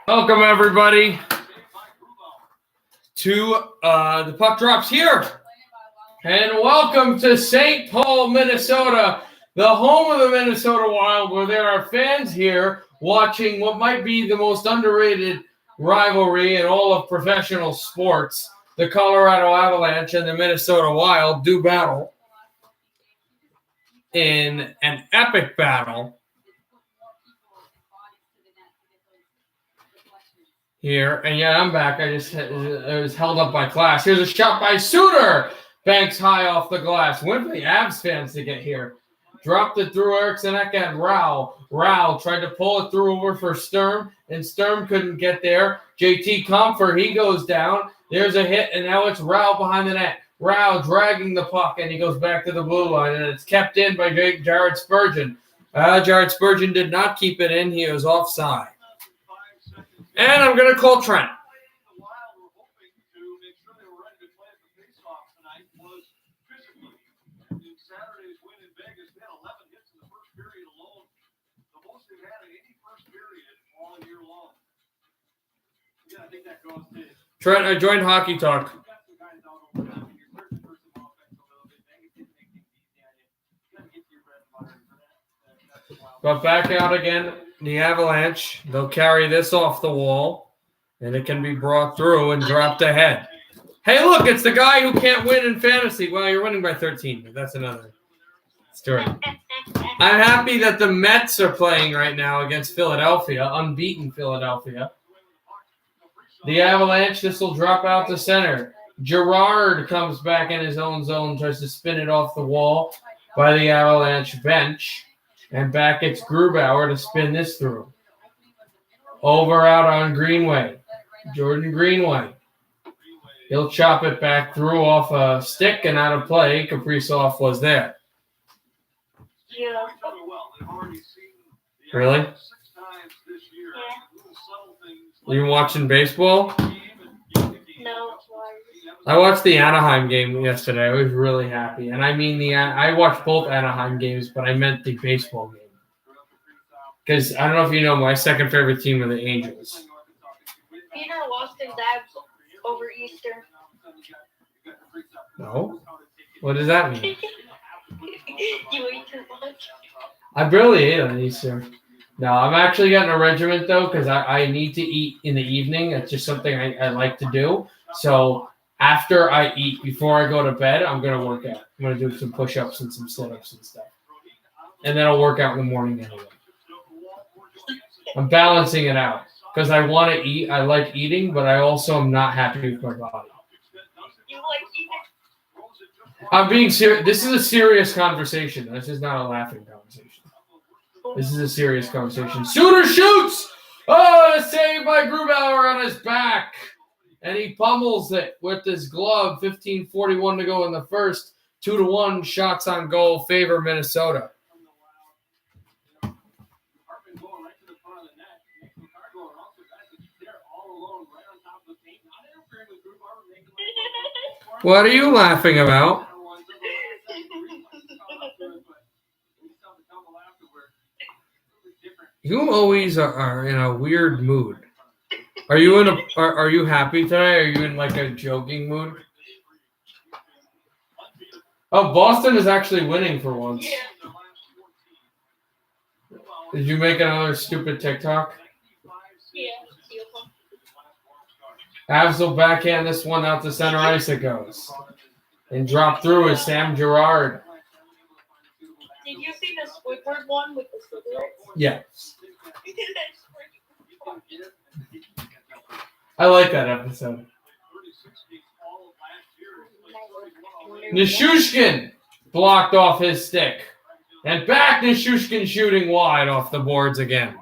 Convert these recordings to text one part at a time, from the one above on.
Welcome, everybody, to the Puck Drops here. And welcome to St. Paul, Minnesota, the home of the Minnesota Wild, where there are fans here watching what might be the most underrated rivalry in all of professional sports. The Colorado Avalanche and the Minnesota Wild do battle in an epic battle here. And yeah, I'm back. I was held up by class. Here's a shot by Suter. Banks high off the glass. Went for the Avs fans to get here. Dropped it through Eriksson and Rao. Rao tried to pull it through over for Sturm, and Sturm couldn't get there. JT Comfort, he goes down. There's a hit, and now it's Rao behind the net. Rao dragging the puck, and he goes back to the blue line, and it's kept in by Jared Spurgeon. Jared Spurgeon did not keep it in. He was offside. And I'm going to call Trent. Trent, I joined Hockey Talk. But back out again, the Avalanche. They'll carry this off the wall, and it can be brought through and dropped ahead. Hey, look, it's the guy who can't win in fantasy. Well, you're winning by 13, but that's another story. I'm happy that the Mets are playing right now against Philadelphia, unbeaten Philadelphia. The Avalanche, this will drop out to center. Girard comes back in his own zone, tries to spin it off the wall by the Avalanche bench. And back it's Grubauer to spin this through. Over out on Greenway. Jordan Greenway. He'll chop it back through off a stick and out of play. Kaprizov was there. Yeah. Really? You watching baseball? No. I watched the Anaheim game yesterday. I was really happy. And I mean, I watched both Anaheim games, but I meant the baseball game. Because I don't know if you know, my second favorite team are the Angels. Peter lost his abs over Easter. No? What does that mean? You ate too much. I barely ate on Easter. No, I'm actually getting a regiment, though, because I need to eat in the evening. It's just something I like to do. So after I eat, before I go to bed, I'm going to work out. I'm going to do some push-ups and some sit-ups and stuff. And then I'll work out in the morning anyway. I'm balancing it out because I want to eat. I like eating, but I also am not happy with my body. You like eating? I'm being serious. This is a serious conversation. This is not a laughing conversation. This is a serious conversation. Suter shoots! Oh, save by Grubauer on his back. And he pummels it with his glove. 15:41 to go in the first. 2-1 shots on goal favor Minnesota. What are you laughing about? You always are in a weird mood. Are you in are you happy today? Are you in like a joking mood? Oh, Boston is actually winning for once. Did you make another stupid TikTok? Yeah. Avs will backhand this one out to center ice it goes. And drop through is Sam Girard. Did you see the Squidward one with the cigarettes? Yeah. I like that episode. Nishushkin blocked off his stick. And back Nishushkin shooting wide off the boards again.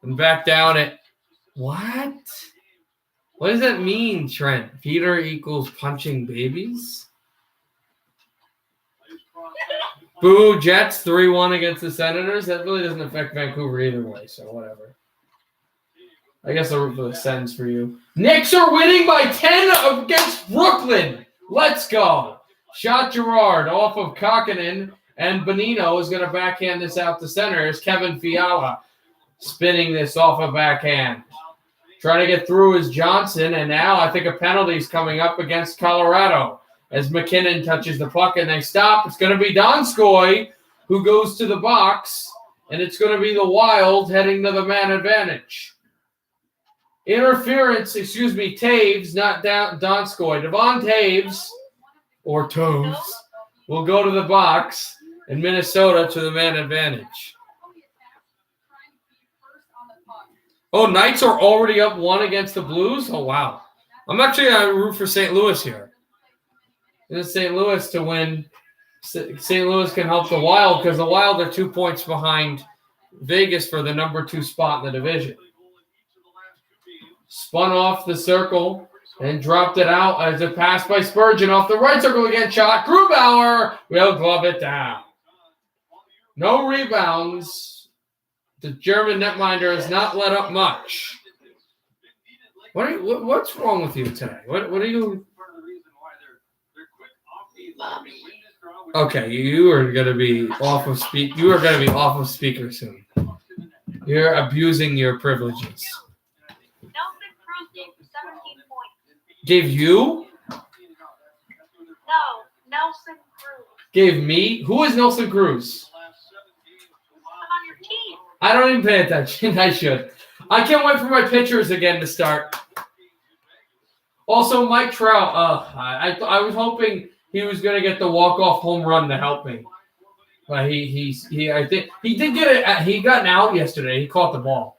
And back down at... What? What does that mean, Trent? Peter equals punching babies? Boo, Jets 3-1 against the Senators. That really doesn't affect Vancouver either way, so whatever. I guess I'll root for the Sens for you. Knicks are winning by 10 against Brooklyn. Let's go. Shot Girard off of Kakinen, and Bonino is going to backhand this out to center as Kevin Fiala. spinning this off a backhand. Trying to get through is Johnson, and now I think a penalty is coming up against Colorado as McKinnon touches the puck and they stop. It's going to be Donskoy who goes to the box, and it's going to be the Wild heading to the man advantage. Interference, Taves, not Donskoy. Devon Taves, or Toves, will go to the box, and Minnesota to the man advantage. Oh, Knights are already up 1 against the Blues? Oh, wow. I'm actually going to root for St. Louis here. It's St. Louis to win. St. Louis can help the Wild because the Wild are 2 points behind Vegas for the number 2 spot in the division. Spun off the circle and dropped it out as it passed by Spurgeon off the right circle again. Shot. Grubauer will glove it down. No rebounds. The German netminder has not let up much. What's wrong with you today? What are you? Okay, you are going to be off of speak. You are going to be off of speaker soon. You're abusing your privileges. Nelson Cruz gave 17 points. Gave you? No, Nelson Cruz. Gave me? Who is Nelson Cruz? On your team. I don't even pay attention. I should. I can't wait for my pitchers again to start. Also, Mike Trout. I was hoping he was going to get the walk-off home run to help me, but I think he did get it. He got an out yesterday. He caught the ball.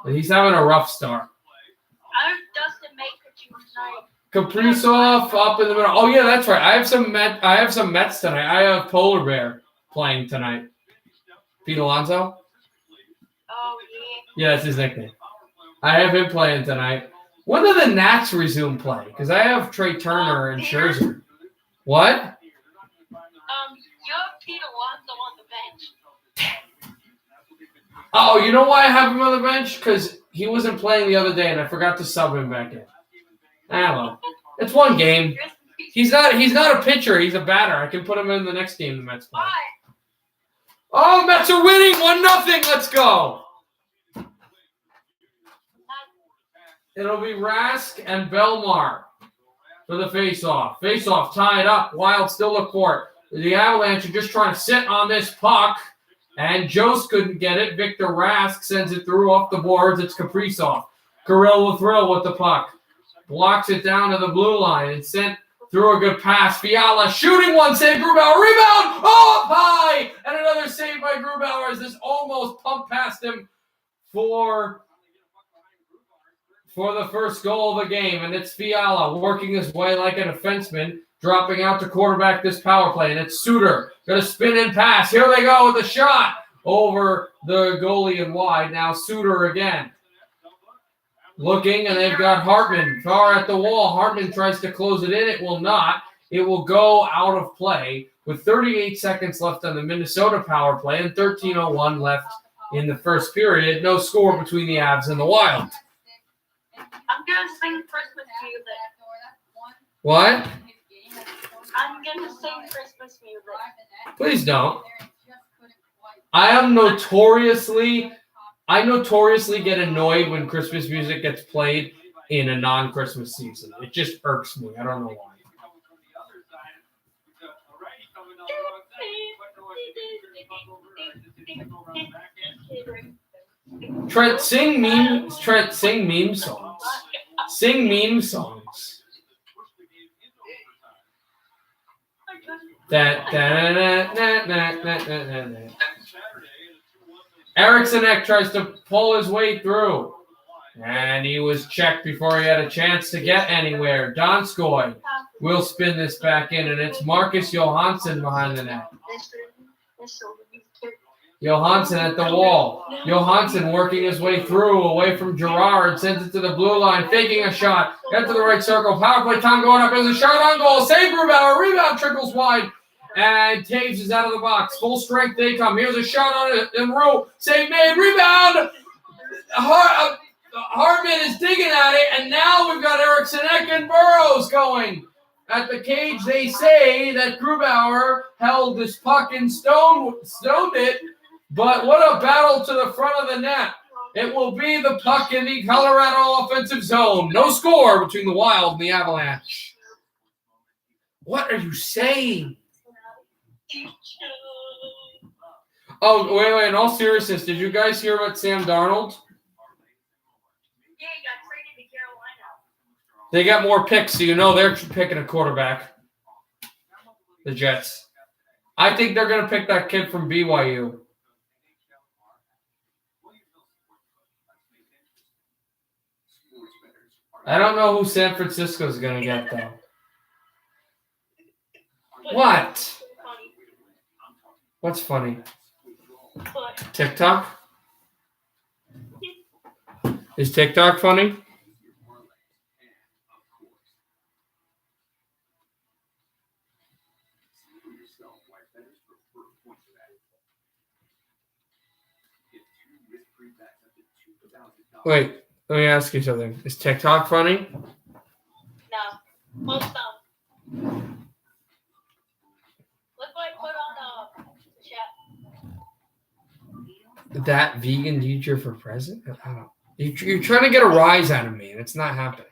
But he's having a rough start. I heard Dustin May pitching tonight. Kaprizov up in the middle. Oh yeah, that's right. I have some Mets tonight. I have Polar Bear playing tonight. Pete Alonso. Oh, yeah. Yeah, that's his nickname. I have him playing tonight. When do the Nats resume play? Because I have Trey Turner and Scherzer. What? You have Pete Alonso on the bench. Oh, you know why I have him on the bench? Because he wasn't playing the other day, and I forgot to sub him back in. I don't know. It's one game. He's not a pitcher. He's a batter. I can put him in the next game the Mets play. Oh, Mets are winning 1-0. Let's go. It'll be Rask and Belmar for the face-off. Face-off tied up. Wild still look for it. The Avalanche are just trying to sit on this puck, and Jost couldn't get it. Victor Rask sends it through off the boards. It's Kaprizov. Kirill will thrill with the puck. Blocks it down to the blue line and sent through a good pass. Fiala shooting one, save Grubauer. Rebound! Oh, up high! And another save by Grubauer as this almost pumped past him for the first goal of the game. And it's Fiala working his way like a defenseman, dropping out to quarterback this power play. And it's Suter. Going to spin and pass. Here they go with the shot over the goalie and wide. Now Suter again. Looking, and they've got Hartman far at the wall. Hartman tries to close it in. It will not. It will go out of play with 38 seconds left on the Minnesota power play and 13:01 left in the first period. No score between the Avs and the Wild. I'm going to sing Christmas music. What? I'm going to sing Christmas music. Please don't. I notoriously get annoyed when Christmas music gets played in a non-Christmas season. It just irks me. I don't know why. Trent, sing meme songs. Sing meme songs. Eriksson tries to pull his way through. And he was checked before he had a chance to get anywhere. Donskoy will spin this back in, and it's Marcus Johansson behind the net. Johansson at the wall. Johansson working his way through, away from Gerard, sends it to the blue line, faking a shot. Get to the right circle. Power play time going up. There's a shot on goal. Save Grubauer. Rebound trickles wide. And Taves is out of the box. Full strength they come. Here's a shot on it. And Rowe. Save made. Rebound. Hartman is digging at it. And now we've got Eriksson and Burrows going. At the cage, they say that Grubauer held this puck and stoned it. But what a battle to the front of the net. It will be the puck in the Colorado offensive zone. No score between the Wild and the Avalanche. What are you saying? Oh, wait. In all seriousness, did you guys hear about Sam Darnold? Yeah, he got traded to Carolina. They got more picks, so you know they're picking a quarterback. The Jets. I think they're going to pick that kid from BYU. I don't know who San Francisco's going to get, though. What? What's funny? TikTok? Is TikTok funny? Wait, let me ask you something. Is TikTok funny? No. Most of them. Look what I put on chat. That vegan teacher for president? I don't know. You're trying to get a rise out of me, and it's not happening.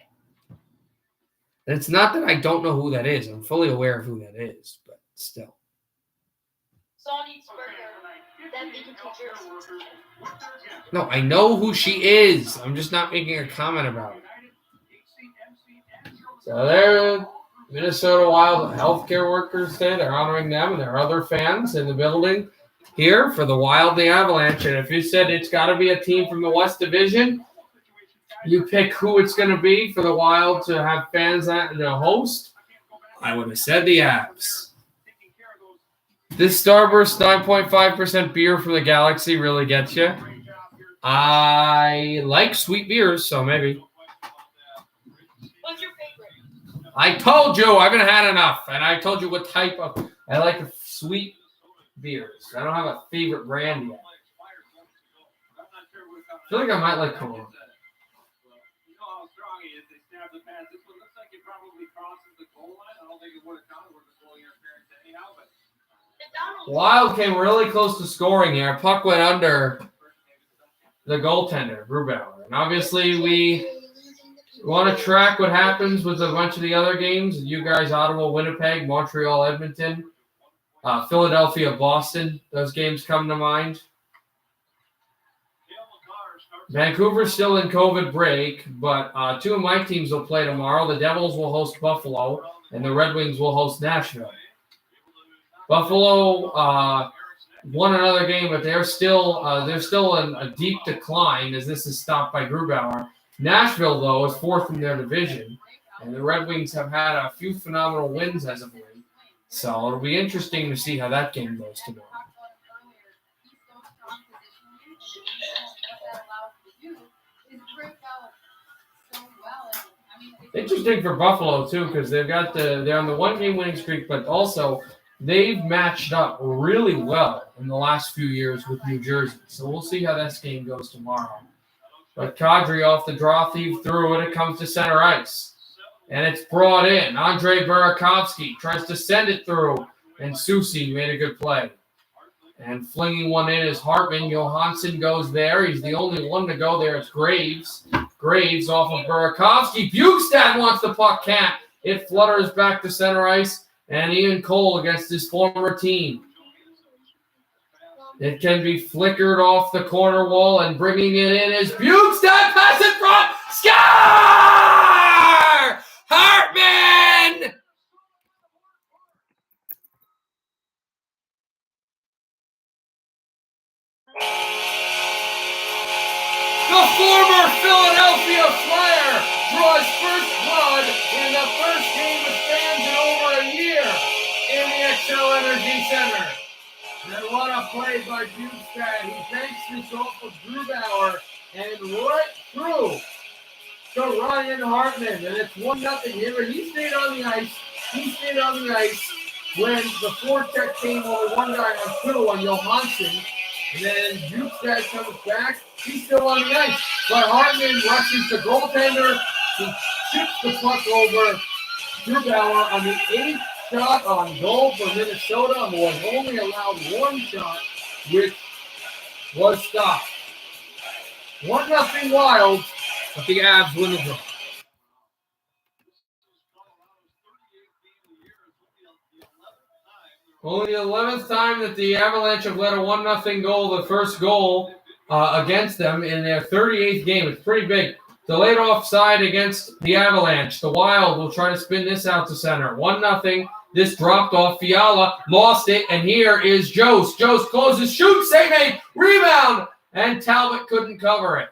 And it's not that I don't know who that is. I'm fully aware of who that is, but still. Sonny's burger. That vegan teacher. No, I know who she is. I'm just not making a comment about it. So there, Minnesota Wild healthcare workers say they're honoring them, and there are other fans in the building here for the Wild, the Avalanche. And if you said it's got to be a team from the West Division, you pick who it's going to be for the Wild to have fans at the host, I would have said the Avs. This Starburst 9.5% beer from the Galaxy really gets you. I like sweet beers, so maybe. What's your favorite? I told you I haven't had enough, and I told you what type of. I like sweet beers. I don't have a favorite brand yet. I feel like I might like Corona. Wild came really close to scoring here. Puck went under the goaltender, Grubauer. And obviously we want to track what happens with a bunch of the other games. You guys, Ottawa, Winnipeg, Montreal, Edmonton, Philadelphia, Boston. Those games come to mind. Vancouver's still in COVID break, but two of my teams will play tomorrow. The Devils will host Buffalo, and the Red Wings will host Nashville. Buffalo won another game, but they're still in a deep decline as this is stopped by Grubauer. Nashville, though, is fourth in their division, and the Red Wings have had a few phenomenal wins as of late. So it'll be interesting to see how that game goes tomorrow. Interesting for Buffalo, too, because they're on the one-game winning streak, but also they've matched up really well in the last few years with New Jersey. So we'll see how this game goes tomorrow. But Calgary off the draw thief through when it comes to center ice. And it's brought in. Andrei Burakovsky tries to send it through, and Soucy made a good play. And flinging one in is Hartman. Johansson goes there. He's the only one to go there. It's Graves. Graves off of Burakovsky. Bukestad wants the puck. Can't. It flutters back to center ice. And Ian Cole against his former team. It can be flickered off the corner wall, and bringing it in is Bukestad. Pass it front. Score! Hartman! The former Philadelphia Flyer draws first blood in the first game with fans in over a year in the XL Energy Center. And what a play by Bukestad. He banks this off of Grubauer and right through to Ryan Hartman. And it's 1-0 here. But he stayed on the ice. When the forecheck came over one guy on 2 on Johansson. And then Bukestad comes back. He's still on the ice. But Hartman rushes the goaltender. He chips the puck over Grubauer on the 8th shot on goal for Minnesota, and was only allowed one shot, which was stopped. 1-0 Wild, but the Avs win the draw. Only the 11th time that the Avalanche have led a 1-0 goal, the first goal against them in their 38th game. It's pretty big. Delayed offside against the Avalanche. The Wild will try to spin this out to center. 1-0. This dropped off. Fiala lost it, and here is Jost. Jost closes, shoots, save made, rebound, and Talbot couldn't cover it.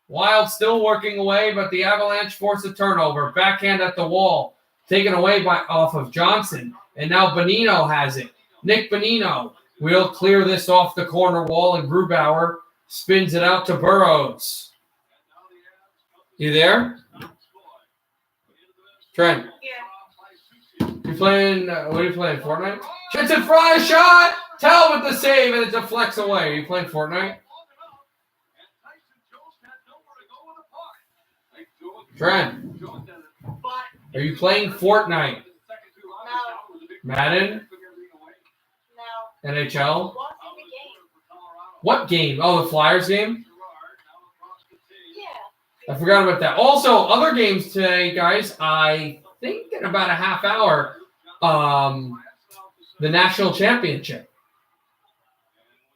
Wild still working away, but the Avalanche force a turnover. Backhand at the wall, taken away off of Johnson. And now Bonino has it. Nick Bonino will clear this off the corner wall, and Grubauer spins it out to Burrows. You there? Trent? Yeah. You playing, what are you playing, Fortnite? It's in front, shot! Talbot the save, and it deflects away. Are you playing Fortnite? Trent? Are you playing Fortnite? No. Madden? No. NHL? Watching the game. What game? Oh, the Flyers game? Yeah. I forgot about that. Also, other games today, guys. I think in about a half hour, the national championship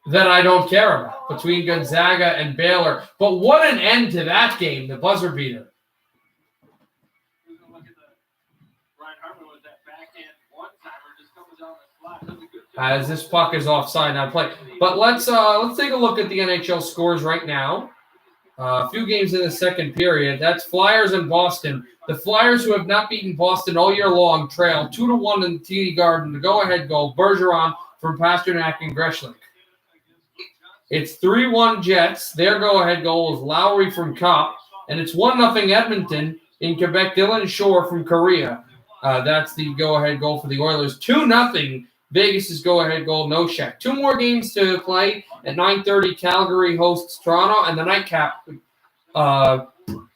that I don't care about between Gonzaga and Baylor. But what an end to that game, the buzzer beater. As this puck is offside, not play. But let's take a look at the NHL scores right now. A few games in the second period. That's Flyers and Boston. The Flyers, who have not beaten Boston all year long, trail 2-1 in the TD Garden. The go-ahead goal, Bergeron from Pasternak and Greshlik. It's 3-1 Jets. Their go-ahead goal is Lowry from Kopp. And it's 1-0 Edmonton in Quebec. Dylan Shore from Korea. That's the go-ahead goal for the Oilers. 2-0 Vegas' go-ahead goal, no check. Two more games to play. At 9:30, Calgary hosts Toronto, and the nightcap,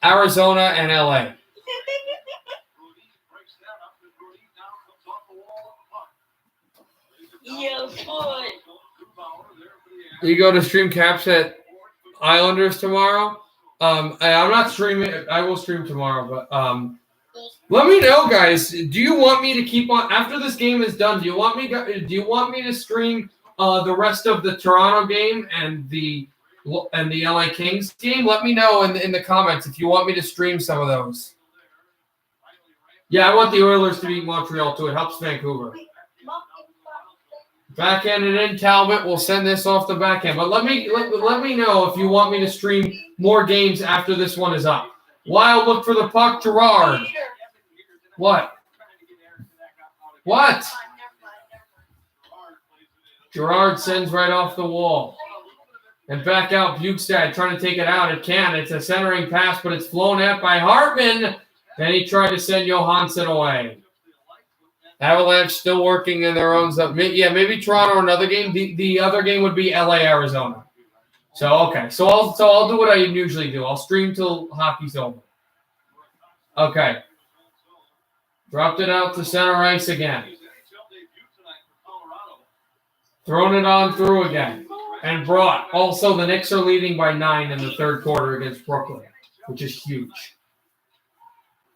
Arizona and LA. Yeah, boy. You go to stream caps at Islanders tomorrow. I'm not streaming. I will stream tomorrow, but let me know, guys. Do you want me to keep on after this game is done? Do you want me to stream the rest of the Toronto game and the LA Kings game? Let me know in the comments if you want me to stream some of those. Yeah, I want the Oilers to beat Montreal too. It helps Vancouver. Backhanded in, Talbot will send this off the backhand. But let me know if you want me to stream more games after this one is up. Wild look for the puck, Gerard. What? What? Gerard sends right off the wall. And back out, Bukestad trying to take it out. It can. It's a centering pass, but it's flown at by Hartman. Then he tried to send Johansson away. Avalanche still working in their own zone. Yeah, maybe Toronto or another game. The other game would be LA, Arizona. So, okay. So I'll do what I usually do. I'll stream till hockey's over. Okay. Dropped it out to center ice again. Thrown it on through again. And brought. Also, the Knicks are leading by 9 in the third quarter against Brooklyn, which is huge.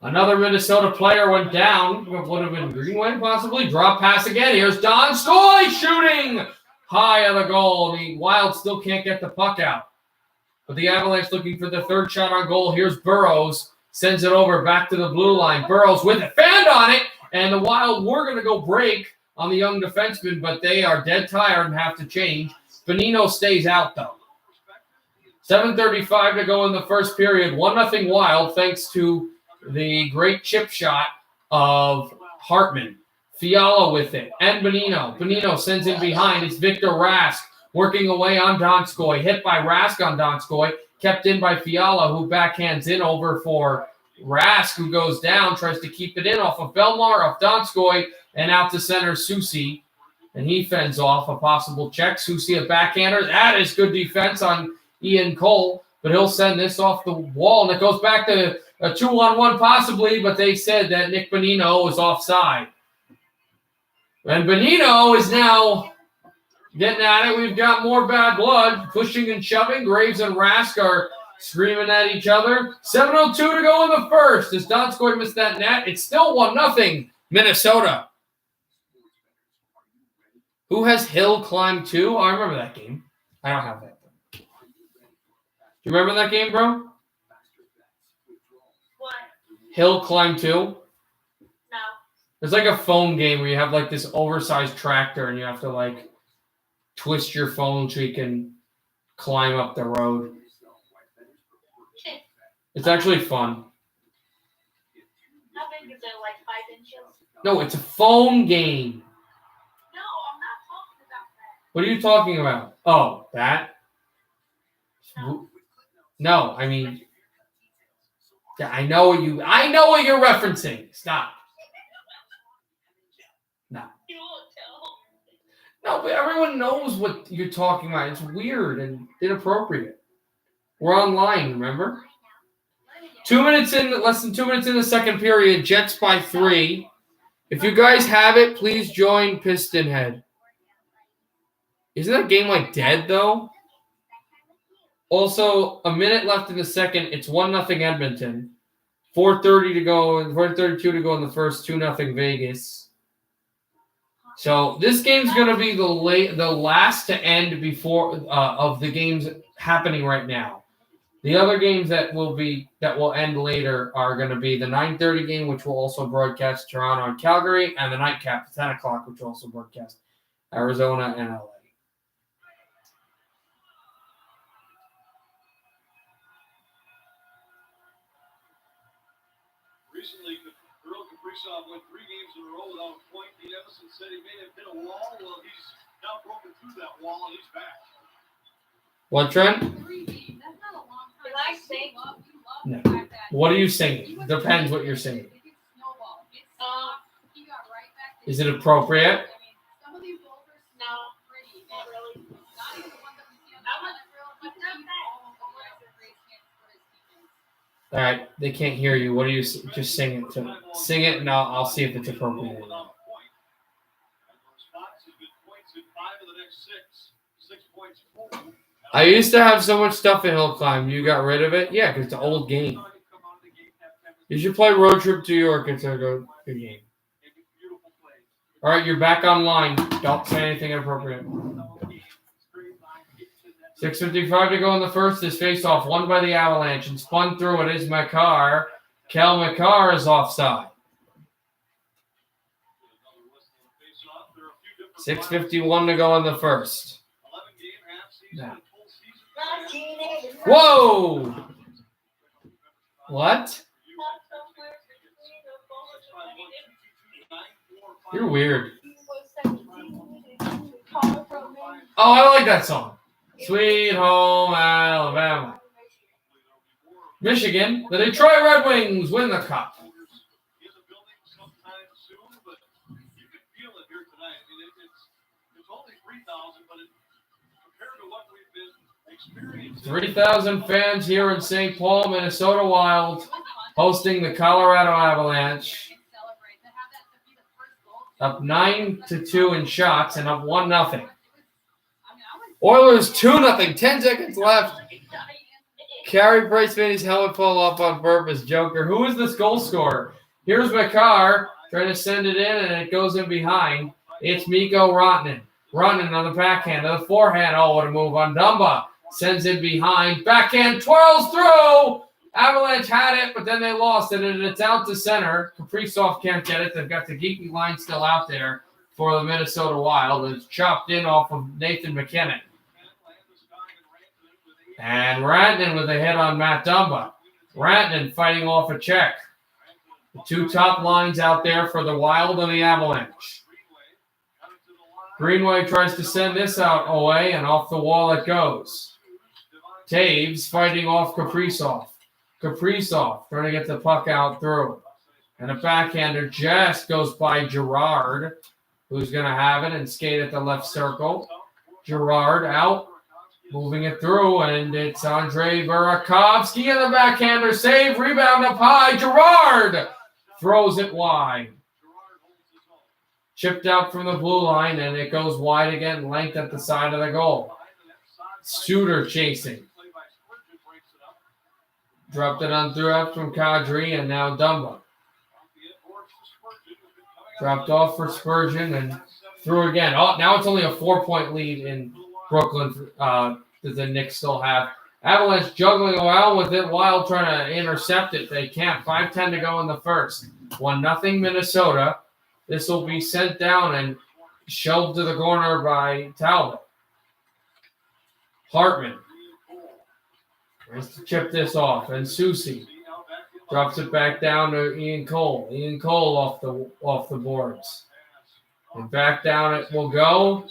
Another Minnesota player went down. Would have been Greenway, possibly. Drop pass again. Here's Donskoy shooting high on the goal. The Wild still can't get the puck out. But the Avalanche looking for the third shot on goal. Here's Burrows. Sends it over back to the blue line. Burrows with a fan on it. And the Wild were going to go break on the young defenseman, but they are dead tired and have to change. Bonino stays out, though. 7:35 to go in the first period. 1-0 Wild, thanks to the great chip shot of Hartman. Fiala with it. And Bonino. Bonino sends it behind. It's Victor Rask working away on Donskoy. Hit by Rask on Donskoy. Kept in by Fiala, who backhands in over for Rask, who goes down, tries to keep it in off of Belmar, off Donskoy, and out to center Soucy. And he fends off a possible check. Soucy a backhander. That is good defense on Ian Cole, but he'll send this off the wall, and it goes back to a 2-on-1 possibly, but they said that Nick Bonino was offside. And Bonino is now Getting at it, we've got more bad blood. Pushing and shoving. Graves and Rask are screaming at each other. 7:02 to go in the first. As Donskoy missed that net, it's still 1-0 Minnesota. Who has Hill Climb 2? Oh, I remember that game. I don't have that. Do you remember that game, bro? What? Hill Climb 2? No. It's like a phone game where you have like this oversized tractor and you have to like twist your phone so you can climb up the road. It's actually fun. How big is it? Like 5 inches? No, it's a phone game. No, I'm not talking about that. What are you talking about? Oh, that? No, I mean, yeah, I know what you're referencing. Stop. No. You won't tell. No, but everyone knows what you're talking about. It's weird and inappropriate. We're online, remember? 2 minutes in, less than 2 minutes in the second period. Jets by 3. If you guys have it, please join Piston Head. Isn't that game like dead though? Also, a minute left in the second. It's 1-0 Edmonton. 4:30 to go, 4:32 to go in the first. 2-0 Vegas. So this game's going to be the last to end before of the games happening right now. The other games that will end later are going to be the 9:30 game, which will also broadcast Toronto and Calgary, and the nightcap at 10 o'clock, which will also broadcast Arizona and LA. Recently, Earl Kaprizov went 3 games in a row without a point. Pete Emerson said he may have hit a wall. Well, he's now broken through that wall and he's back. What, Trent? Can I sing? No. What are you singing? Depends what you're singing. Is it appropriate? No, not really. All right, they can't hear you. What are you just sing it to? Sing it, and I'll see if it's appropriate. I used to have so much stuff in Hill Climb. You got rid of it? Yeah, because it's an old game. You should play Road Trip to York. It's a good game. All right, you're back online. Don't say anything inappropriate. 6:55 to go in the first. This face-off won by the Avalanche and spun through. It is Makar. Kel Makar is offside. 6:51 to go in the first. Now. Whoa! What? You're weird. Oh, I like that song. Sweet Home Alabama. Michigan, the Detroit Red Wings win the cup. It's 3,000 fans here in St. Paul, Minnesota Wild, hosting the Colorado Avalanche. Up 9-2 in shots and up 1-0. Oilers 2-0. 10 seconds left. Carey Price made his helmet fall off on purpose. Joker. Who is this goal scorer? Here's Makar trying to send it in, and it goes in behind. It's Mikko Rantanen. Rantanen on the backhand, on the forehand. Oh, what a move on Dumba. Sends it behind. Backhand twirls through. Avalanche had it, but then they lost it, and it's out to center. Kaprizov can't get it. They've got the geeky line still out there for the Minnesota Wild. It's chopped in off of Nathan McKinnon. And Rantanen with a hit on Matt Dumba. Rantanen fighting off a check. The two top lines out there for the Wild and the Avalanche. Greenway tries to send this out away, and off the wall it goes. Taves fighting off Kaprizov. Kaprizov trying to get the puck out through. And a backhander just goes by Girard, who's going to have it and skate at the left circle. Girard out, moving it through, and it's Andrei Burakovsky and the backhander save. Rebound up high. Girard throws it wide. Chipped out from the blue line, and it goes wide again, length at the side of the goal. Suter chasing. Dropped it on throughout from Calgary, and now Dumba. Dropped off for Spurgeon and through again. Oh, now it's only a 4-point lead in Brooklyn that the Knicks still have. Avalanche juggling around with it. Wild trying to intercept it. They can't. 5:10 to go in the first. 1-0 Minnesota. This will be sent down and shoved to the corner by Talbot. Hartman tries to chip this off, and Susie drops it back down to Ian Cole. Ian Cole off the boards. And back down it will go.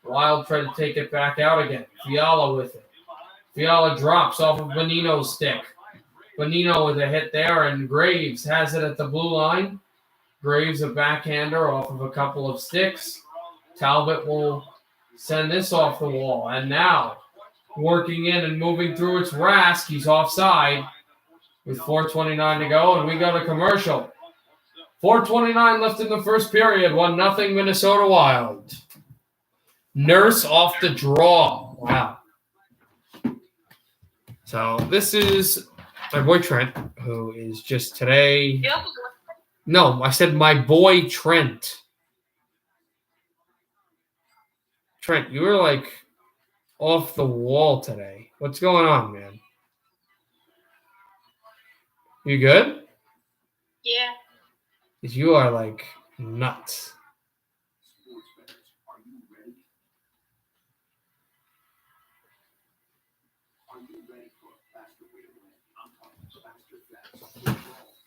Wild try to take it back out again. Fiala with it. Fiala drops off of Bonino's stick. Bonino with a hit there, and Graves has it at the blue line. Graves a backhander off of a couple of sticks. Talbot will send this off the wall. And now, working in and moving through its Rask, he's offside with 4:29 to go, and we go to commercial. 4:29 left in the first period. 1-0 Minnesota Wild. Nurse off the draw. Wow. So this is my boy Trent, who is just today. Yep. No, I said my boy Trent. Trent, you were like off the wall today. What's going on, man? You good? Yeah. 'Cause you are like nuts.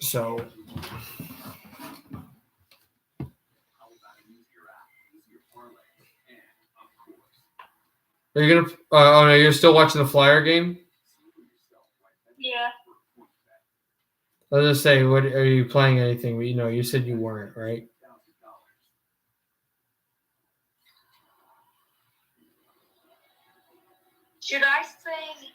So are you gonna? Oh no, you're still watching the Flyer game. Yeah. I was just say, what are you playing? Anything? You said you weren't, right? Should I say?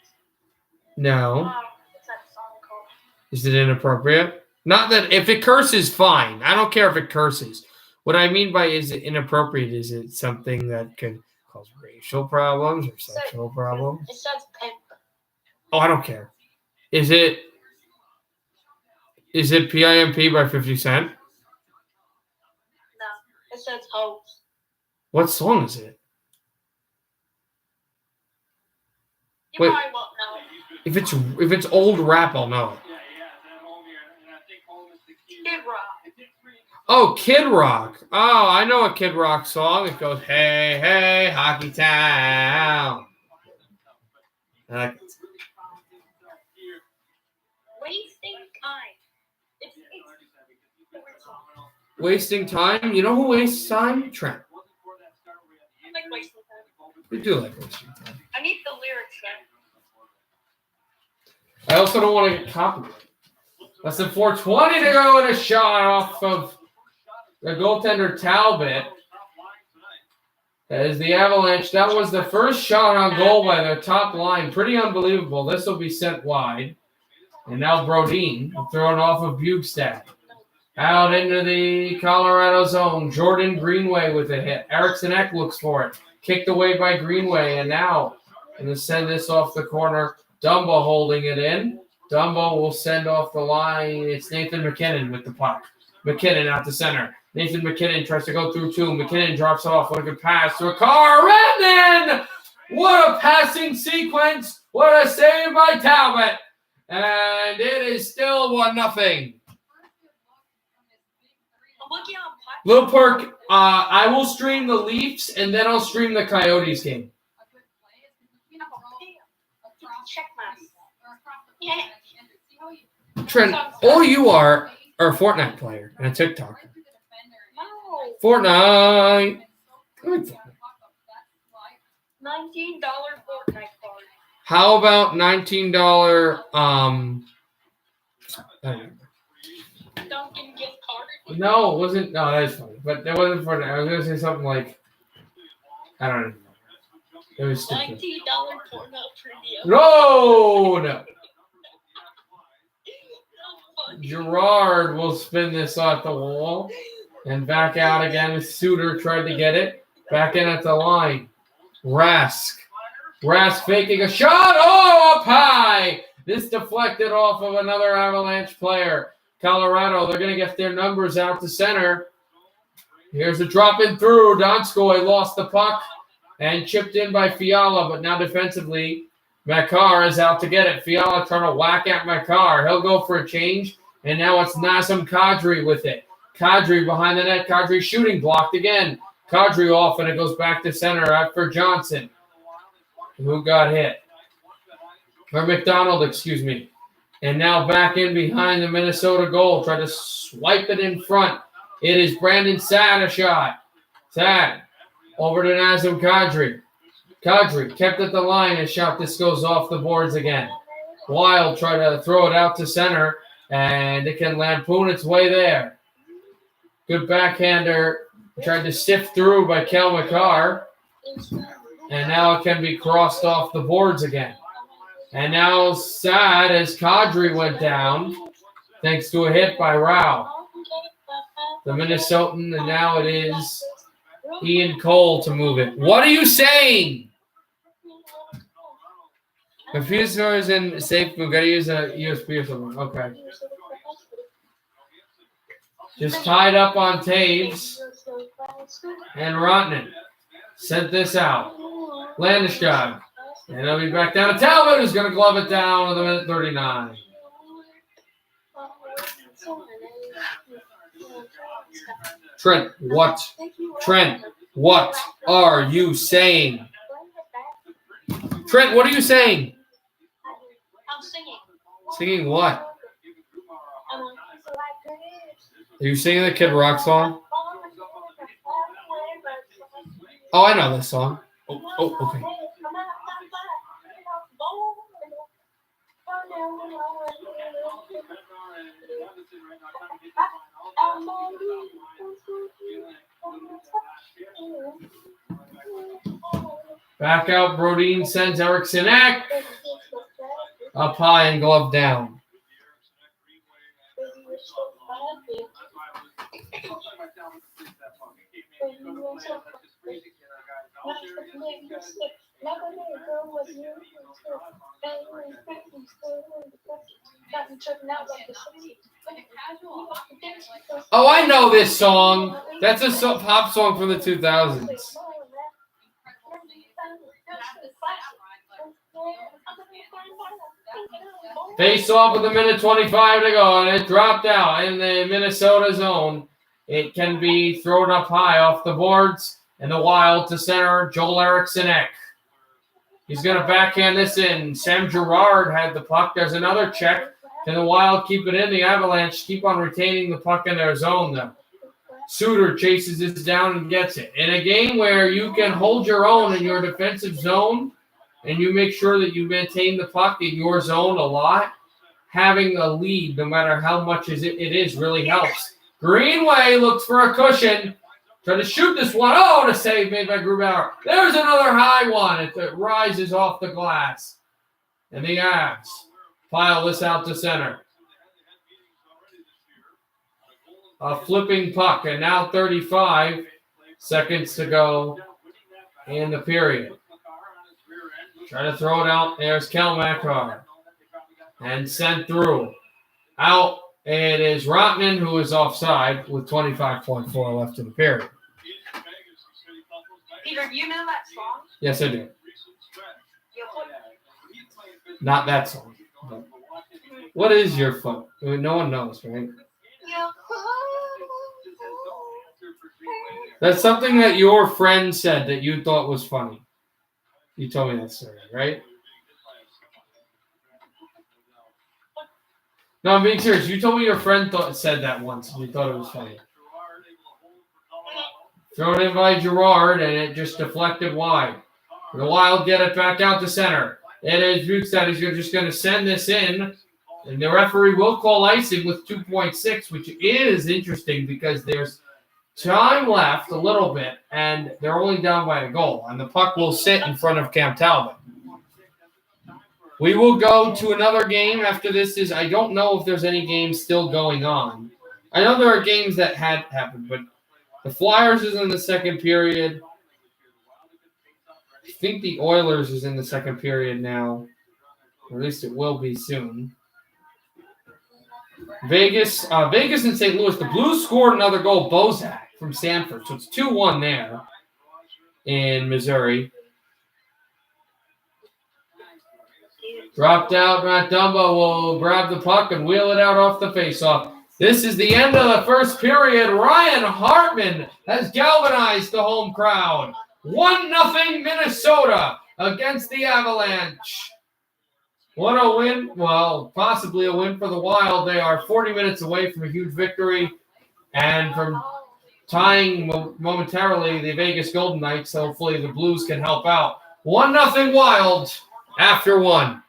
No. What's that song called? Is it inappropriate? Not that if it curses, fine. I don't care if it curses. What I mean by is it inappropriate? Is it something that could cause racial problems or sexual problems? It says pimp. Oh, I don't care. Is it PIMP by 50 Cent? No. It says hoes. What song is it? You Wait. probably won't know. If it's old rap, I'll know it. Kid Rock. Oh, Kid Rock. Oh, I know a Kid Rock song. It goes, "Hey, hey, Hockey Town." I like it. Wasting time. It's Wasting time? You know who wastes time? Trent. I like wasting time. We do like wasting time. I need the lyrics then. I also don't want to get copyrighted. Less than 4:20 to go, and a shot off of the goaltender Talbot. That is the Avalanche. That was the first shot on goal by their top line. Pretty unbelievable. This will be sent wide. And now Brodin throwing off of Bugstad. Out into the Colorado zone. Jordan Greenway with a hit. Eriksson Ek looks for it. Kicked away by Greenway. And now, going to send this off the corner. Dumba holding it in. Dumba will send off the line. It's Nathan McKinnon with the puck. McKinnon out to center. Nathan McKinnon tries to go through two. McKinnon drops off. What a good pass to a car. Redmond! What a passing sequence. What a save by Talbot. And it is still 1-0. I'm looking on Little Perk, I will stream the Leafs and then I'll stream the Coyotes game. check my. Yeah. Trent, all you are a Fortnite player and a TikToker. No. Fortnite. I like Fortnite. $19 Fortnite card. How about $19 Dunkin' gift card. No, it wasn't. No, that is funny. But that wasn't for. I was going to say something like, I don't know. It was stupid. $19 Fortnite trivia. No. Gerard will spin this off the wall. And back out again. Suter tried to get it. Back in at the line. Rask faking a shot. Oh, up high. This deflected off of another Avalanche player. Colorado, they're going to get their numbers out to center. Here's a drop in through. Donskoy lost the puck and chipped in by Fiala, but now defensively, Makar is out to get it. Fiala trying to whack at Makar. He'll go for a change, and now it's Nazem Kadri with it. Kadri behind the net. Kadri shooting, blocked again. Kadri off, and it goes back to center out for Johnson, who got hit. Or McDonald, excuse me. And now back in behind the Minnesota goal. Try to swipe it in front. It is Brandon Saad a shot. Saad over to Nazem Kadri. Kadri kept at the line. A shot. This goes off the boards again. Wild try to throw it out to center, and it can lampoon its way there. Good backhander. Tried to sift through by Kel Makar. And now it can be crossed off the boards again. And now sad as Kadri went down, thanks to a hit by Rao. The Minnesotan, and now it is Ian Cole to move it. What are you saying? Confused stores in safe. We've got to use a USB or something. Okay. Just tied up on Taves. And Rotman sent this out. Landeskog. And he'll be back down to Talbot, who's going to glove it down with a minute 39. Trent, what? Trent, what are you saying? Trent, what are you saying? I'm singing. Singing what? Are you singing the Kid Rock song? Oh, I know this song. Oh, okay. Back out, Brodin sends Eriksson Ek up high and glove down. Oh, I know this song. That's a pop song from the 2000s. Face off with a minute 25 to go, and it dropped out in the Minnesota zone. It can be thrown up high off the boards, and the Wild to center, Joel Eriksson Ek. He's going to backhand this in. Sam Girard had the puck. There's another check. Can the Wild keep it in? The Avalanche keep on retaining the puck in their zone, though. Suter chases this down and gets it. In a game where you can hold your own in your defensive zone and you make sure that you maintain the puck in your zone a lot, having a lead, no matter how much it is, really helps. Greenway looks for a cushion. Try to shoot this one. Oh, the save made by Grubauer. There's another high one. It rises off the glass. And the Avs pile this out to center. A flipping puck. And now 35 seconds to go in the period. Try to throw it out. There's Kel Makar. And sent through. Out. It is Rotman, who is offside with 25.4 left in the period. Peter, do you know that song? Yes, I do. Not that song. But what is your foot? I mean, no one knows, right? That's something that your friend said that you thought was funny. You told me that story, right? No, I'm being serious. You told me your friend said that once, and you thought it was funny. Throw it in by Girard, and it just deflected wide. The Wild get it back out to center. It is Bukestad is just going to send this in, and the referee will call icing with 2.6, which is interesting because there's time left a little bit, and they're only down by a goal, and the puck will sit in front of Cam Talbot. We will go to another game after this. I don't know if there's any games still going on. I know there are games that had happened, but The Flyers is in the second period. I think the Oilers is in the second period now. Or at least it will be soon. Vegas and St. Louis. The Blues scored another goal. Bozak from Sanford. So it's 2-1 there in Missouri. Dropped out. Matt Dumba will grab the puck and wheel it out off the faceoff. This is the end of the first period. Ryan Hartman has galvanized the home crowd. 1-0 Minnesota against the Avalanche. What a win. Well, possibly a win for the Wild. They are 40 minutes away from a huge victory and from tying momentarily the Vegas Golden Knights. So hopefully the Blues can help out. 1-0 Wild after one.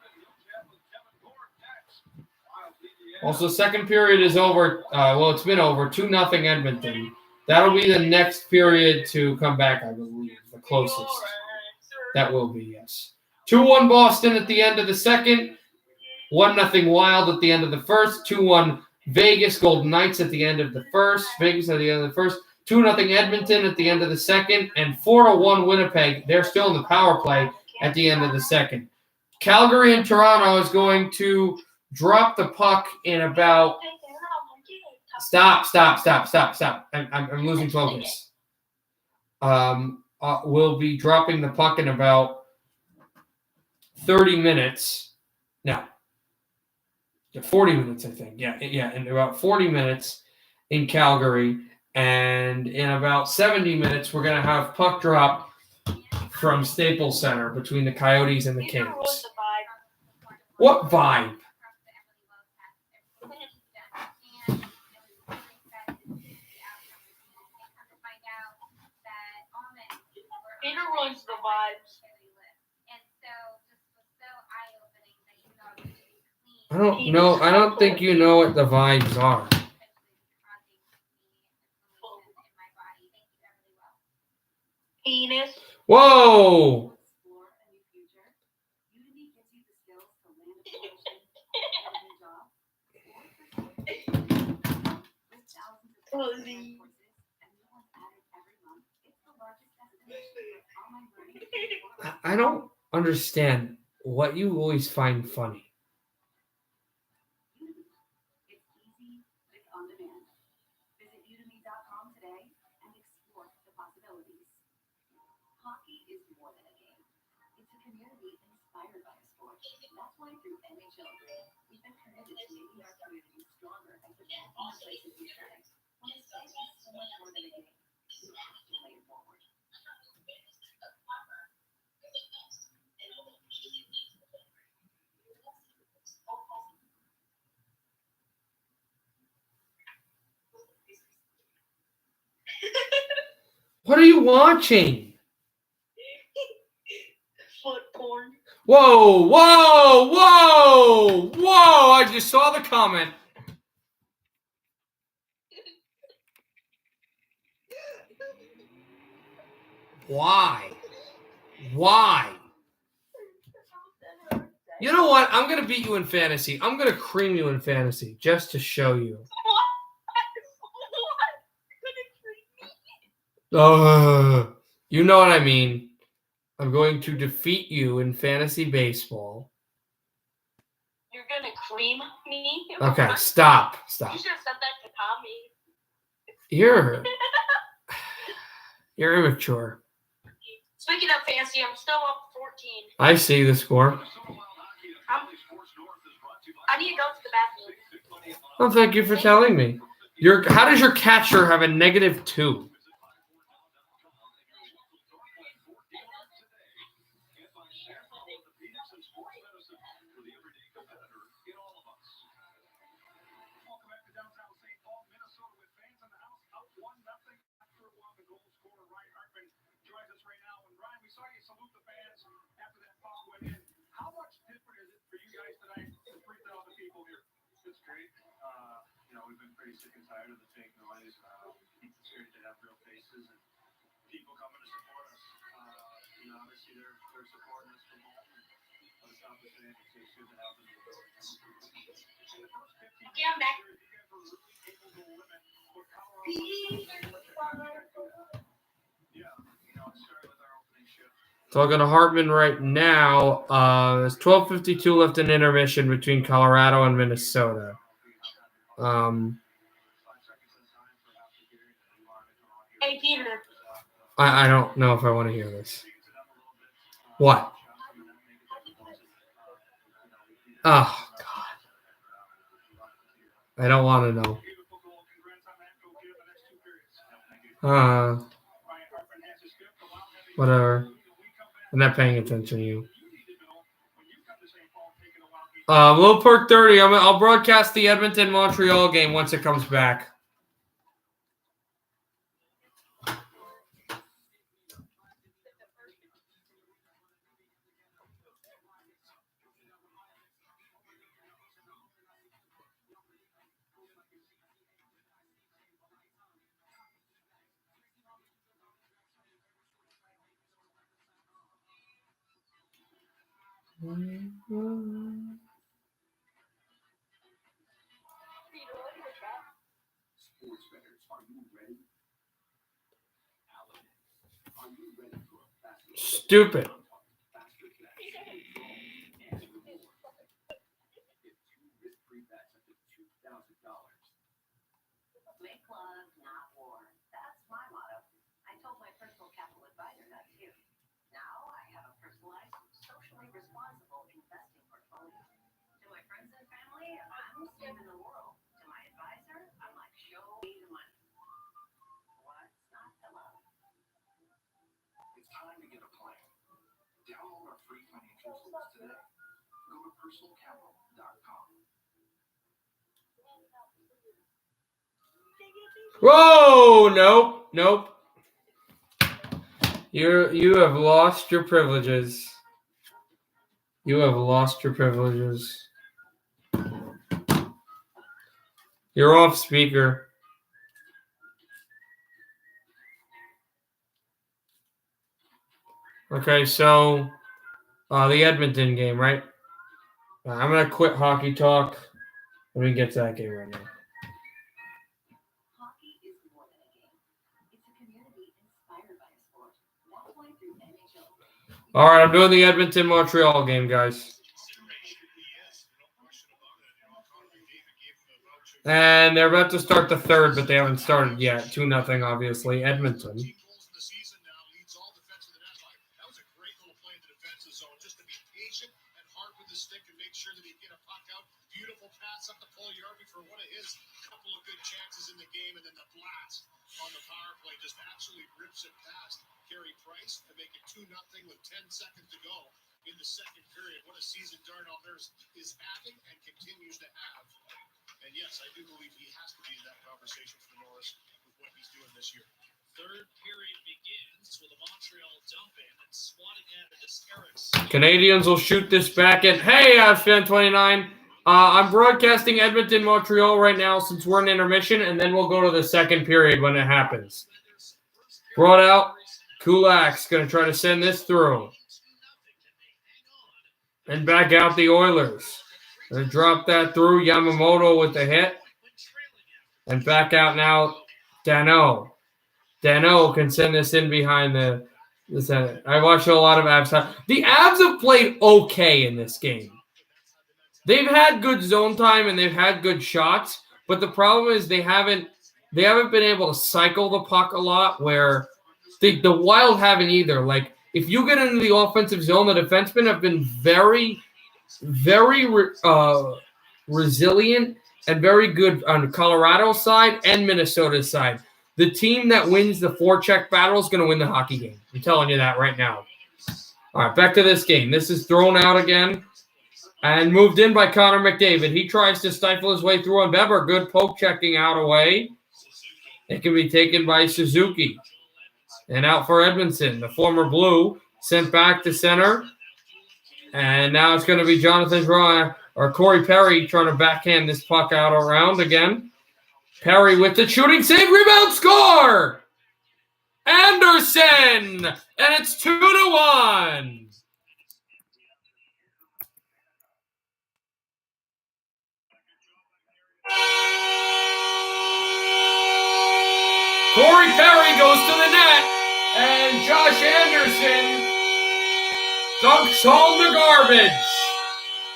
Also, second period is over. It's been over. 2-0 Edmonton. That'll be the next period to come back, I believe. The closest. That will be, yes. 2-1 Boston at the end of the second. 1-0 Wild at the end of the first. 2-1 Vegas Golden Knights at the end of the first. Vegas at the end of the first. 2-0 Edmonton at the end of the second. And 4-1 Winnipeg. They're still in the power play at the end of the second. Calgary and Toronto is going to drop the puck in about... Stop. I'm losing focus. We'll be dropping the puck in about 30 minutes. No. 40 minutes, I think. Yeah, in about 40 minutes in Calgary. And in about 70 minutes, we're going to have puck drop from Staples Center between the Coyotes and the Kings. What vibe? Peter ruins the vibes. I don't know. I don't think you know what the vibes are. Penis. Whoa! I don't understand what you always find funny. What are you watching? Foot porn. Whoa! I just saw the comment. Why? You know what? I'm going to beat you in fantasy. I'm going to cream you in fantasy just to show you. You know what I mean. I'm going to defeat you in fantasy baseball. You're going to cream me? Okay, stop. You should have said that to Tommy. You're immature. Speaking of fantasy, I'm still up 14. I see the score. I need to go to the bathroom. Well, thank you for telling me. How does your catcher have a -2? We've been pretty sick and tired of the fake noise. It's great to have real faces and people coming to support us. Obviously they're supporting us from home. But it's not the same. It's good to have them. Okay, I'm back. Talking to Hartman right now. There's 12:52 left in intermission between Colorado and Minnesota. Hey, Peter. I don't know if I want to hear this. What? Oh, God. I don't want to know. Whatever. I'm not paying attention to you. Little Perk 30. I'll broadcast the Edmonton-Montreal game once it comes back. Stupid. Make love, not war. That's my motto. I told my personal capital advisor that too. Now I have a personalized, socially responsible investing portfolio. To my friends and family, I'm saving the world. To my advisor, I'm like, show me the money. What's not to love? It's time to get a plan. Download our free financial tools today. Go to personalcapital.com. Whoa! Nope. You have lost your privileges. You have lost your privileges. You're off speaker. Okay, so the Edmonton game, right? I'm gonna quit hockey talk. Let me get to that game right now. Hockey is more than a game. It's a community inspired by a sport. That's why through NHL. All right, I'm doing the Edmonton-Montreal game, guys. And they're about to start the third, but they haven't started yet. 2-0, obviously. Edmonton. Beautiful pass up the pole yard for one of his couple of good chances in the game, and then the blast on the power play just absolutely rips it past Carey Price to make it 2-0 with 10 seconds to go in the second period. What a season Darnell Nurse is having and continues to have. And yes, I do believe he has to be in that conversation for Norris with what he's doing this year. Third period begins with a Montreal dump in and swatting at it is Eric's. Canadians will shoot this back in. Hey, Fan 29. I'm broadcasting Edmonton-Montreal right now since we're in intermission, and then we'll go to the second period when it happens. Brought out. Kulak's going to try to send this through. And back out the Oilers. Going to drop that through. Yamamoto with the hit. And back out now Dano. Dano can send this in behind the center. I watched a lot of Avs. The Avs have played okay in this game. They've had good zone time and they've had good shots, but the problem is they haven't been able to cycle the puck a lot. Where the Wild haven't either. Like if you get into the offensive zone, the defensemen have been very, very resilient and very good on Colorado's side and Minnesota's side. The team that wins the forecheck battle is going to win the hockey game. I'm telling you that right now. All right, back to this game. This is thrown out again and moved in by Connor McDavid. He tries to stifle his way through on Weber. Good poke checking out away. It can be taken by Suzuki. And out for Edmondson. The former Blue sent back to center. And now it's going to be Jonathan Drouin or Corey Perry trying to backhand this puck out around again. Perry with the shooting save, rebound, score! Anderson! And it's 2-1. Corey Perry goes to the net, and Josh Anderson Dunks home the garbage.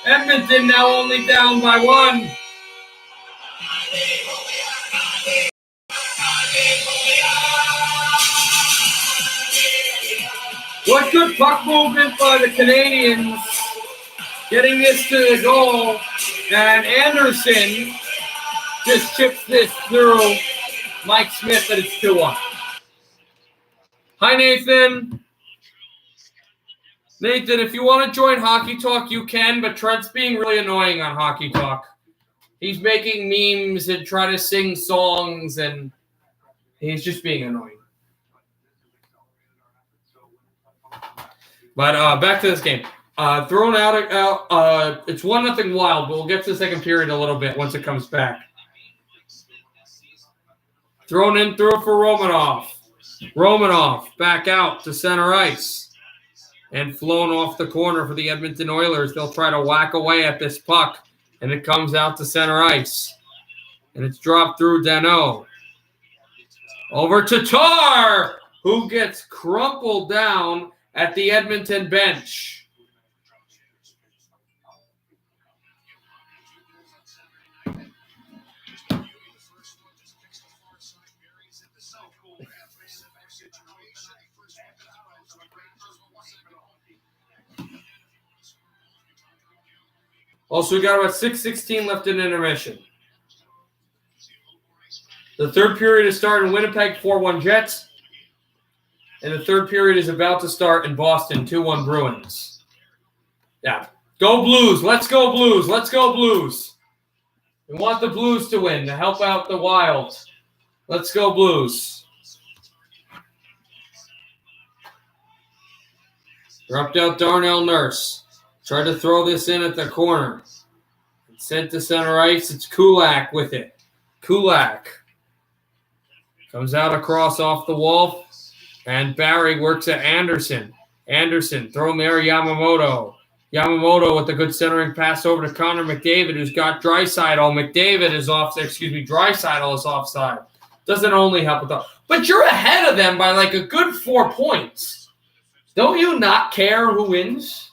Edmonton now only down by 1. What good puck movement by the Canadians. Getting this to the goal. And Anderson just chips this through Mike Smith, and it's 2-1. Hi, Nathan. Nathan, if you want to join Hockey Talk, you can, but Trent's being really annoying on Hockey Talk. He's making memes and trying to sing songs, and he's just being annoying. But back to this game. Thrown out. It's 1-0 Wild, but we'll get to the second period a little bit once it comes back. Thrown in through for Romanov. Romanov back out to center ice. And flown off the corner for the Edmonton Oilers. They'll try to whack away at this puck. And it comes out to center ice. And it's dropped through Danault. Over to Tar, who gets crumpled down at the Edmonton bench. Also, we got about 6:16 left in intermission. The third period is starting in Winnipeg, 4-1 Jets. And the third period is about to start in Boston, 2-1 Bruins. Yeah. Go Blues. Let's go Blues. Let's go Blues. We want the Blues to win to help out the Wild. Let's go Blues. Dropped out Darnell Nurse. Tried to throw this in at the corner. It's sent to center ice. It's Kulak with it. Kulak comes out across off the wall. And Barry works at Anderson. Anderson thrown there, Yamamoto. Yamamoto with a good centering pass over to Connor McDavid, who's got Draisaitl. McDavid is offside. Draisaitl is offside. Doesn't only help with that. But you're ahead of them by like a good 4 points. Don't you not care who wins?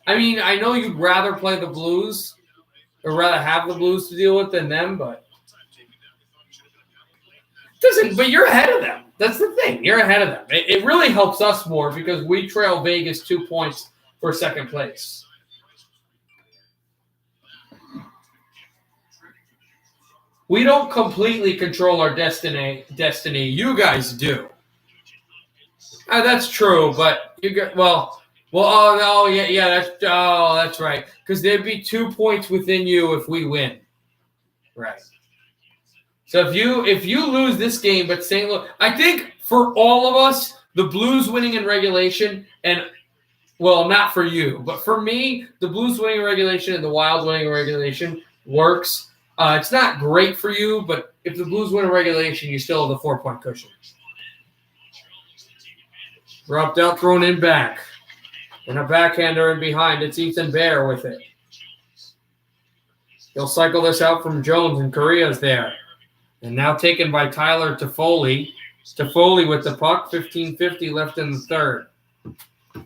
I mean, I know you'd rather play the Blues or rather have the Blues to deal with than them, but but you're ahead of them. That's the thing. You're ahead of them. It really helps us more because we trail Vegas 2 points for second place. We don't completely control our destiny. You guys do. That's true, but you got that's right. Because there'd be 2 points within you if we win. Right. So if you lose this game, but St. Louis, I think for all of us, the Blues winning in regulation, and well, not for you, but for me, the Blues winning in regulation and the Wild winning in regulation works. It's not great for you, but if the Blues win in regulation, you still have the 4-point cushion. Dropped out, thrown in back. And a backhander in behind. It's Ethan Bear with it. He'll cycle this out from Jones, and Correa's there. And now taken by Tyler Toffoli. Toffoli with the puck, 15:50 left in the third.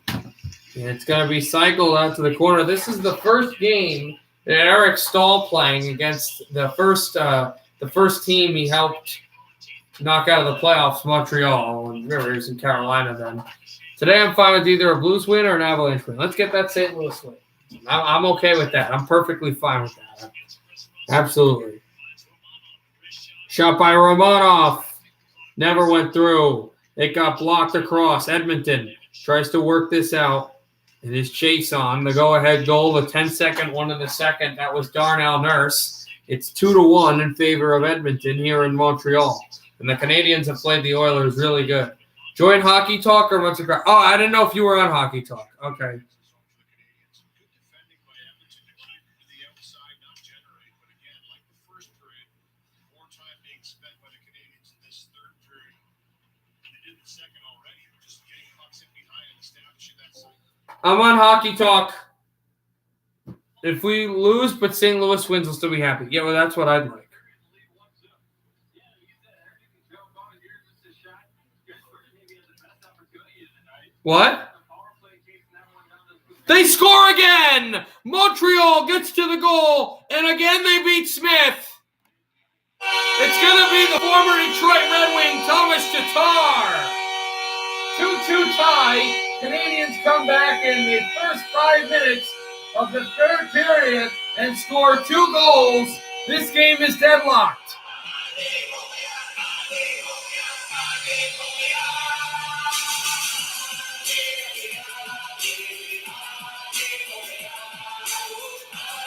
And it's going to be cycled out to the corner. This is the first game that Eric Stahl playing against the first team he helped knock out of the playoffs, Montreal. And remember, he was in Carolina then. Today I'm fine with either a Blues win or an Avalanche win. Let's get that St. Louis win. I'm okay with that. I'm perfectly fine with that. Absolutely. Shot by Romanov. Never went through. It got blocked across. Edmonton tries to work this out. It is chase on. The go-ahead goal, the 10-second one in the second. That was Darnell Nurse. It's 2-1 in favor of Edmonton here in Montreal. And the Canadians have played the Oilers really good. Join Hockey Talk or what's it called? Oh, I didn't know if you were on Hockey Talk. Okay. I'm on Hockey Talk. If we lose, but St. Louis wins, we'll still be happy. Yeah, well, that's what I'd like. What? They score again. Montreal gets to the goal, and again they beat Smith. It's going to be the former Detroit Red Wing, Thomas Tatar. 2-2 tie. Canadians come back in the first 5 minutes of the third period and score 2 goals. This game is deadlocked.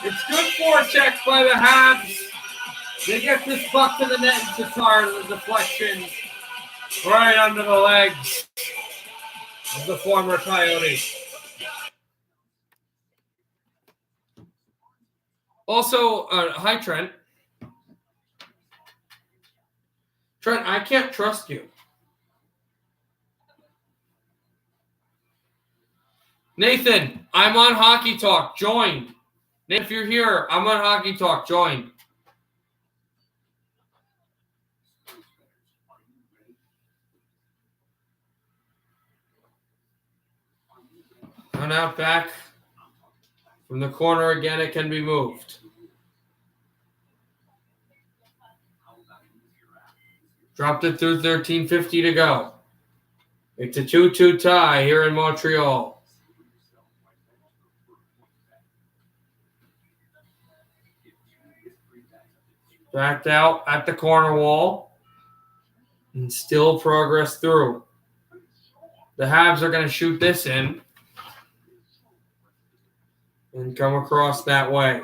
It's good forecheck by the Habs. They get this puck to the net and Tatar to the deflection right under the legs of the former Coyote. Also, hi Trent. Trent, I can't trust you. Nathan, I'm on Hockey Talk. Join. If you're here, I'm on Hockey Talk. Join. And out back from the corner again, it can be moved. Dropped it through 13:50 to go. It's a 2-2 tie here in Montreal. Backed out at the corner wall and still progress through. The Habs are going to shoot this in and come across that way.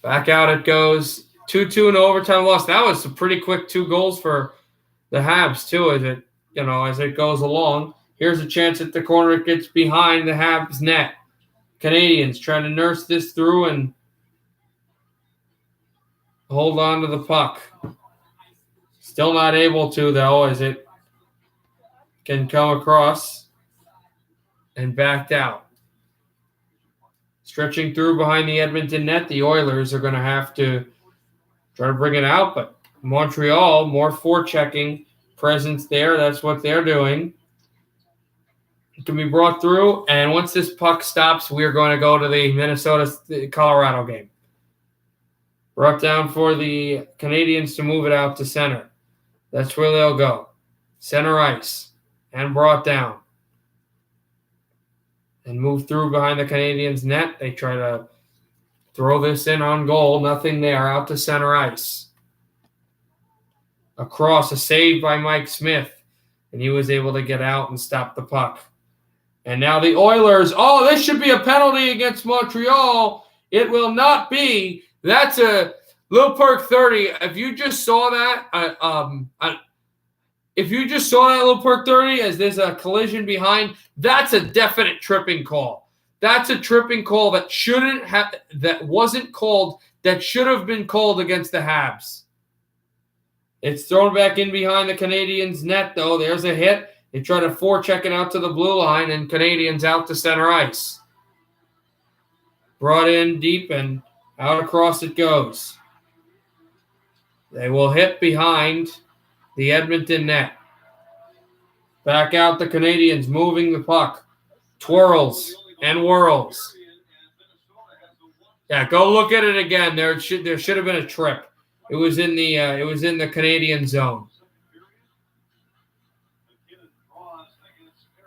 Back out it goes. 2-2 in overtime loss. That was a pretty quick 2 goals for the Habs too, as it goes along. Here's a chance at the corner. It gets behind the Habs net. Canadians trying to nurse this through and hold on to the puck. Still not able to, though, as it can come across and backed out. Stretching through behind the Edmonton net, the Oilers are going to have to try to bring it out, but Montreal, more forechecking presence there. That's what they're doing. It can be brought through, and once this puck stops, we're going to go to the Minnesota-Colorado game. Brought down for the Canadians to move it out to center. That's where they'll go. Center ice. And brought down. And move through behind the Canadians' net. They try to throw this in on goal. Nothing there. Out to center ice. Across, a save by Mike Smith. And he was able to get out and stop the puck. And now the Oilers. Oh, this should be a penalty against Montreal. It will not be. That's a Lil Perk 30. If you just saw that, Lil Perk 30, as there's a collision behind, that's a definite tripping call. That's a tripping call that wasn't called, that should have been called against the Habs. It's thrown back in behind the Canadians' net, though. There's a hit. They try to forecheck it out to the blue line, and Canadians out to center ice. Brought in deep, and out across it goes. They will hit behind the Edmonton net. Back out the Canadians, moving the puck. Twirls and whirls. Yeah, go look at it again. There should have been a trip. It was in the Canadian zone.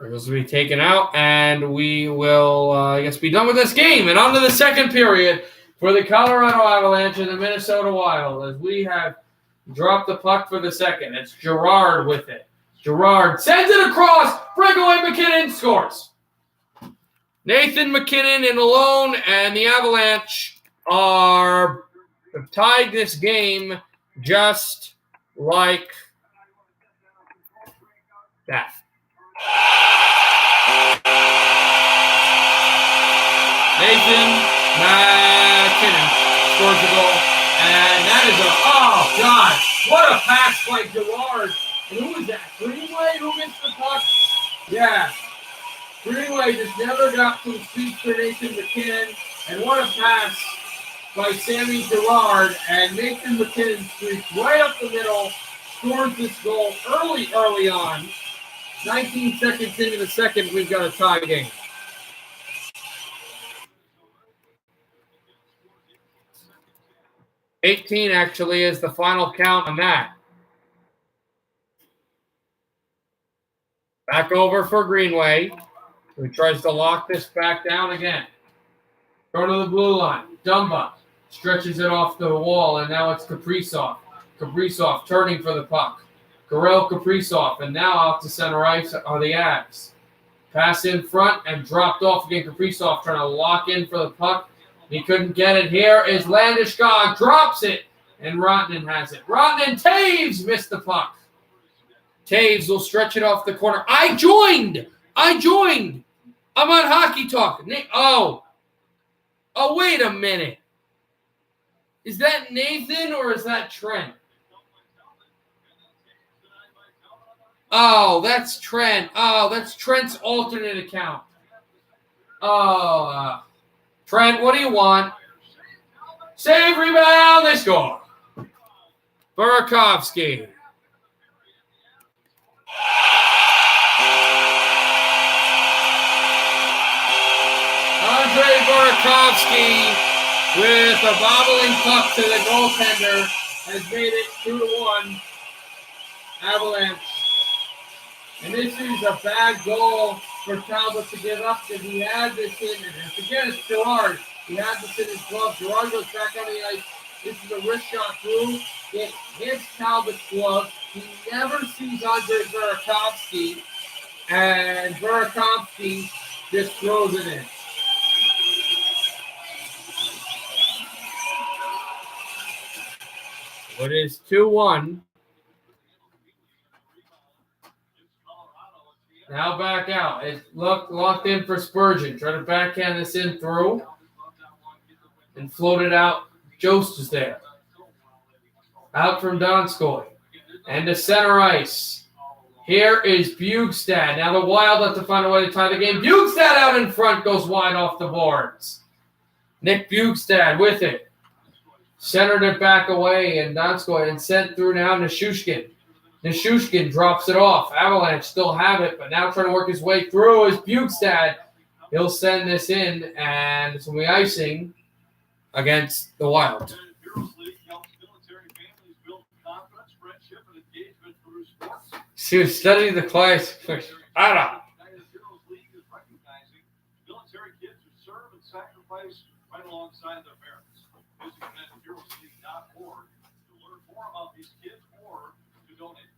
It was to be taken out, and we will, be done with this game. And on to the second period for the Colorado Avalanche and the Minnesota Wild, as we have dropped the puck for the second. It's Girard with it. Girard sends it across. Breakaway McKinnon scores. Nathan McKinnon in alone, and the Avalanche have tied this game just like that. Nathan McKinnon scores the goal, and that is oh God, what a pass by Girard. And who was that? Greenway who gets the puck? Yeah. Greenway just never got to his feet for Nathan McKinnon, and what a pass by Sammy Girard, and Nathan McKinnon streaks right up the middle, scores this goal early on. 19 seconds into the second, we've got a tie game. 18 actually is the final count on that. Back over for Greenway, who tries to lock this back down again. Go to the blue line. Dumba stretches it off the wall, and now it's Kaprizov. Kaprizov turning for the puck. Kirill Kaprizov, and now out to center ice are the Avs. Pass in front and dropped off again. Kaprizov trying to lock in for the puck. He couldn't get it. Here is Landeskog, drops it, and Rottinen has it. Rottinen, Taves missed the puck. Taves will stretch it off the corner. I joined. I'm on Hockey Talk. Oh, wait a minute. Is that Nathan or is that Trent? Oh, that's Trent. Oh, that's Trent's alternate account. Oh, Trent, what do you want? Save, rebound, they score. Burakovsky. Andrei Burakovsky with a bobbling puck to the goaltender has made it 2-1. Avalanche. And this is a bad goal for Talbot to give up because he had this in. And again, it's Gerard. He had this in his glove. Gerard goes back on the ice. This is a wrist shot through. It hits Talbot's glove. He never sees Andrei Burakovsky. And Burakovsky just throws it in. It is 2-1. Now back out. It's locked in for Spurgeon. Try to backhand this in through. And float it out. Jost is there. Out from Donskoy. And to center ice. Here is Bugstad. Now the Wild have to find a way to tie the game. Bugstad out in front goes wide off the boards. Nick Bugstad with it. Centered it back away and Donskoy and sent through now Nishushkin. Nishushkin drops it off. Avalanche still have it, but now trying to work his way through is Bugstad. He'll send this in, and it's going to be icing against the Wild. She was studying the class. Ara. Military kids who serve and sacrifice right alongside their parents. Visit heroesleague.org to learn more about these kids or to donate.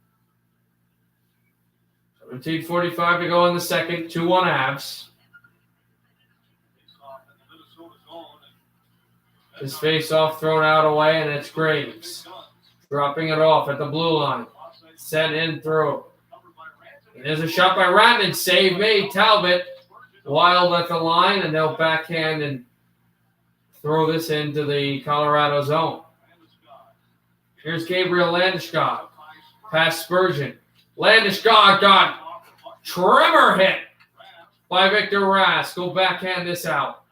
17:45 to go in the second. 2-1 Avs. His face-off thrown out away, and it's Graves. Dropping it off at the blue line. Sent in through. And there's a shot by Rottinen. Save made. Talbot. Wild at the line, and they'll backhand and throw this into the Colorado zone. Here's Gabriel Landeskog. Past Spurgeon. Landeskog got trimmer hit by Victor Rask. Go backhand this out.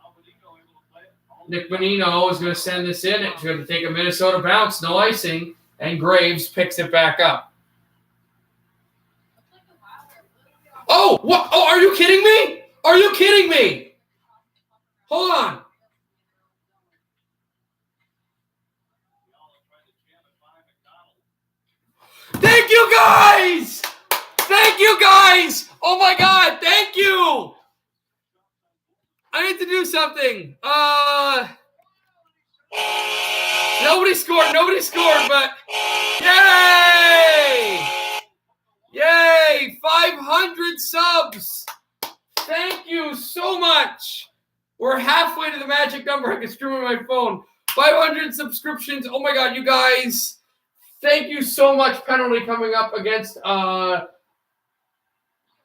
Nick Bonino is going to send this in. It's going to take a Minnesota bounce. No icing. And Graves picks it back up. Oh, what? Oh, are you kidding me? Are you kidding me? Hold on. Thank you, guys! Thank you, guys! Oh, my God. Thank you. I need to do something. Nobody scored, but yay! Yay! 500 subs. Thank you so much. We're halfway to the magic number. I can stream on my phone. 500 subscriptions. Oh, my God, you guys. Thank you so much. Penalty coming up against the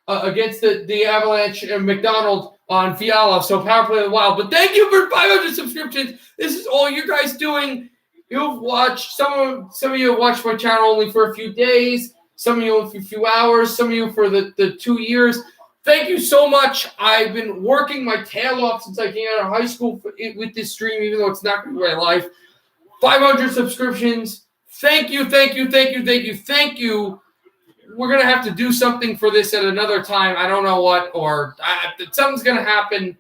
Avalanche and McDonald on Fiala. So power play of the Wild. But thank you for 500 subscriptions. This is all you guys doing. You've watched some of you have watched my channel only for a few days. Some of you for a few hours. Some of you for the 2 years. Thank you so much. I've been working my tail off since I came out of high school with this stream, even though it's not going to be my life. 500 subscriptions. Thank you. We're going to have to do something for this at another time. I don't know what, or something's going to happen,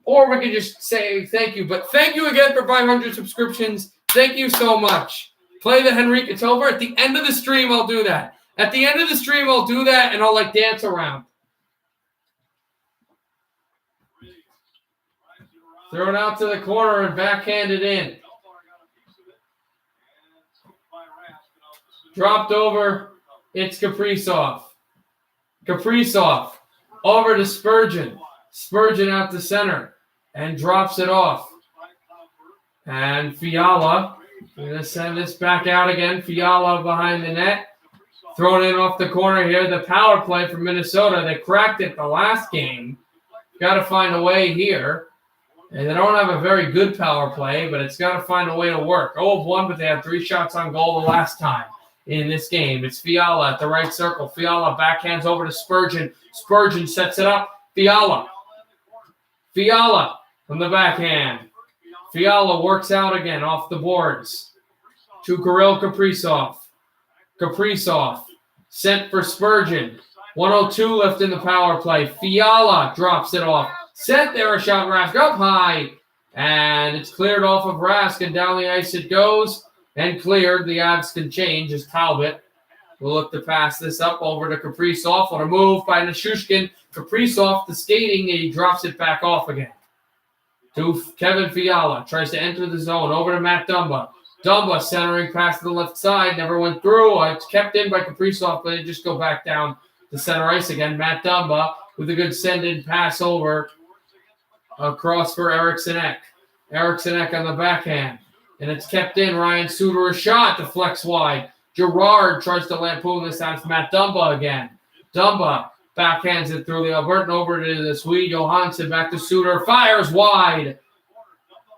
or we can just say thank you. But thank you again for 500 subscriptions. Thank you so much. Play the Henrique. It's over. At the end of the stream, I'll do that. At the end of the stream, I'll do that, and I'll, dance around. Throw it out to the corner and backhand it in. Dropped over. It's Kaprizov. Kaprizov over to Spurgeon. Spurgeon out the center and drops it off. And Fiala going to send this back out again. Fiala behind the net. Thrown in off the corner here. The power play from Minnesota. They cracked it the last game. Got to find a way here. And they don't have a very good power play, but it's got to find a way to work. 0-1, but they had 3 shots on goal the last time in this game. It's Fiala at the right circle. Fiala backhands over to Spurgeon. Spurgeon sets it up. Fiala from the backhand. Fiala works out again off the boards to Kirill Kaprizov. Kaprizov sent for Spurgeon. 1:02 left in the power play. Fiala drops it off. Sent there a shot. Rask up high. And it's cleared off of Rask, and down the ice it goes. And cleared. The odds can change as Talbot will look to pass this up over to Kaprizov on a move by Nichushkin. Kaprizov, the skating, and he drops it back off again. To Kevin Fiala. Tries to enter the zone. Over to Matt Dumba. Dumba centering past the left side. Never went through. It's kept in by Kaprizov, but it just go back down to center ice again. Matt Dumba with a good send-in pass over across for Eriksson Ek. Eriksson Ek on the backhand. And it's kept in. Ryan Suter a shot to flex wide. Gerard tries to lampoon this out. It's Matt Dumba again. Dumba backhands it through the Albertan over to the Swede Johansson. Back to Suter. Fires wide.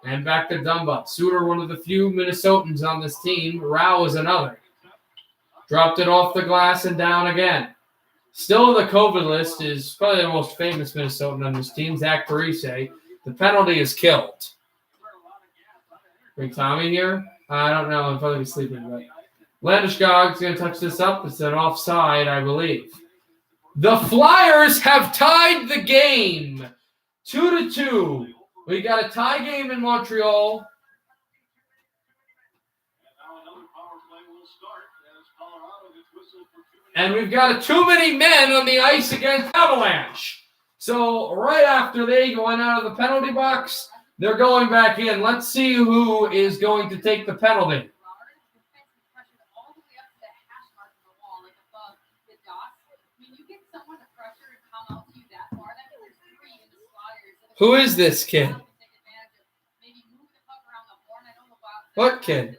And back to Dumba. Suter, one of the few Minnesotans on this team. Rao is another. Dropped it off the glass and down again. Still on the COVID list is probably the most famous Minnesotan on this team, Zach Parise. The penalty is killed. Bring Tommy here? I don't know. I'm probably sleeping. But Landeskog's going to touch this up. It's an offside, I believe. The Flyers have tied the game 2-2. We got a tie game in Montreal. And we've got too many men on the ice against Avalanche. So right after they went out of the penalty box, they're going back in. Let's see who is going to take the penalty. Who is this kid? What kid?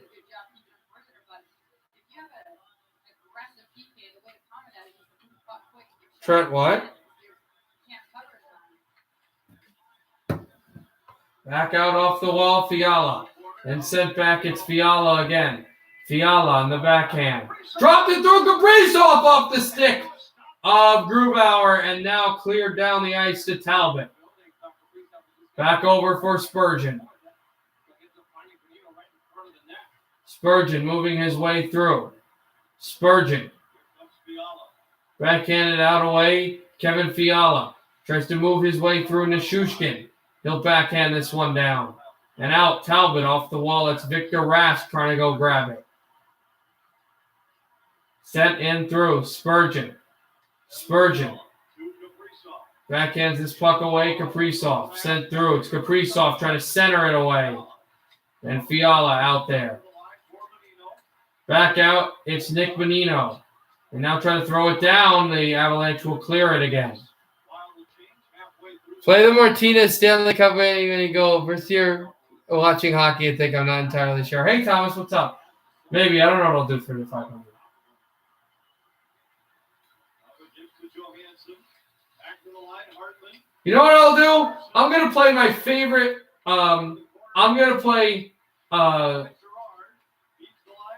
Trent what? Back out off the wall, Fiala. And sent back, it's Fiala again. Fiala on the backhand. Dropped it through Kaprizov off the stick of Grubauer, and now cleared down the ice to Talbot. Back over for Spurgeon. Spurgeon moving his way through. Spurgeon. Backhanded out away. Kevin Fiala tries to move his way through Nichushkin. He'll backhand this one down. And out, Talbot off the wall. It's Victor Rask trying to go grab it. Sent in through. Spurgeon. Spurgeon. Backhands this puck away. Kaprizov. Sent through. It's Kaprizov trying to center it away. And Fiala out there. Back out. It's Nick Bonino. And now trying to throw it down. The Avalanche will clear it again. Play the Martinez Stanley Cup when you go. First year watching hockey, I think I'm not entirely sure. Hey, Thomas, what's up? Maybe. I don't know what I'll do for the 500. You know what I'll do? I'm going to play my favorite. I'm going to play.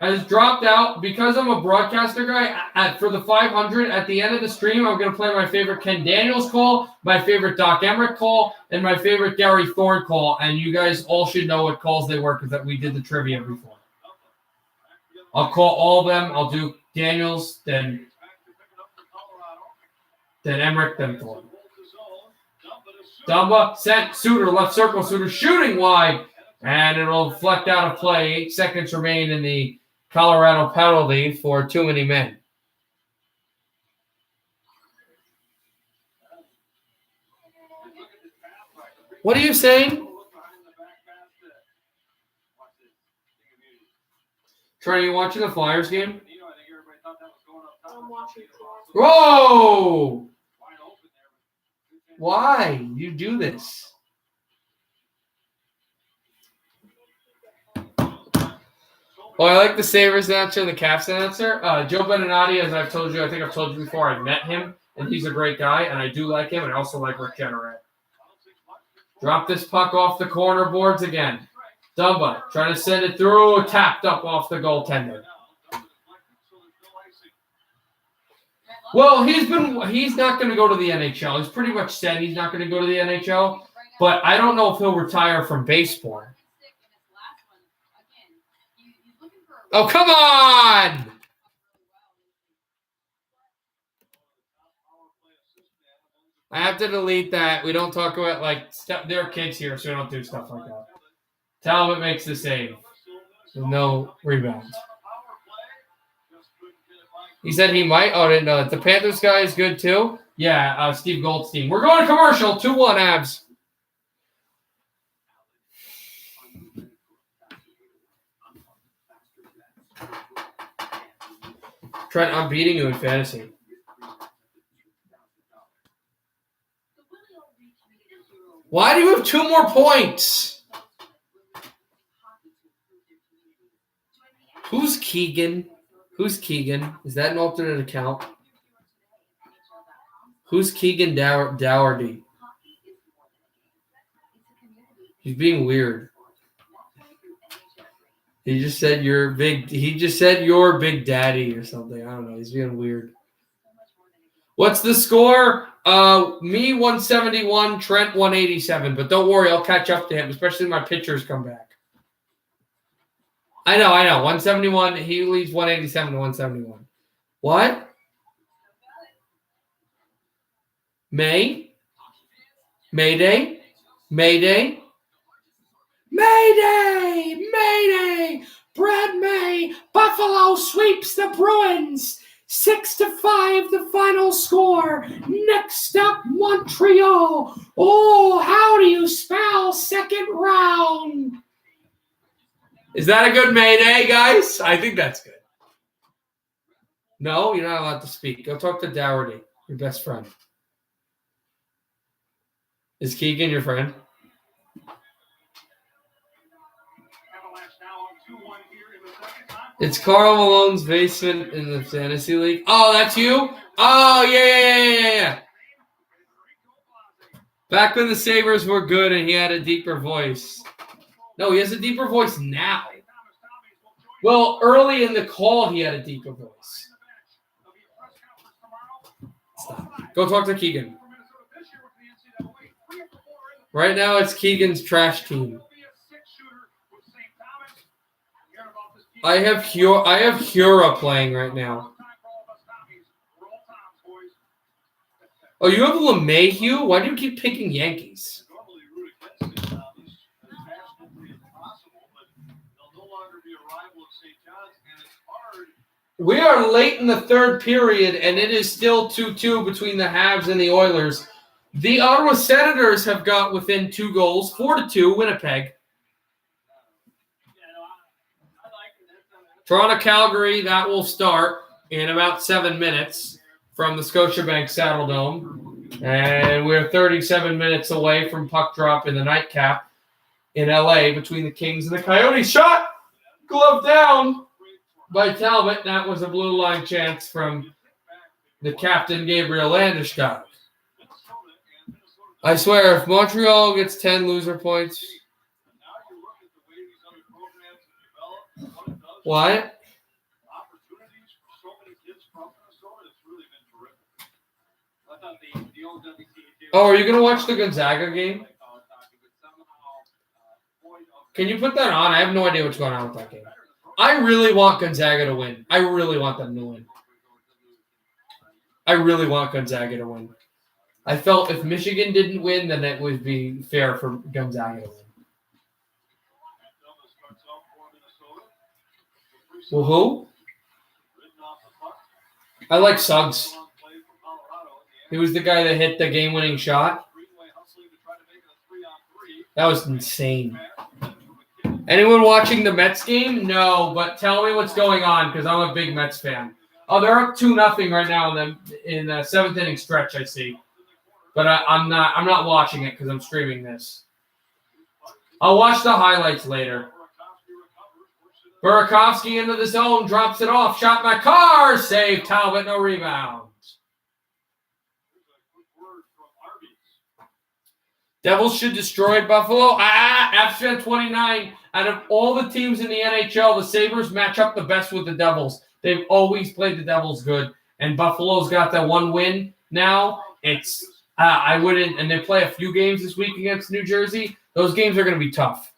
Has dropped out because I'm a broadcaster guy. For the 500 at the end of the stream, I'm going to play my favorite Ken Daniels call, my favorite Doc Emmerich call, and my favorite Gary Thorne call. And you guys all should know what calls they were because we did the trivia before. I'll call all of them. I'll do Daniels, then Emmerich, then Thorne. Dumba, sent, Suter, left circle, Suter shooting wide, and it'll deflect out of play. 8 seconds remain in the Colorado penalty for too many men. What are you saying? Trey, are you watching the Flyers game? I'm watching. Whoa! Why you do this? Oh, I like the Sabres announcer and the Caps announcer. Joe Beninati, as I've told you, I think I've told you before, I met him, and he's a great guy, and I do like him, and I also like Rick Generat. Drop this puck off the corner boards again. Dumba trying to send it through, tapped up off the goaltender. Well, he's not going to go to the NHL. He's pretty much said he's not going to go to the NHL, but I don't know if he'll retire from baseball. Oh, come on! I have to delete that. We don't talk about, there are kids here, so we don't do stuff like that. Talbot makes the save. With no rebounds. He said he might. Oh, I didn't know that. The Panthers guy is good, too? Yeah, Steve Goldstein. We're going to commercial. 2-1 Abs. Trent, I'm beating you in fantasy. Why do you have 2 more points? Who's Keegan? Who's Keegan? Is that an alternate account? Who's Keegan Dougherty? He's being weird. He just said you're big daddy or something. I don't know. He's being weird. What's the score? Me 171, Trent 187. But don't worry, I'll catch up to him, especially when my pitchers come back. I know. 171. He leads 187 to 171. What? Mayday? Mayday! Mayday! Brad May! Buffalo sweeps the Bruins! 6-5, the final score. Next up, Montreal. Oh, how do you spell second round? Is that a good Mayday, guys? I think that's good. No, you're not allowed to speak. Go talk to Dougherty, your best friend. Is Keegan your friend? It's Carl Malone's basement in the fantasy league. Oh, that's you? Oh, yeah. Back when the Sabres were good and he had a deeper voice. No, he has a deeper voice now. Well, early in the call, he had a deeper voice. Stop. Go talk to Keegan. Right now, it's Keegan's trash team. I have Hura playing right now. Oh, you have LeMahieu? Why do you keep picking Yankees? We are late in the third period, and it is still 2-2 between the Habs and the Oilers. The Ottawa Senators have got within 2 goals, 4-2, Winnipeg. Toronto, Calgary, that will start in about 7 minutes from the Scotiabank Saddledome. And we're 37 minutes away from puck drop in the nightcap in LA between the Kings and the Coyotes. Shot! Glove down by Talbot. That was a blue line chance from the captain, Gabriel Landeskog. I swear, if Montreal gets 10 loser points... What? Oh, are you going to watch the Gonzaga game? Can you put that on? I have no idea what's going on with that game. I really want Gonzaga to win. I really want them to win. I really want Gonzaga to win. I felt if Michigan didn't win, then it would be fair for Gonzaga to win. Well, who? I like Suggs. He was the guy that hit the game-winning shot. That was insane. Anyone watching the Mets game? No, but tell me what's going on because I'm a big Mets fan. Oh, they're up 2-0 right now in the seventh inning stretch. I see, but I'm not watching it because I'm streaming this. I'll watch the highlights later. Burakovsky into the zone, drops it off, shot by Carr, save Talbot, no rebound. Devils should destroy Buffalo. Absent 29. Out of all the teams in the NHL, the Sabres match up the best with the Devils. They've always played the Devils good. And Buffalo's got that one win now. It's I wouldn't, and they play a few games this week against New Jersey. Those games are going to be tough.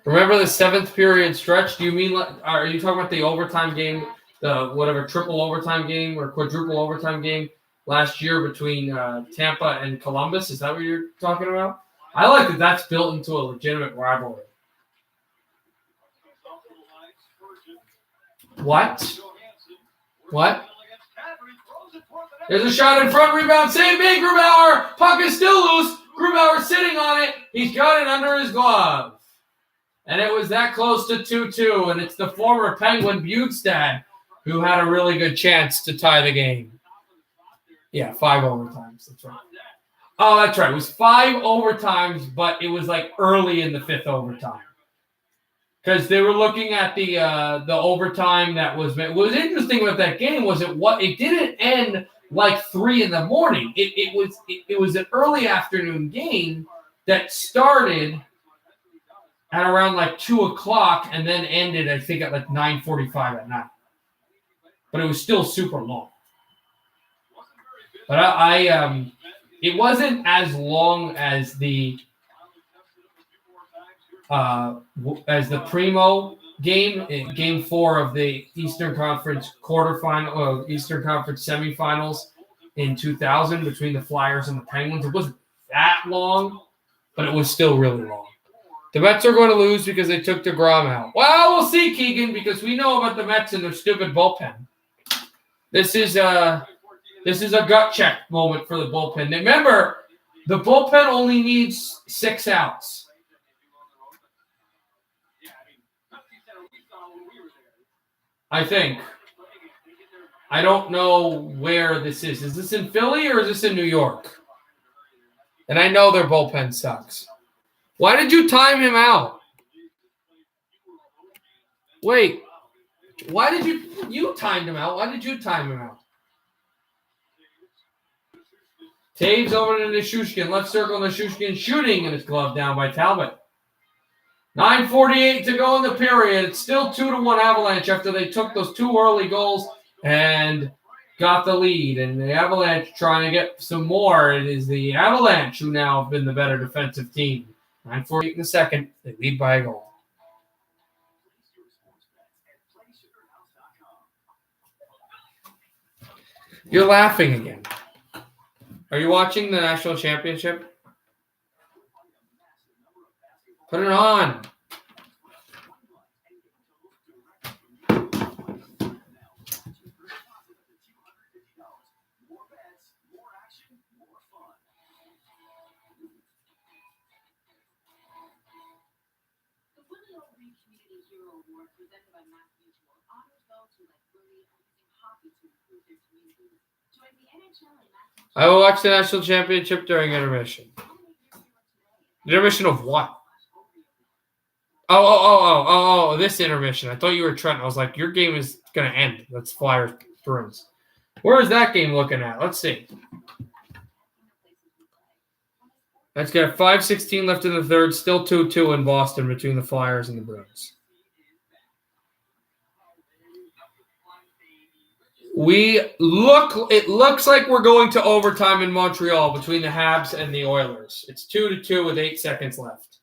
Remember the seventh period stretch? Do you mean, are you talking about the overtime game? The whatever triple overtime game or quadruple overtime game last year between Tampa and Columbus. Is that what you're talking about? I like that that's built into a legitimate rivalry. What? There's a shot in front, rebound, save big, Grubauer. Puck is still loose. Grubauer sitting on it. He's got it under his glove. And it was that close to 2-2, and it's the former Penguin Bukestad who had a really good chance to tie the game. Yeah, 5 overtimes. That's right. Oh, that's right. It was 5 overtimes, but it was like early in the 5th overtime. Because they were looking at the overtime that was made. What was interesting with that game was it didn't end like 3 a.m. It was an early afternoon game that started at around like 2:00 and then ended, I think, at like 9:45 at night. But it was still super long. But it wasn't as long as the Primo game, in Game 4 of the Eastern Conference Eastern Conference semifinals in 2000 between the Flyers and the Penguins. It wasn't that long, but it was still really long. The Mets are going to lose because they took DeGrom out. Well, we'll see, Keegan, because we know about the Mets and their stupid bullpen. This is a gut check moment for the bullpen. Remember, the bullpen only needs 6 outs. I think. I don't know where this is. Is this in Philly or is this in New York? And I know their bullpen sucks. Why did you time him out? Wait. Why did you timed him out? Why did you time him out? Taves over to Nichushkin. Left circle, Nichushkin shooting, and it's gloved down by Talbot. 9:48 to go in the period. It's still 2-1 Avalanche after they took those 2 early goals and got the lead. And the Avalanche trying to get some more. It is the Avalanche who now have been the better defensive team. 9:48 in the second. They lead by a goal. You're laughing again. Are you watching the national championship? Put it on. I will watch the national championship during intermission. Intermission of what? Oh, this intermission. I thought you were Trent. I was like, your game is going to end. That's Flyers Bruins. Where is that game looking at? Let's see. Let's get 5:16 left in the third. Still 2-2 in Boston between the Flyers and the Bruins. It looks like we're going to overtime in Montreal between the Habs and the Oilers. It's 2-2 with 8 seconds left.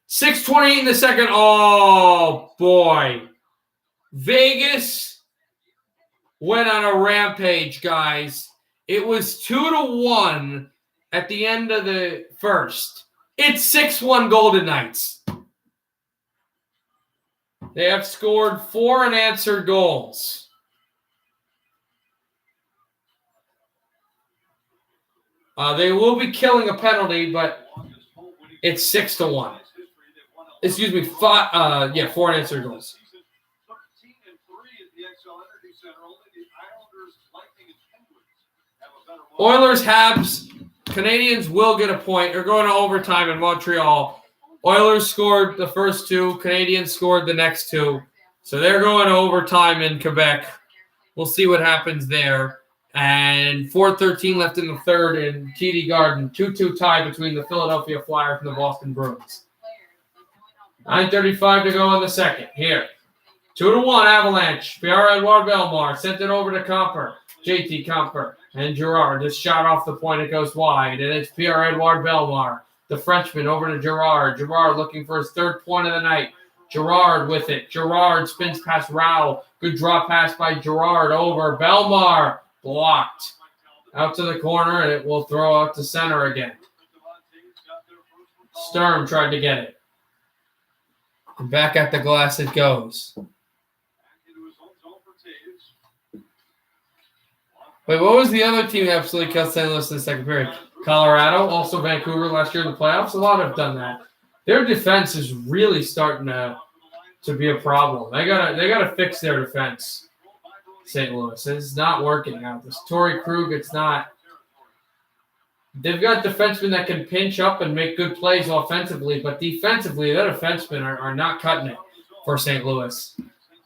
6:28 in the second. Oh, boy. Vegas went on a rampage, guys. It was 2-1 at the end of the first. It's 6-1 Golden Knights. They have scored 4 unanswered goals. They will be killing a penalty, but it's 6-1. Excuse me, 4 unanswered goals. Oilers, Habs, Canadians will get a point. They're going to overtime in Montreal. Oilers scored the first 2. Canadians scored the next 2. So they're going to overtime in Quebec. We'll see what happens there. And 4:13 left in the third in TD Garden. 2-2 tie between the Philadelphia Flyers and the Boston Bruins. 9:35 to go in the second. Here. 2-1 Avalanche. Pierre-Edouard Bellemare sent it over to Comper. JT Comper and Girard. This shot off the point. It goes wide. And it's Pierre-Edouard Bellemare, the Frenchman, over to Girard. Girard looking for his 3rd point of the night. Girard with it. Girard spins past Rao. Good draw pass by Girard over. Bellemare blocked. Out to the corner, and it will throw out to center again. Sturm tried to get it. And back at the glass it goes. Wait, what was the other team that absolutely killed St. Louis in the second period? Colorado, also Vancouver last year in the playoffs. A lot have done that. Their defense is really starting to be a problem. They gotta fix their defense. St. Louis. It's not working out. This Torrey Krug, it's not. They've got defensemen that can pinch up and make good plays offensively, but defensively, their defensemen are not cutting it for St. Louis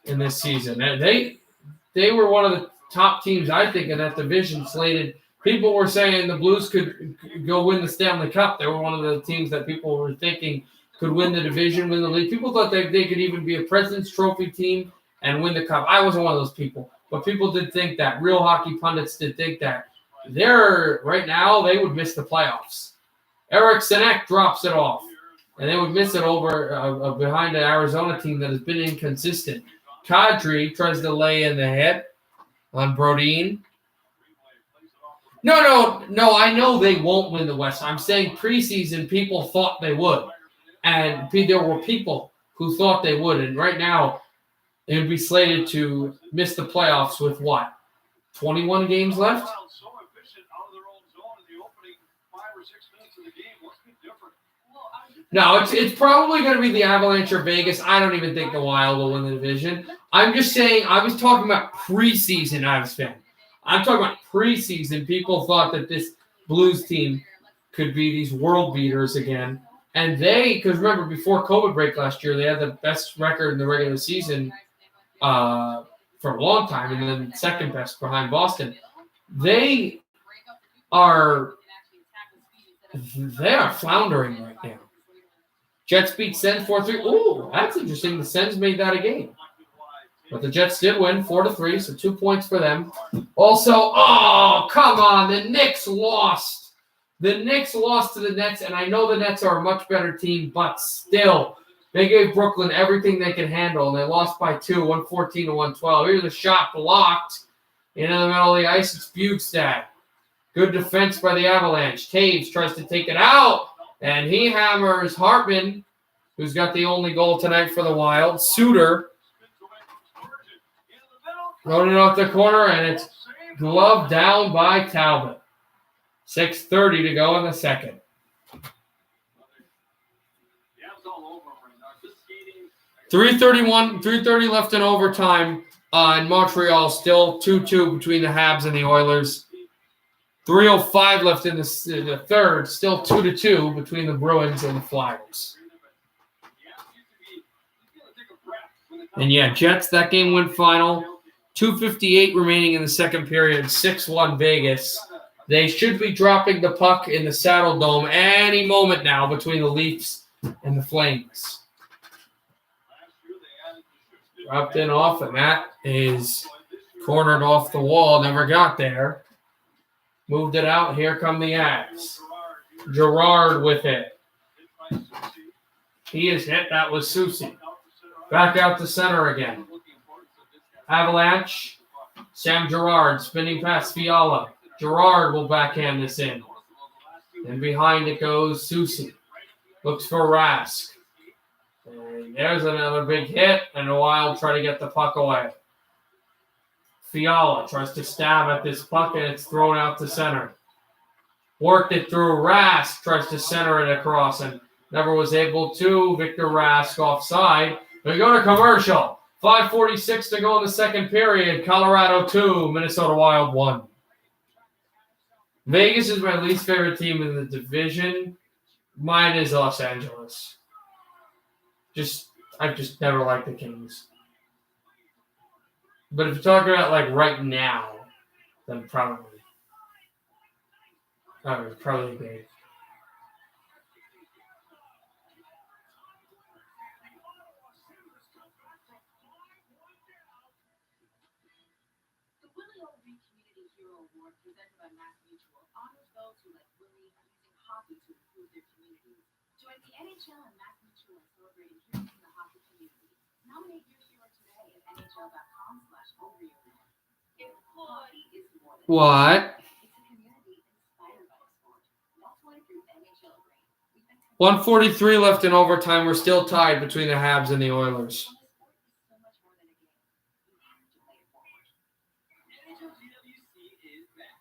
in this season. They were one of the top teams, I think, in that division slated. People were saying the Blues could go win the Stanley Cup. They were one of the teams that people were thinking could win the division, win the league. People thought they could even be a President's Trophy team and win the Cup. I wasn't one of those people. But people did think that. Real hockey pundits did think that. Right now, they would miss the playoffs. Eric Sinek drops it off. And they would miss it over behind an Arizona team that has been inconsistent. Kadri tries to lay in the head on Brodin. No, I know they won't win the West. I'm saying preseason people thought they would. And there were people who thought they would. And right now, it would be slated to miss the playoffs with what? 21 games left? No, it's probably going to be the Avalanche or Vegas. I don't even think the Wild will win the division. I'm just saying, I was talking about preseason Avs fan. I'm talking about preseason. People thought that this Blues team could be these world beaters again. And because remember, before COVID break last year, they had the best record in the regular season for a long time, and then second best behind Boston. They are floundering right now. Jets beat Sens 4-3. Ooh, that's interesting. The Sens made that a game. But the Jets did win 4-3, so 2 points for them. Also, oh, come on. The Knicks lost. The Knicks lost to the Nets, and I know the Nets are a much better team, but still, they gave Brooklyn everything they could handle, and they lost by 2, 114-112. Here's a shot blocked into the middle of the ice. It's Bugstad. Good defense by the Avalanche. Taves tries to take it out, and he hammers Hartman, who's got the only goal tonight for the Wild. Suter running off the corner, and it's gloved down by Talbot. 6:30 to go in the second. 3:30 left in overtime in Montreal. Still 2-2 between the Habs and the Oilers. 3:05 left in the third. Still 2-2 between the Bruins and the Flyers. And yeah, Jets, that game went final. 2:58 remaining in the second period. 6-1 Vegas. They should be dropping the puck in the Saddle Dome any moment now between the Leafs and the Flames. Dropped in off, and that is Cornered off the wall, never got there. Moved it out. Here come the Avs. Gerard with it. He is hit. That was Soucy. Back out to center again. Avalanche. Sam Gerard spinning past Fiala. Gerard will backhand this in. And behind it goes Soucy. Looks for Rask. And there's another big hit. And the Wild try to get the puck away. Fiala tries to stab at this puck and it's thrown out to center. Worked it through. Rask tries to center it across and never was able to. Victor Rask offside. We go to commercial. 5:46 to go in the second period. Colorado 2, Minnesota Wild 1. Vegas is my least favorite team in the division. Mine is Los Angeles. I've just never liked the Kings. But if you're talking about like right now, then probably big. The Willie O. Reed Community Hero Award presented by Mass Mutual honors those who, like Willie, are using hockey to improve their communities. Join the NHL and Mass Mutual in celebrating heroes in the hockey community. Nominate your hero today at NHL.com/OreAward. If hockey is more than What? it's a community inspired by sport. Not 23 NHL grade. We've been 1:43 left in overtime. We're still tied between the Habs and the Oilers. so much more than a game. You have to play it forward. NHL GWC is back.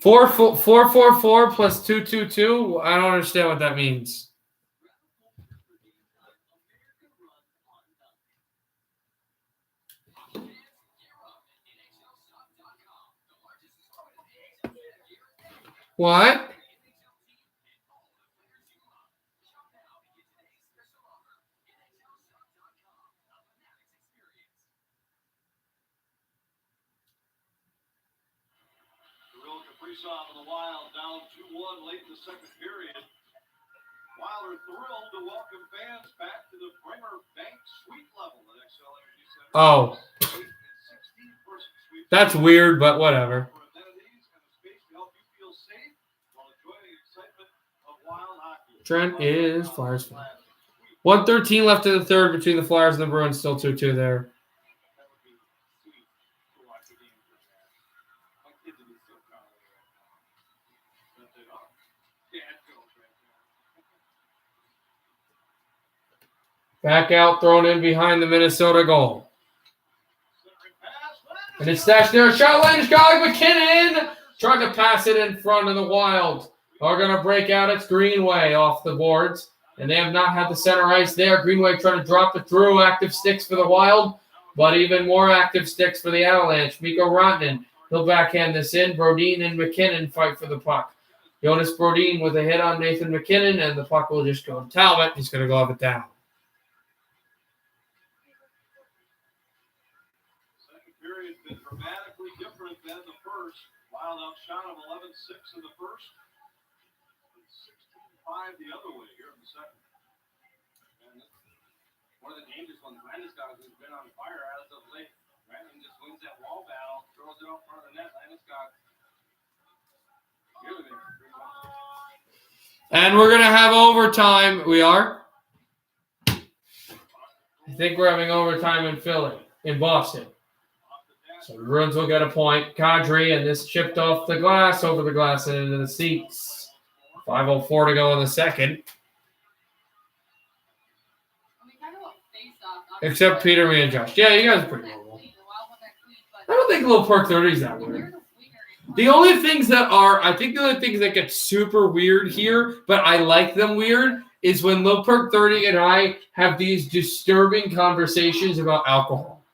444 plus 222. I don't understand what that means. What? Kaprizov of the Wild down 2-1 late in the second period. Wild are thrilled to welcome fans back to the Bremer Bank Suite level at XL Energy Center. Oh, 8 and 16-person suite. that's weird, but whatever. For amenities and a space to help you feel safe while enjoying the excitement of Wild hockey. Trent is Flyers fan. 1:13 left in the third between the Flyers and the Bruins. Still 2-2 there. That would be sweet to watch the game from that. My kids would be so proud of me right now. But they are. Dad goes right there. Back out, thrown in behind the Minnesota goal. Centering pass. And it's stashed there. Shot Landis guy McKinnon trying to pass it in front of the Wild. Are going to break out. It's Greenway off the boards. And they have not had the center ice there. Greenway trying to drop it through. Active sticks for the Wild. But even more active sticks for the Avalanche. Mikko Rantanen. He'll backhand this in. Brodin and McKinnon fight for the puck. Jonas Brodin with a hit on Nathan McKinnon. And the puck will just go to Talbot. He's going to glove it down. Second period's been dramatically different than the first. Wild outshot of 11-6 in the first. 16-5 the other way here in the second. And one of the dangerous ones, Landeskog, who's been on fire as of late. Rantanen just wins that wall battle, throws it out front of the net. Landeskog really makes it 3-1. And we're going to have overtime. We are? I think we're having overtime in Boston. So the Bruins will get a point. Kadri, and this chipped off the glass, over the glass, and into the seats. 5:04 to go in the second. Except Peter, me, and Josh. Yeah, you guys are pretty normal. I don't think Little Perk 30 is that weird. The only things that get super weird here, but I like them weird, is when Little Perk 30 and I have these disturbing conversations about alcohol.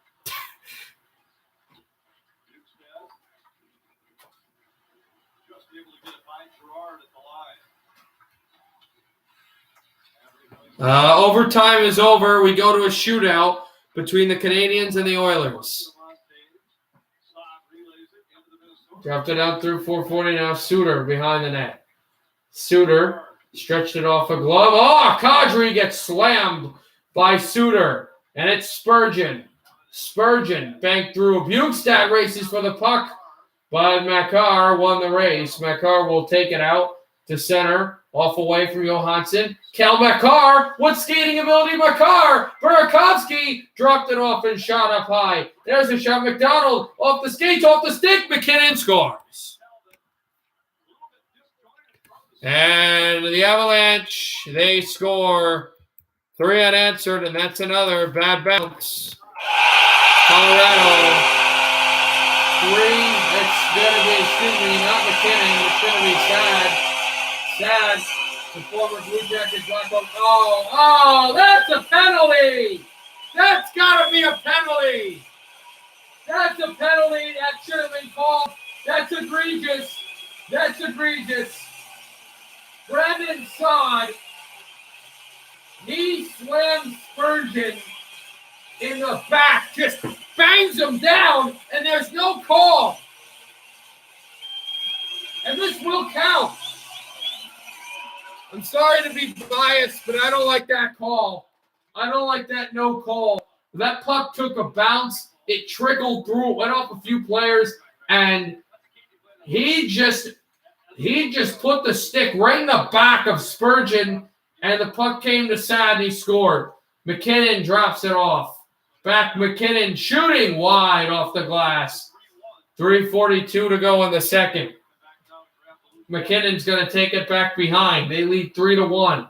Just able to get it by Gerard at the line. Overtime is over. We go to a shootout between the Canadiens and the Oilers. Dropped it out through 440 now. Suter behind the net. Suter stretched it off a glove. Oh, Kadri gets slammed by Suter. And it's Spurgeon. Spurgeon banked through. Bukestad races for the puck, but Makar won the race. Makar will take it out to center, off away from Johansson. Kel Makar, what skating ability, Makar? Burakovsky dropped it off and shot up high. There's a shot. McDonald off the skates, off the stick. McKinnon scores. And the Avalanche, they score 3 unanswered, and that's another bad bounce. Colorado, 3. It's going to be, excuse me, not McKinnon. It's going to be Sad. Sad, the former Blue Jackets Blackhawk. Oh, that's a penalty. That's got to be a penalty. That's a penalty. That should have been called. That's egregious. That's egregious. Brendan Saad, he slams Spurgeon in the back, just bangs him down, and there's no call. And this will count. I'm sorry to be biased, but I don't like that call. I don't like that no call. That puck took a bounce. It trickled through. It went off a few players, and he just put the stick right in the back of Spurgeon, and the puck came to Sad, and he scored. McKinnon drops it off. Back McKinnon shooting wide off the glass. 3:42 to go in the second. McKinnon's going to take it back behind. They lead 3-1.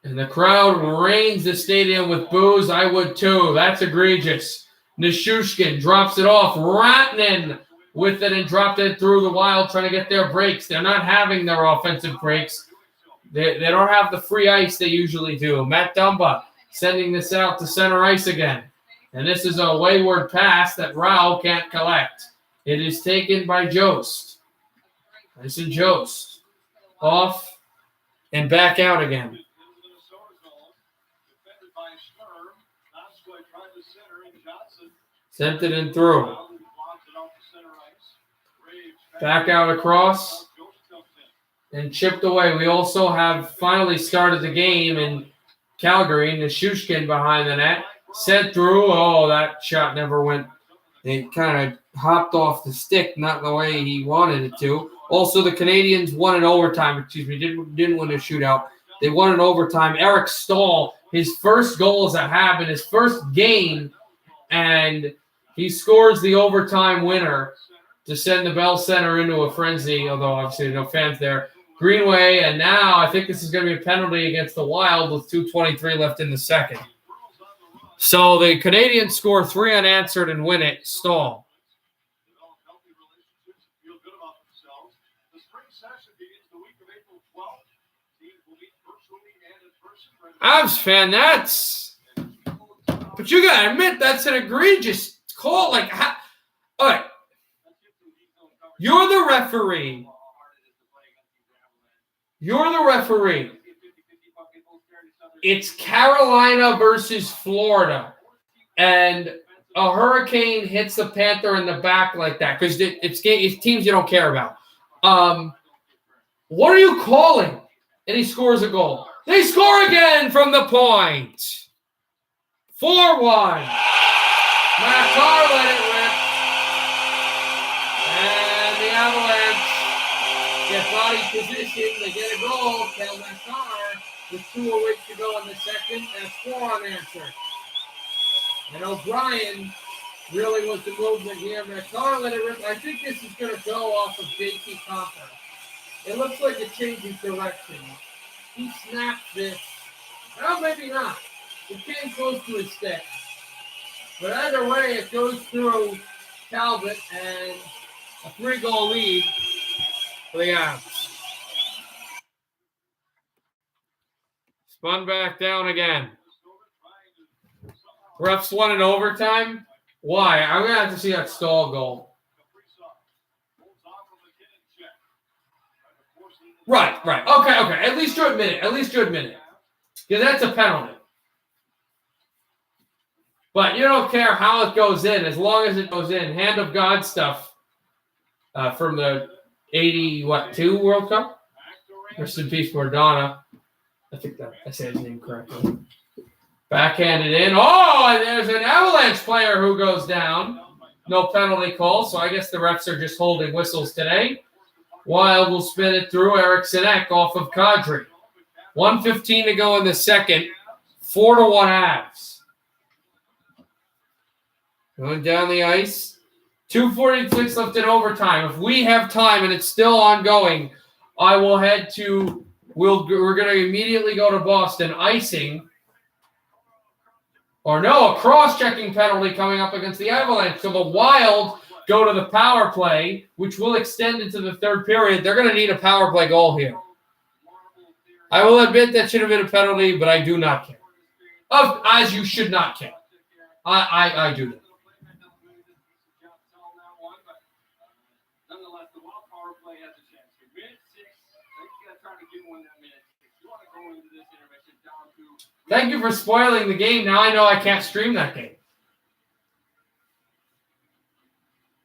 And the crowd rains the stadium with boos. I would too. That's egregious. Nishushkin drops it off. Ratnan with it and dropped it through the Wild trying to get their breaks. They're not having their offensive breaks. They don't have the free ice they usually do. Matt Dumba sending this out to center ice again. And this is a wayward pass that Rao can't collect. It is taken by Jost. This is Jost. Off and back out again. Sent it in through. Back out across. And chipped away. We also have finally started the game in Calgary. Nishushkin behind the net. Sent through. Oh, that shot never went. It kind of hopped off the stick, not the way he wanted it to. Also, the Canadians won in overtime. Didn't win a shootout. They won in overtime. Eric Stahl, his first goal as a Hab in his first game, and he scores the overtime winner to send the Bell Center into a frenzy, although obviously no fans there. Greenway, and now I think this is going to be a penalty against the Wild with 2:23 left in the second. So the Canadians score 3 unanswered and win it. Stahl. Avs fan, but you got to admit that's an egregious call. All right, you're the referee. It's Carolina versus Florida, and a hurricane hits the Panther in the back like that because it's teams you don't care about. What are you calling? And he scores a goal. They score again from the point. 4-1. Makar let it rip, and the Avalanche get body position. They get a goal. Kel Makar. With 2:08 to go in the second, and 4 unanswered. And O'Brien really was the movement here. Makar let it rip. I think this is going to go off of JT Compher. It looks like it changes direction. He snapped this. Well, maybe not. It came close to his stick. But either way, it goes through Talbot, and a 3-goal lead for the Avs. Spun back down again. Refs won in overtime. Why? I'm going to have to see that Stahl goal. Right. Okay. At least you admit it. Because that's a penalty. But you don't care how it goes in, as long as it goes in. Hand of God stuff from the 82 World Cup. Rest in peace, Mardana. I think that I said his name correctly. Backhanded in. Oh, and there's an Avalanche player who goes down. No penalty call, so I guess the refs are just holding whistles today. Wild will spin it through. Eriksson Ek off of Kadri. 1:15 to go in the second. 4-1 Avs. Going down the ice. 2:46 left in overtime. If we have time and it's still ongoing, I will head to. We're going to immediately go to Boston. Icing. Or no, a cross-checking penalty coming up against the Avalanche. So the Wild go to the power play, which will extend into the third period. They're going to need a power play goal here. I will admit that should have been a penalty, but I do not care. As you should not care. I do not. Thank you for spoiling the game. Now I know I can't stream that game.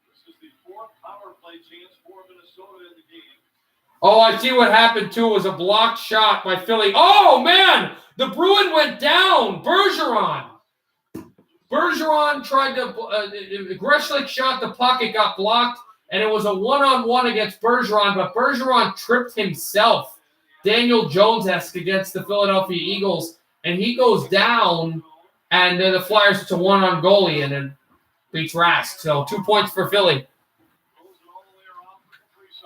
This is the fourth power play chance for Minnesota in the game. Oh, I see what happened too. It was a blocked shot by Philly. Oh, man! The Bruin went down. Bergeron tried to Greshlik shot the puck. It got blocked, and it was a one-on-one against Bergeron, but Bergeron tripped himself. Daniel Jones-esque against the Philadelphia Eagles, and he goes down, and then the Flyers, it's a one-on goalie, and then beats Rask. So 2 points for Philly.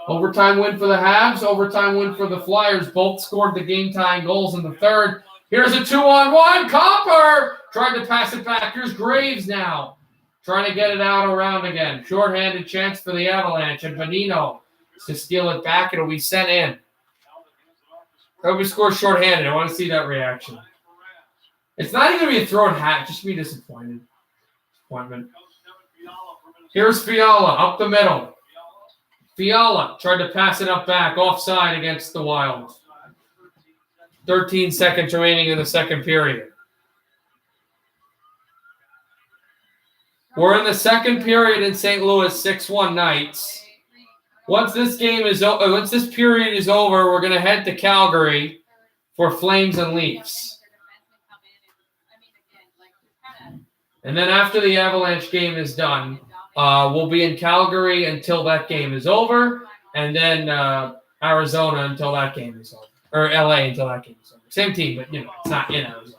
Overtime win for the Habs, overtime win for the Flyers. Both scored the game-tying goals in the third. Here's a 2-on-1. Copper tried to pass it back. Here's Graves now. Trying to get it out around again. Short-handed chance for the Avalanche. And Bonino to steal it back. It'll be sent in. Hope he scores short-handed. I want to see that reaction. It's not even going to be a thrown hat. Just be disappointed. Disappointment. Here's Fiala up the middle. Fiala tried to pass it up back. Offside against the Wild. 13 seconds remaining in the second period. We're in the second period in St. Louis, 6-1 Knights. Once this period is over, we're going to head to Calgary for Flames and Leafs. And then after the Avalanche game is done, we'll be in Calgary until that game is over, and then Arizona until that game is over. Or LA until that game is over. Same team, but it's not in Arizona.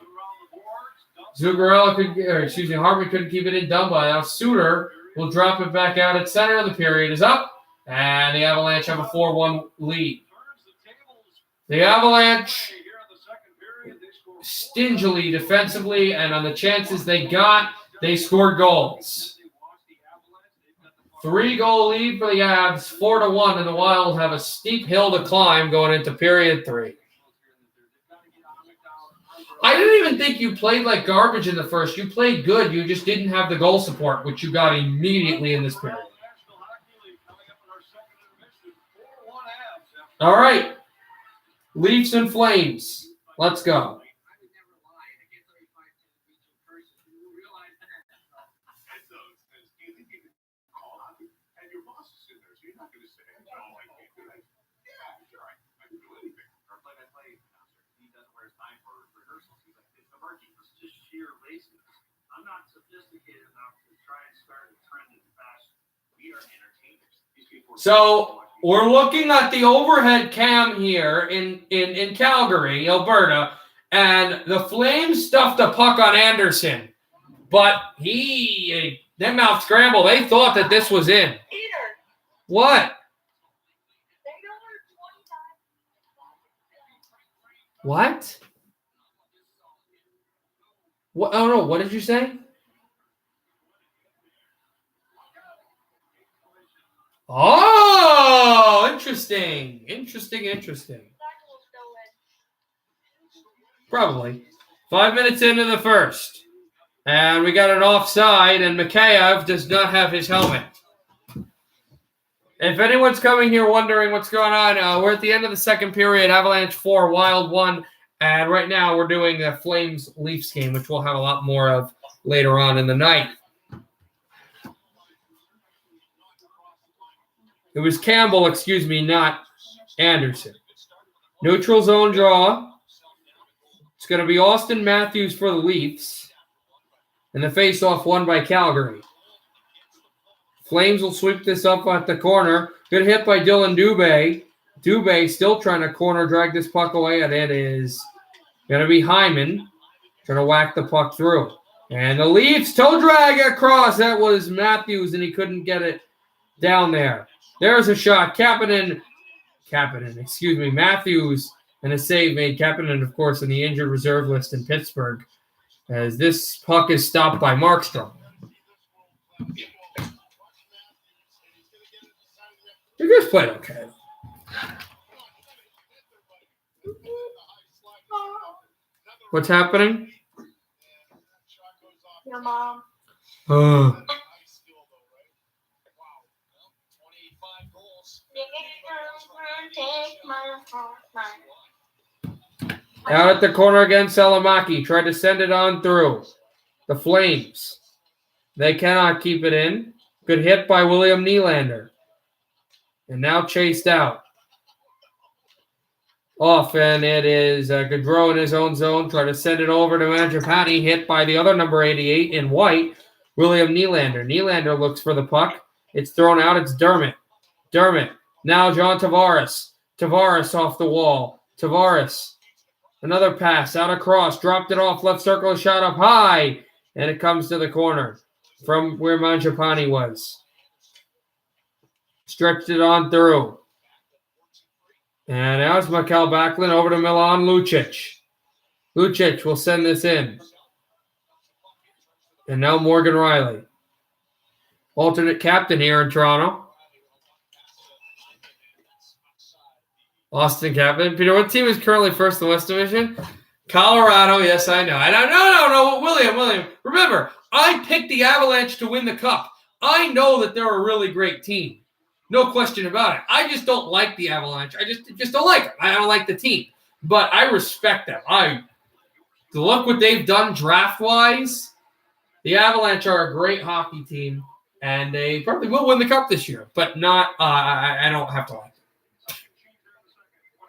Hartman couldn't keep it in. Dumba. Now Suter will drop it back out at center. The period is up, and the Avalanche have a 4-1 lead. The Avalanche stingily defensively, and on the chances they got, they scored goals. 3-goal lead for the Avs, 4-1, and the Wild have a steep hill to climb going into period 3. I didn't even think you played like garbage in the first. You played good. You just didn't have the goal support, which you got immediately in this period. All right. Leafs and Flames. Let's go. I'm not sophisticated enough to try and start a trend in fashion. We are entertainers. These people So we're looking at the overhead cam here in Calgary, Alberta, and the Flames stuffed a puck on Anderson, but them mouth scramble. They thought that this was in. Peter, What? they know her 20 times. What? What? Oh no! What did you say? Oh, interesting. Probably. 5 minutes into the first. And we got an offside, and Mikheyev does not have his helmet. If anyone's coming here wondering what's going on, we're at the end of the second period. Avalanche 4, Wild 1. And right now we're doing the Flames-Leafs game, which we'll have a lot more of later on in the night. It was Campbell, not Anderson. Neutral zone draw. It's going to be Austin Matthews for the Leafs. And the face-off won by Calgary. Flames will sweep this up at the corner. Good hit by Dylan Dubé. Dubé still trying to corner drag this puck away, and it is going to be Hyman trying to whack the puck through. And the Leafs toe drag across. That was Matthews, and he couldn't get it down there. There's a shot. Matthews, and a save made. Kapanen, of course, in the injured reserve list in Pittsburgh, as this puck is stopped by Markstrom. You guys played okay. What's happening? Your mom. Out at the corner again, Salamaki tried to send it on through. The Flames. They cannot keep it in. Good hit by William Nylander. And now chased out. Off, and it is Gaudreau in his own zone. Try to send it over to Mangiapane. Hit by the other number 88 in white, William Nylander. Nylander looks for the puck. It's thrown out. It's Dermott. Now John Tavares. Tavares off the wall. Tavares. Another pass out across. Dropped it off. Left circle. Shot up high. And it comes to the corner from where Mangiapane was. Stretched it on through. And now it's Mikhail Backlund over to Milan Lucic. Lucic will send this in. And now Morgan Riley. Alternate captain here in Toronto. Austin captain. Peter, what team is currently first in the West Division? Colorado, yes, I know. No, William. Remember, I picked the Avalanche to win the Cup. I know that they're a really great team. No question about it. I just don't like the Avalanche. I just don't like them. I don't like the team. But I respect them. Look what they've done draft-wise. The Avalanche are a great hockey team, and they probably will win the Cup this year. But not, I don't have to like them.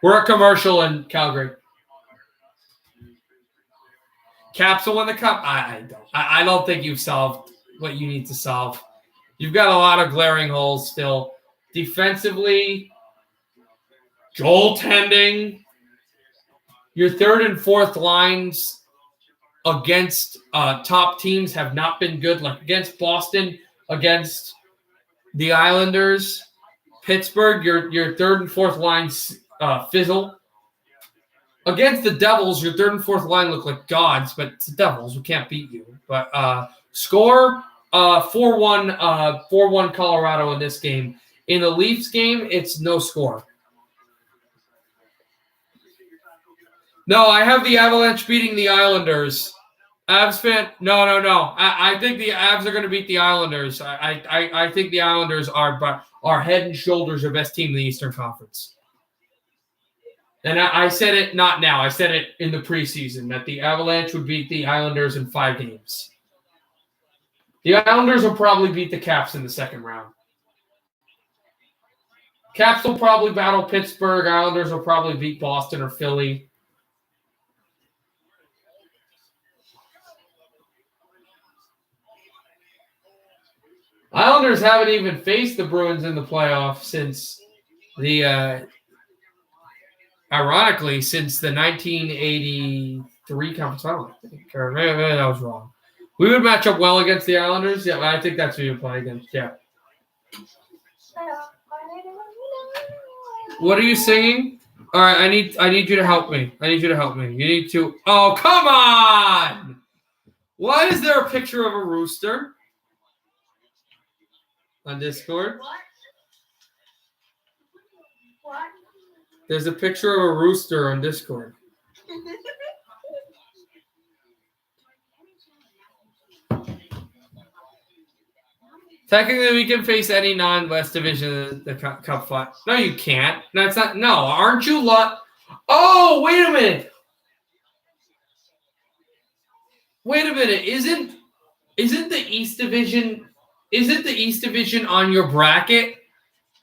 We're a commercial in Calgary. Caps will win the Cup? I don't. I don't think you've solved what you need to solve. You've got a lot of glaring holes still. Defensively, goaltending, your third and fourth lines against top teams have not been good. Like against Boston, against the Islanders, Pittsburgh, your third and fourth lines fizzle. Against the Devils, your third and fourth line look like gods, but it's the Devils. We can't beat you. But score 4-1 Colorado in this game. In the Leafs game, it's no score. No, I have the Avalanche beating the Islanders. Avs fan, no. I think the Avs are going to beat the Islanders. I think the Islanders are head and shoulders the best team in the Eastern Conference. And I said it not now. I said it in the preseason that the Avalanche would beat the Islanders in 5 games. The Islanders will probably beat the Caps in the second round. Caps will probably battle Pittsburgh. Islanders will probably beat Boston or Philly. Islanders haven't even faced the Bruins in the playoffs since ironically, since the 1983 conference final, I think. Or maybe that was wrong. We would match up well against the Islanders. Yeah, I think that's who you play against. Yeah. What are you singing? All right, I need you to help me. You need to. Oh, come on! Why is there a picture of a rooster on Discord? What? There's a picture of a rooster on Discord. Technically, we can face any non-West Division of the Cup fight. No, you can't. No, it's not. No, aren't you? Oh, wait a minute. Isn't the East Division? Isn't the East Division on your bracket?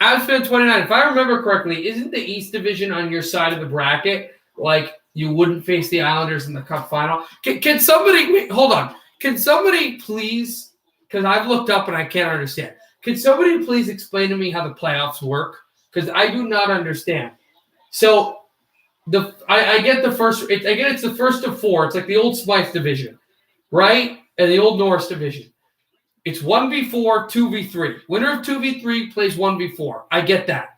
Avs fan 29. If I remember correctly, isn't the East Division on your side of the bracket? Like you wouldn't face the Islanders in the Cup final. Can somebody wait, hold on? Can somebody please? Because I've looked up and I can't understand. Can somebody please explain to me how the playoffs work? Because I do not understand. So I get the first. I get it's the first of four. It's like the old Smythe division, right? And the old Norris division. It's 1v4, 2v3. Winner of 2v3 plays 1v4. I get that.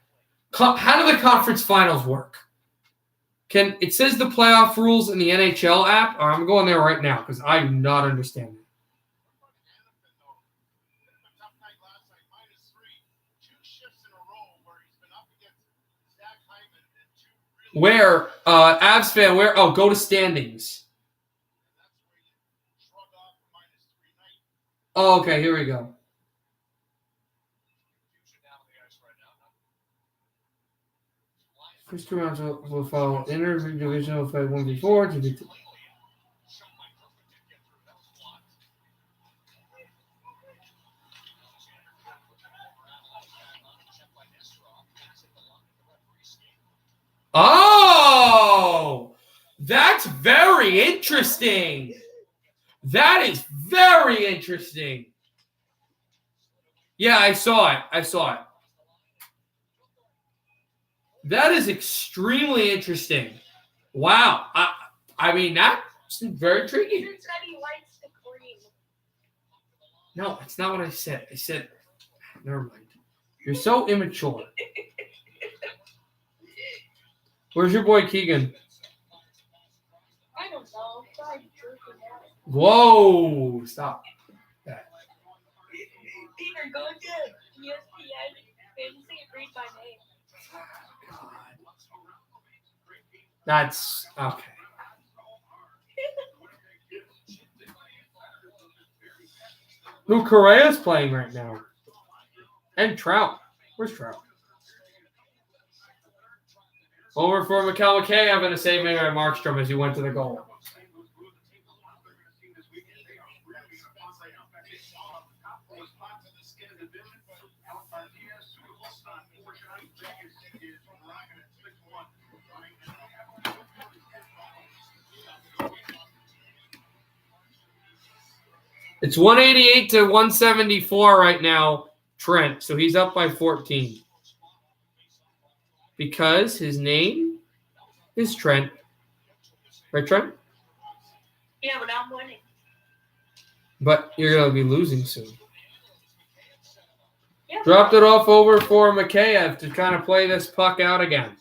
How do the conference finals work? It says the playoff rules in the NHL app. I'm going there right now because I do not understand it. Where, Avs fan, where? Oh, go to standings. Oh, okay, here we go. First 2 rounds will follow. Interdivision will play 1v4, 2v2. Oh, that's very interesting. That is very interesting. Yeah, I saw it. That is extremely interesting. Wow. I mean, that's very intriguing. He said he likes the cream. No, that's not what I said. I said, never mind. You're so immature. Where's your boy Keegan? I don't know. Probably drinking out. Whoa, stop. Peter, go to ESPN. Fantasy and read my name. God. That's okay. Who Correa's playing right now? And Trout. Where's Trout? Over for Mikhail McKay, having a save made by Markstrom as he went to the goal. It's 188 to 174 right now, Trent. So he's up by 14. Because his name is Trent. Right, Trent? Yeah, but I'm winning. But you're going to be losing soon. Yeah. Dropped it off over for Mikheyev to kind of play this puck out again.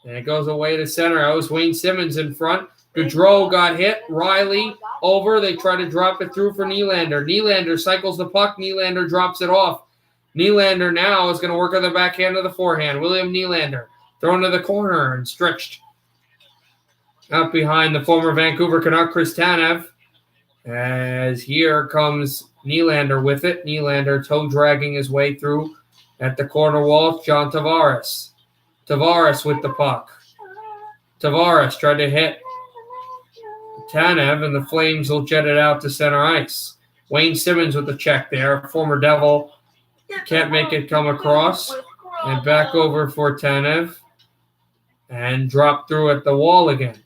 And it goes away to center. That was Wayne Simmons in front. Gaudreau got hit. Riley over. They try to drop it through for Nylander. Nylander cycles the puck. Nylander drops it off. Nylander now is going to work on the backhand of the forehand. William Nylander thrown to the corner and stretched out behind the former Vancouver Canuck, Chris Tanev. As here comes Nylander with it. Nylander toe dragging his way through at the corner wall. John Tavares. Tavares with the puck. Tavares tried to hit Tanev, and the Flames will jet it out to center ice. Wayne Simmons with the check there. Former Devil can't make it come across. And back over for Tanev. And drop through at the wall again.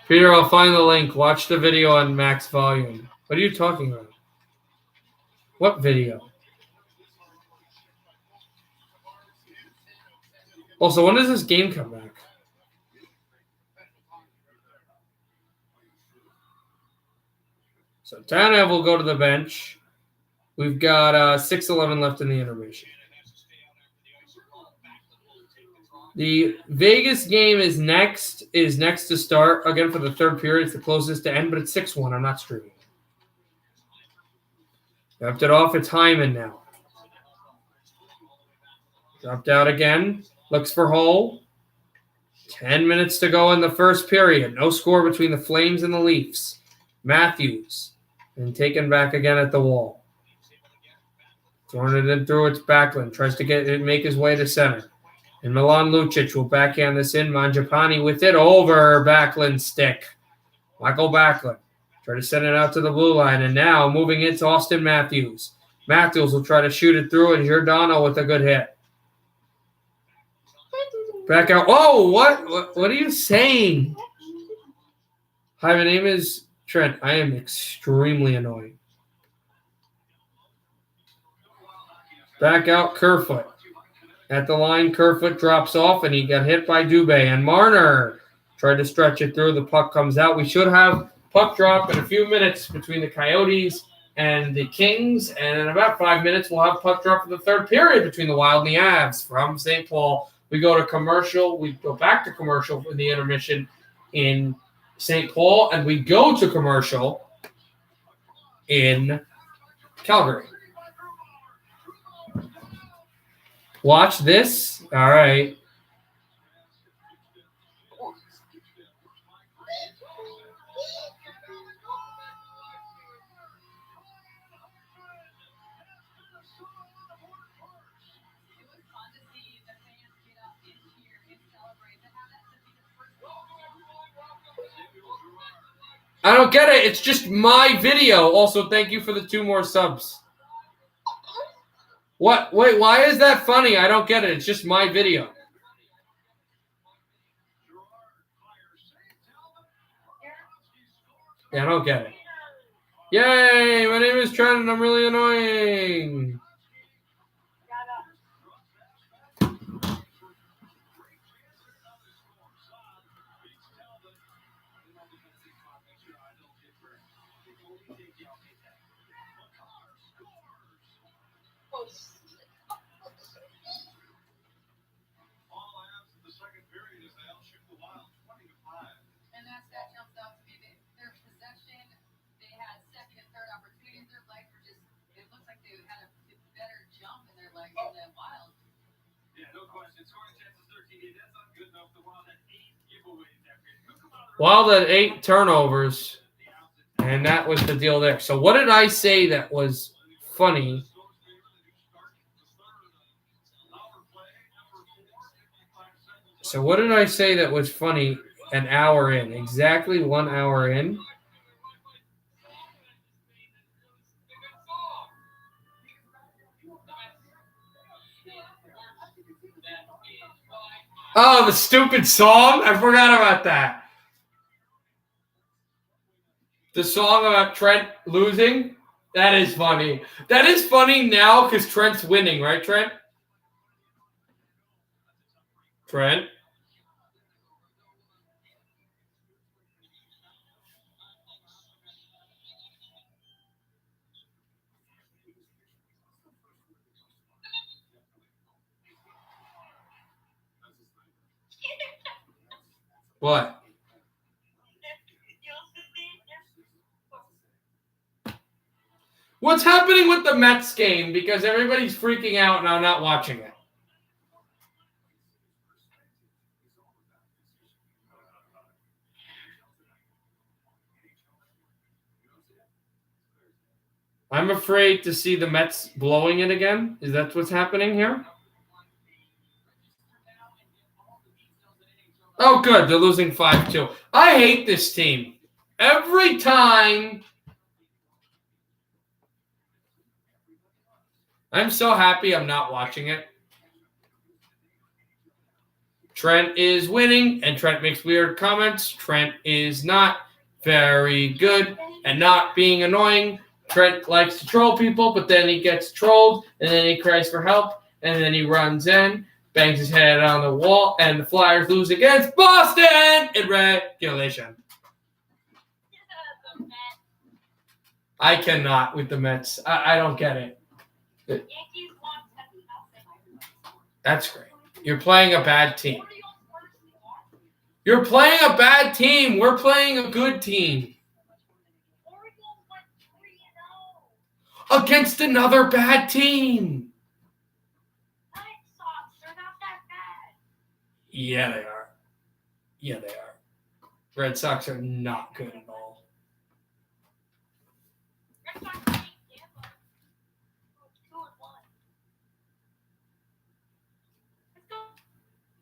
Peter, I'll find the link. Watch the video on max volume. What are you talking about? What video? Also, when does this game come back? So Tanev will go to the bench. We've got 6:11 left in the intermission. The Vegas game is next to start. Again, for the third period. It's the closest to end, but it's 6-1. I'm not streaming. Dropped it off. It's Hyman now. Dropped out again. Looks for Hull. 10 minutes to go in the first period. No score between the Flames and the Leafs. Matthews. And taken back again at the wall. Throwing it in through its Backlund. Tries to make his way to center. And Milan Lucic will backhand this in. Mangiapane with it over Backlund's stick. Michael Backlund Try to send it out to the blue line. And now moving into Austin Matthews. Matthews will try to shoot it through, and Giordano with a good hit. Back out. Oh, what are you saying? Hi, my name is Trent. I am extremely annoying. Back out, Kerfoot. At the line, Kerfoot drops off, and he got hit by Dubé. And Marner tried to stretch it through. The puck comes out. We should have puck drop in a few minutes between the Coyotes and the Kings. And in about 5 minutes, we'll have puck drop for the third period between the Wild and the Avs from St. Paul. We go to commercial. We go back to commercial for the intermission in St. Paul. And we go to commercial in Calgary. Watch this. All right. I don't get it. It's just my video. Also, thank you for the 2 more subs. What? Wait, why is that funny? I don't get it. It's just my video. Yeah, I don't get it. Yay! My name is Trent, and I'm really annoying. And that jumps out to me. Their possession, they had second and third opportunities. Their legs were just, it looks like they had a better jump in their legs than the Wild. Yeah, no question. Scoring chances 13. That's not good enough. The Wild had 8 giveaways that period. Wild had 8 turnovers, and that was the deal there. So what did I say that was funny? So what did I say that was funny an hour in? Exactly 1 hour in. Oh, the stupid song? I forgot about that. The song about Trent losing? That is funny. That is funny now because Trent's winning, right, Trent? Trent? What? What's happening with the Mets game? Because everybody's freaking out and I'm not watching it. I'm afraid to see the Mets blowing it again. Is that what's happening here? Oh, good. They're losing 5-2. I hate this team. Every time. I'm so happy I'm not watching it. Trent is winning, and Trent makes weird comments. Trent is not very good and not being annoying. Trent likes to troll people, but then he gets trolled, and then he cries for help, and then he runs in, bangs his head on the wall, and the Flyers lose against Boston in regulation. I cannot with the Mets. I don't get it. That's great. You're playing a bad team. You're playing a bad team. We're playing a good team. Against another bad team. Yeah, they are. Yeah, they are. Red Sox are not good at all.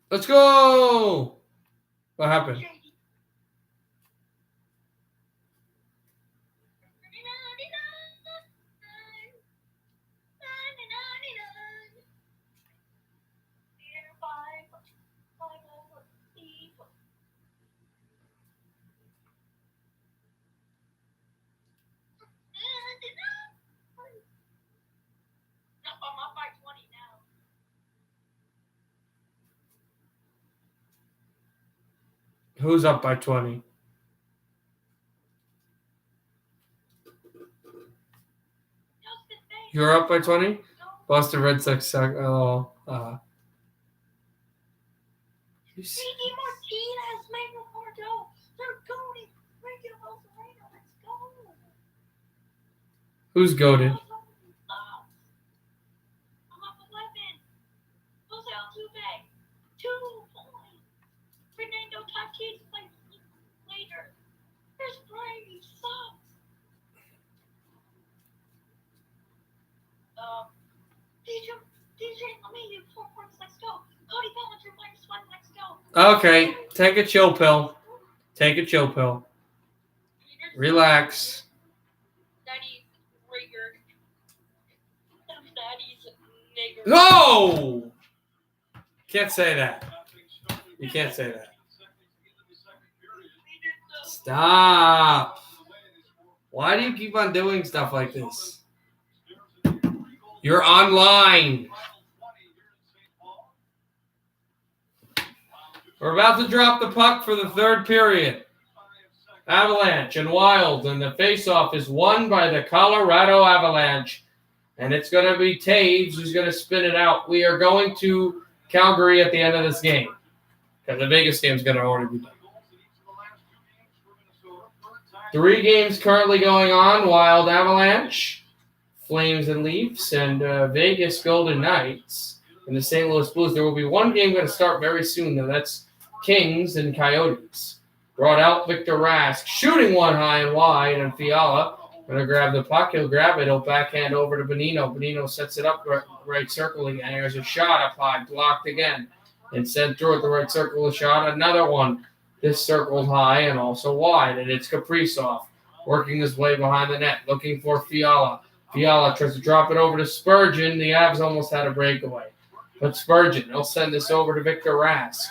Let's go. What happened? Who's up by 20? You're up by 20? Boston Red Sox suck. Oh, J.D. Martinez, Manuel Margot. They're going. Regular Rosarino. Let's go. who's goaded? I'm up 11. Jose Altuve. 2 points. Fernando Tatis plays later. There's Brady. Sucks. DJ, let me do 4 points. Let's go. Cody Bellinger -1. Let's go. Okay, take a chill pill. Take a chill pill. Relax. Daddy's rigger. Daddy's nigger. No! Can't say that. You can't say that. Stop. Why do you keep on doing stuff like this? You're online. We're about to drop the puck for the third period. Avalanche and Wild, and the faceoff is won by the Colorado Avalanche. And it's going to be Taves who's going to spin it out. We are going to Calgary at the end of this game. Because the Vegas game is going to already be done. 3 games currently going on. Wild Avalanche, Flames and Leafs, and Vegas Golden Knights and the St. Louis Blues. There will be one game going to start very soon, though. That's Kings and Coyotes. Brought out Victor Rask, shooting one high and wide, and Fiala going to grab the puck. He'll grab it. He'll backhand over to Bonino. Bonino sets it up right circle again. There's a shot up high, blocked again, and sent through at the right circle. A shot, another one. This circled high and also wide, and it's Kaprizov working his way behind the net, looking for Fiala. Fiala tries to drop it over to Spurgeon. The Avs almost had a breakaway. But Spurgeon, he'll send this over to Victor Rask.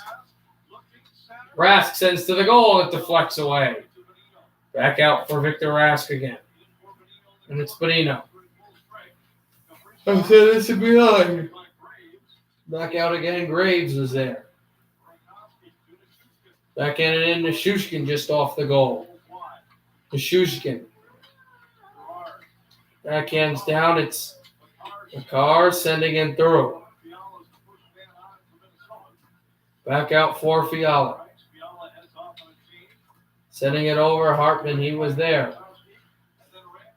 Rask sends to the goal and it deflects away. Back out for Victor Rask again. And it's Bonino. I'm saying this is behind. Back out again. Graves was there. Backhanded in to Shushkin just off the goal. To Shushkin. Backhands down. It's Makar sending it through. Back out for Fiala. Sending it over. Hartman, he was there.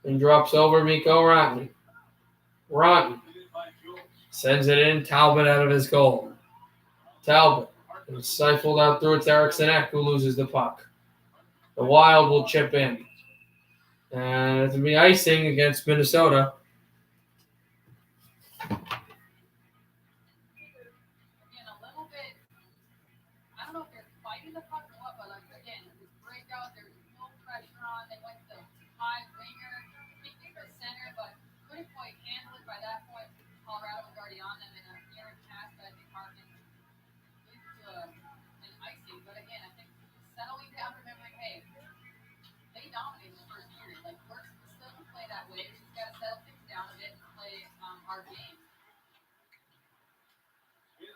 And drops over Mikko Rantanen. Rantanen sends it in. Talbot out of his goal. Talbot is stifled out through. It's Eriksson Ek who loses the puck. The Wild will chip in. And it's going to be icing against Minnesota. Again, a little bit, I don't know if they're fighting the puck or what, but like, again, this breakout, there's no pressure on. They went to high winger, kicked it to center, but couldn't quite handle it. By that point, Colorado was already on them in a near pass, but I think Hartman into an icing. But again, I think settling down, remembering, hey, they dominated the first period. Like, we're still going to play that way. We just got to settle things down a bit and play our game.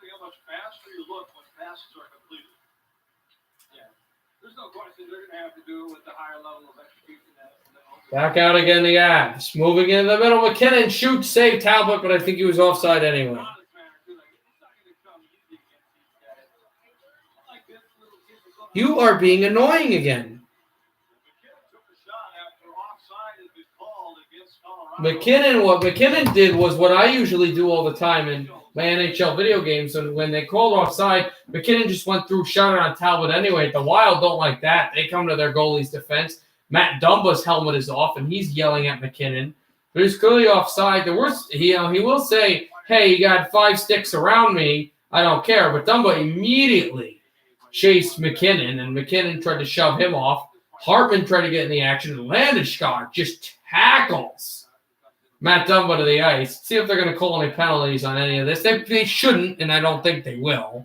How much faster you look when passes are completed. Yeah. There's no question they're going to have to do it with the higher level of execution. Back out again, the Avs. Moving in the middle. McKinnon shoots, save Talbot, but I think he was offside anyway. You are being annoying again. McKinnon, what McKinnon did was what I usually do all the time in my NHL video games. And when they called offside, McKinnon just went through, shot it on Talbot anyway. The Wild don't like that. They come to their goalie's defense. Matt Dumba's helmet is off, and he's yelling at McKinnon. But he's clearly offside. The worst, he will say, hey, you got 5 sticks around me. I don't care. But Dumba immediately chased McKinnon, and McKinnon tried to shove him off. Hartman tried to get in the action, and Landeskog just tackles Matt Dumba to the ice. See if they're going to call any penalties on any of this. They shouldn't, and I don't think they will.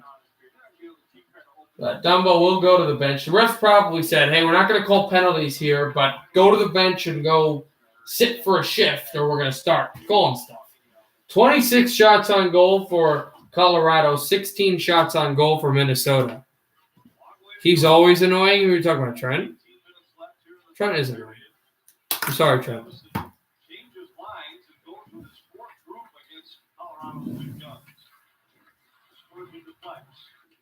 But Dumba will go to the bench. The refs probably said, hey, we're not going to call penalties here, but go to the bench and go sit for a shift, or we're going to start calling stuff. 26 shots on goal for Colorado, 16 shots on goal for Minnesota. He's always annoying. Who are you talking about, Trent? Trent is annoying. I'm sorry, Trent. Changes lines and goes with his fourth group against Colorado's two guns. Scores with the flex.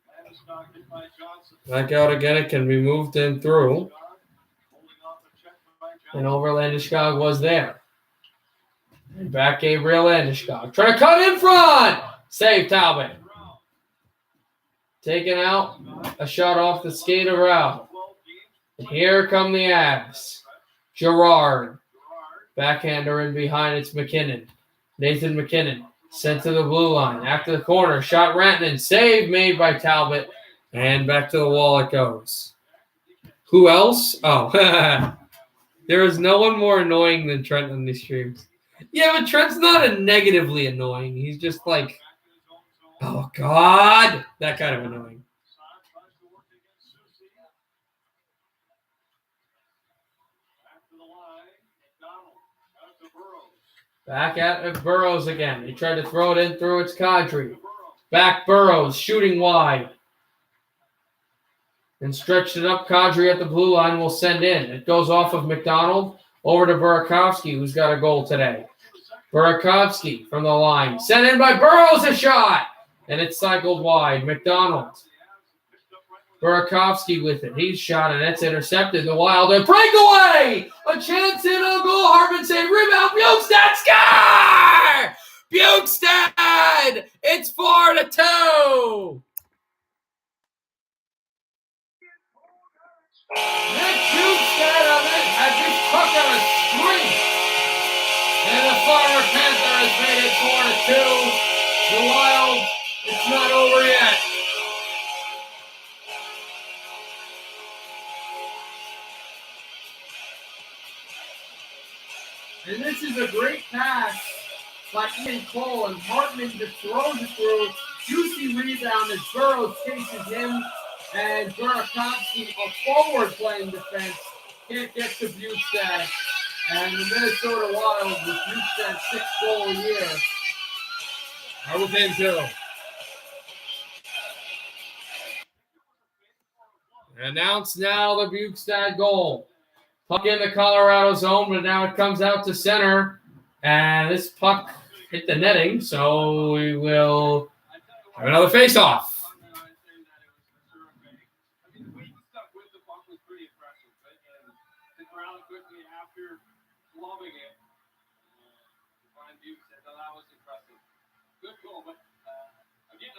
Landeskog hit by Johnson. Back out again. It can be moved in through. Holding off a check by Johnson. And over Landeskog was there. And back Gabriel Landeskog. Trying to cut in front. Save Talbot. Taking out a shot off the skate of Rao. And here come the Avs. Gerard. Backhander in behind. It's McKinnon. Nathan McKinnon. Sent to the blue line. After the corner. Shot Rantanen. Save made by Talbot. And back to the wall it goes. Who else? Oh. There is no one more annoying than Trent on these streams. Yeah, but Trent's not a negatively annoying. He's just like, oh, God. That kind of annoying. Back at Burrows again. He tried to throw it in through its Kadri. Back Burrows, shooting wide. And stretched it up. Kadri at the blue line will send in. It goes off of McDonald over to Burakovsky, who's got a goal today. Burakovsky from the line. Sent in by Burrows, a shot. And it's cycled wide. McDonald. Burakovsky with it. He's shot and it's intercepted. The Wild and breakaway! A chance in a goal. Hartman save. Rebound. Bjugstad score! Bjugstad! It's 4-2. Nick Bjugstad on it has just took on a string. And the Farmer Panther has made it 4-2. The Wild, it's not over yet. And this is a great pass by Ian Cole, and Hartman just throws it through. Juicy rebound as Burrows chases him, and Burakovsky, a forward playing defense, can't get to Bjugstad. And the Minnesota Wild, with Bjugstad's 6th goal a year, are within 2. Announce now the Bjugstad goal. Puck in the Colorado zone, but now it comes out to center. And this puck hit the netting, so we will have another face-off. Good goal, but again,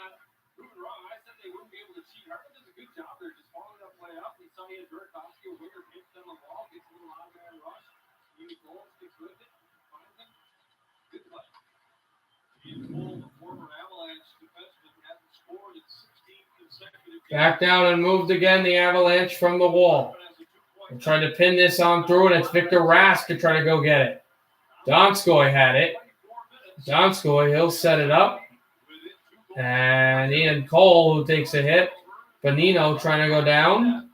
proven wrong. I said they wouldn't be able to cheat. Hartman does a good job. They're just following that play up. And saw he had Burakovsky, a winger, hits on the ball, gets a little out of man rush. He goal, sticks with it, finds him. Good play. Ian Cole, the former Avalanche defenseman, hasn't scored in 16 consecutive games. Back down and moved again, the Avalanche from the wall. They're trying to pin this on through, and it's Victor Rask to try to go get it. Donskoy had it. Donskoy, he'll set it up. And Ian Cole, who takes a hit. Bonino trying to go down.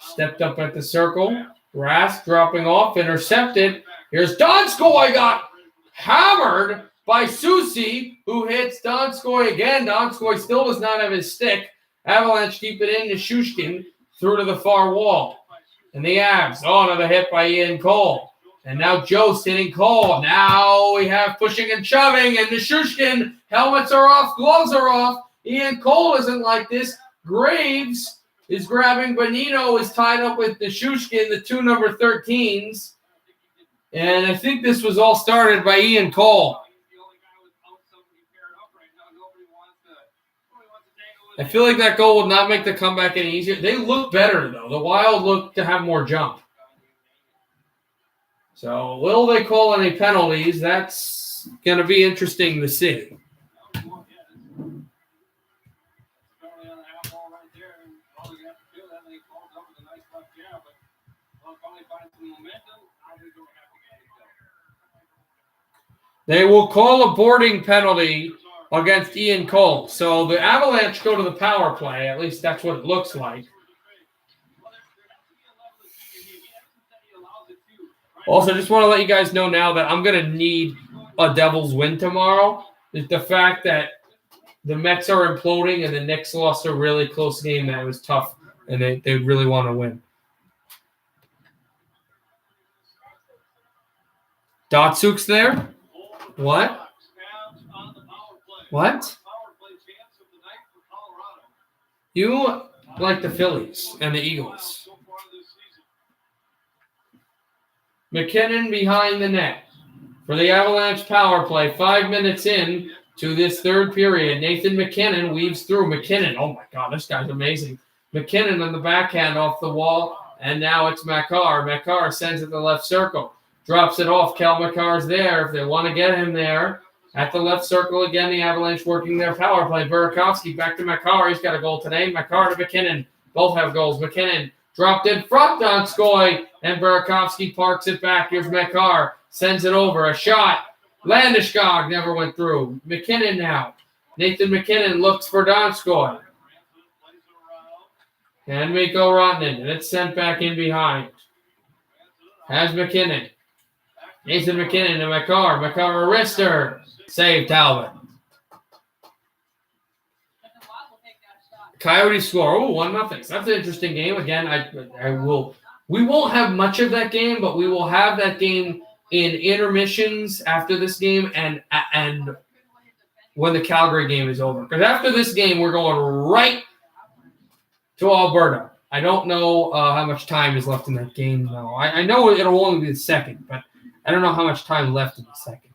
Stepped up at the circle. Rask dropping off, intercepted. Here's Donskoy, got hammered by Soucy, who hits Donskoy again. Donskoy still does not have his stick. Avalanche keep it in to Shushkin through to the far wall. And the Avs, another hit by Ian Cole. And now Jost hitting Cole. Now we have pushing and shoving, and Nishushkin, helmets are off, gloves are off. Ian Cole isn't like this. Graves is grabbing Bonino, is tied up with Nishushkin, the 2 number 13s. And I think this was all started by Ian Cole. I feel like that goal would not make the comeback any easier. They look better, though. The Wild look to have more jump. So will they call any penalties? That's going to be interesting to see. They will call a boarding penalty against Ian Cole. So the Avalanche go to the power play. At least that's what it looks like. Also, just want to let you guys know now that I'm going to need a Devils win tomorrow. The fact that the Mets are imploding and the Knicks lost a really close game that was tough and they really want to win. Datsuk's there? What? What? You like the Phillies and the Eagles. McKinnon behind the net for the Avalanche power play. 5 minutes in to this third period. Nathan McKinnon weaves through. McKinnon, oh my God, this guy's amazing. McKinnon on the backhand off the wall, and now it's Makar. Makar sends it to the left circle. Drops it off. Kel Makar's there. If they want to get him there. At the left circle again, the Avalanche working their power play. Burakovsky back to Makar. He's got a goal today. Makar to McKinnon. Both have goals. McKinnon dropped in front on Skoy, and Burakovsky parks it back. Here's Makar. Sends it over. A shot. Landeskog never went through. McKinnon now. Nathan McKinnon looks for Donskoy. And Mikko Rantanen. And it's sent back in behind. Has McKinnon. Nathan McKinnon to Makar. Makar a wrister. Save Talbot. Coyotes score. Oh, 1-0. That's an interesting game. Again, we won't have much of that game, but we will have that game in intermissions after this game and when the Calgary game is over. Because after this game, we're going right to Alberta. I don't know how much time is left in that game, though. I know it'll only be the second, but I don't know how much time left in the second.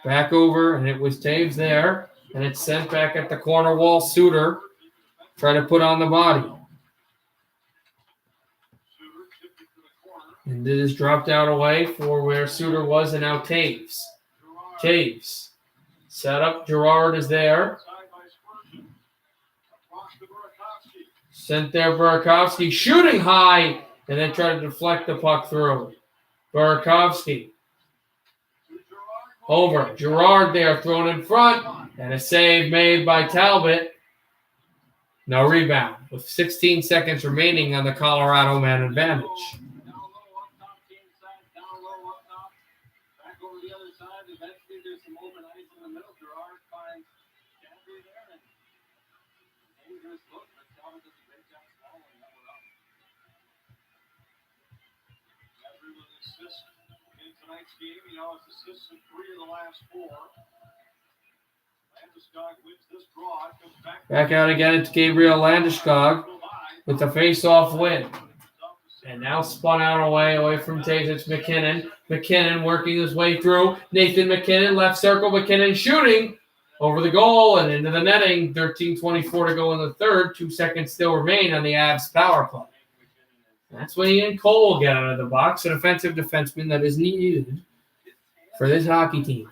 Back over, and it was Taves there, and it's sent back at the corner wall. Suter try to put on the body. And it is dropped out away for where Suter was, and now Taves. Taves. Set up. Gerard is there. Sent there, Burakovsky. Shooting high, and then tried to deflect the puck through. Burakovsky. Over. Gerard there, thrown in front, and a save made by Talbot. No rebound, with 16 seconds remaining on the Colorado man advantage. Game, you know, it's assists in 3 of the last 4. Landeskog wins this draw. Comes back out again. It's Gabriel Landeskog with the face-off win. And now spun out away from Taves. It's McKinnon. McKinnon working his way through. Nathan McKinnon, left circle. McKinnon shooting over the goal and into the netting. 13:24 to go in the third. 2 seconds still remain on the Avs power play. That's when Ian Cole will get out of the box, an offensive defenseman that is needed for this hockey team.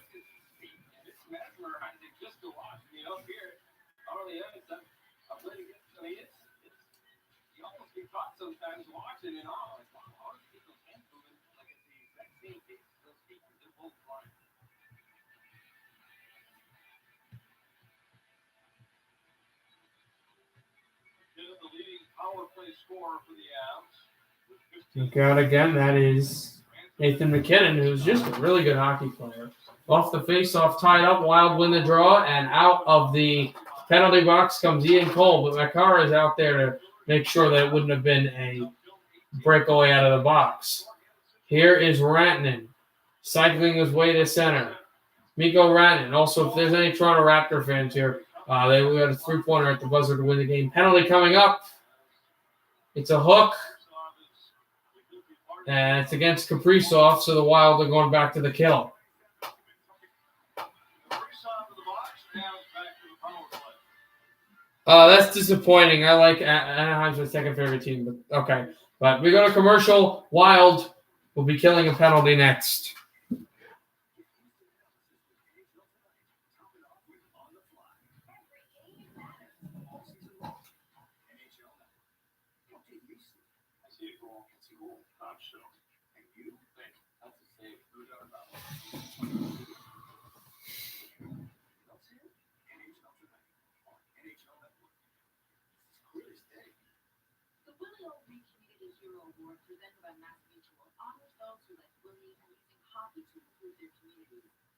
Look out again. That is Nathan McKinnon, who's just a really good hockey player. Off the face-off, tied up. Wild win the draw, and out of the penalty box comes Ian Cole. But Makar is out there to make sure that it wouldn't have been a breakaway out of the box. Here is Rantanen cycling his way to center. Mikko Rantanen. Also, if there's any Toronto Raptor fans here, they got a 3-pointer at the buzzer to win the game. Penalty coming up. It's a hook. And it's against Kaprizov, so the Wild are going back to the kill. That's disappointing. I like Anaheim's my second favorite team, but okay. But we go to commercial. Wild will be killing a penalty next.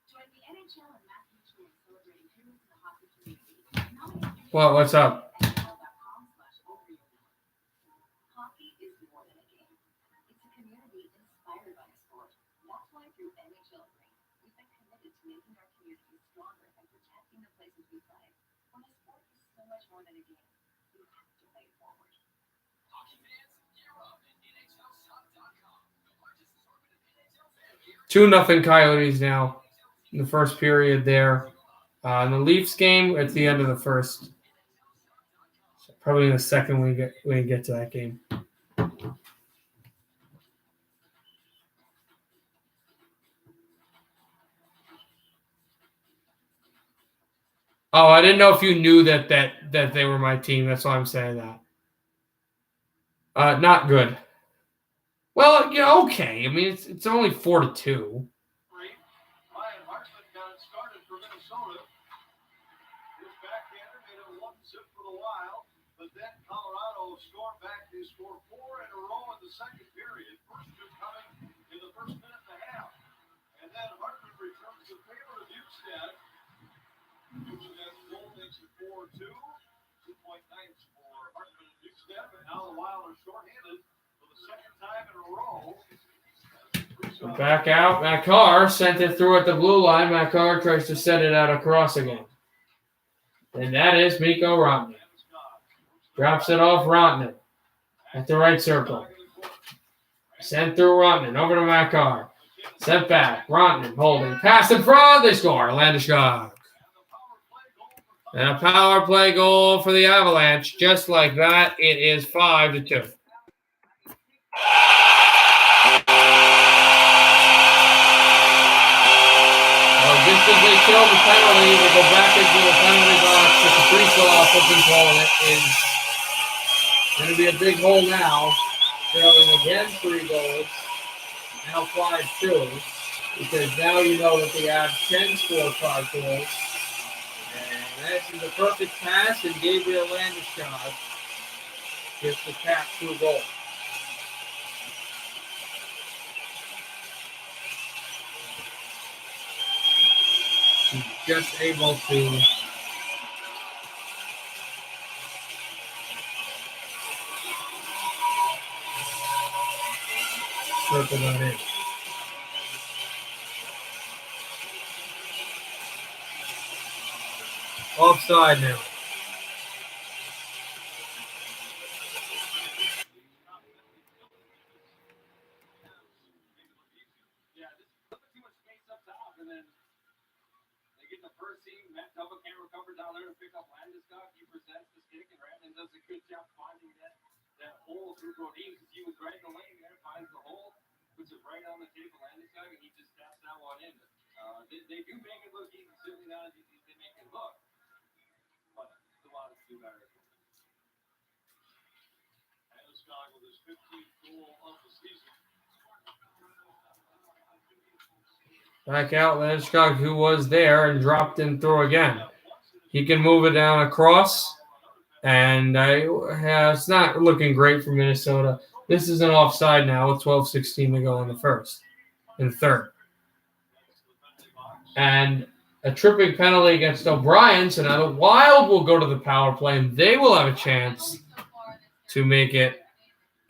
Join the NHL and Mass Mutual in celebrating heroes in the hockey community. Nominate Well, what's up? Hockey is more than a game. It's a community inspired by sport. That's why through NHL Green, we've been committed to making our communities stronger and protecting the places we play. When a sport is so much more than a game, you have to play it forward. Hockey fans, gear up at NHLShop.com. The largest assortment of NHL fan gear. 2-0 Coyotes now in the first period there. In the Leafs game, at the end of the first. So probably in the second when we get to that game. Oh, I didn't know if you knew that they were my team. That's why I'm saying that. Not good. Well, yeah, okay. I mean, it's only 4-2. Ryan Hartman got it started for Minnesota. His backhander made it 1-0 for the Wild, but then Colorado stormed back. They scored 4 in a row in the second period. First two coming in the first minute and a half. And then Hartman returns the favor to Bukestad. Bukestad's goal makes it 4-2. 2-point nights for Hartman and Bukestad, but now the Wild are shorthanded for the second time in a row. Back out. Makar sent it through at the blue line. Makar tries to set it out across again. And that is Mikko Rantanen. Drops it off Rantanen at the right circle. Sent through Rantanen. Over to Makar. Sent back. Rantanen holding. Pass in front. They score. Landeskog. And a power play goal for the Avalanche. Just like that, it is 5-2. Just as they kill the penalty, they go back into the penalty box with the free throw open goal, and it is going to be a big hole now. Trailing again 3 goals, now 5-2, because now you know that they have 10 5 goals. And this is a perfect pass, and Gabriel Landeskog gets the Caps 2 goals. He's just able to circle that in. Offside now. Yeah, this is too much space up top, and then they get the first team. Matt Double can't recover down there to pick up Landeskog. He presents the stick, and Rantanen does a good job finding that hole through Brodin because he was right in the lane there, finds the hole, puts it right on the table, Landeskog, and he just taps that one in. They do make it look easy, certainly not as easy as they make it look, but it's a lot to do better. Landeskog with his 15th goal of the season. Back out Landeskog, who was there and dropped in through again. He can move it down across, and it's not looking great for Minnesota. This is an offside now with 12:16 to go in the third. And a tripping penalty against O'Brien, so now the Wild will go to the power play, and they will have a chance to make it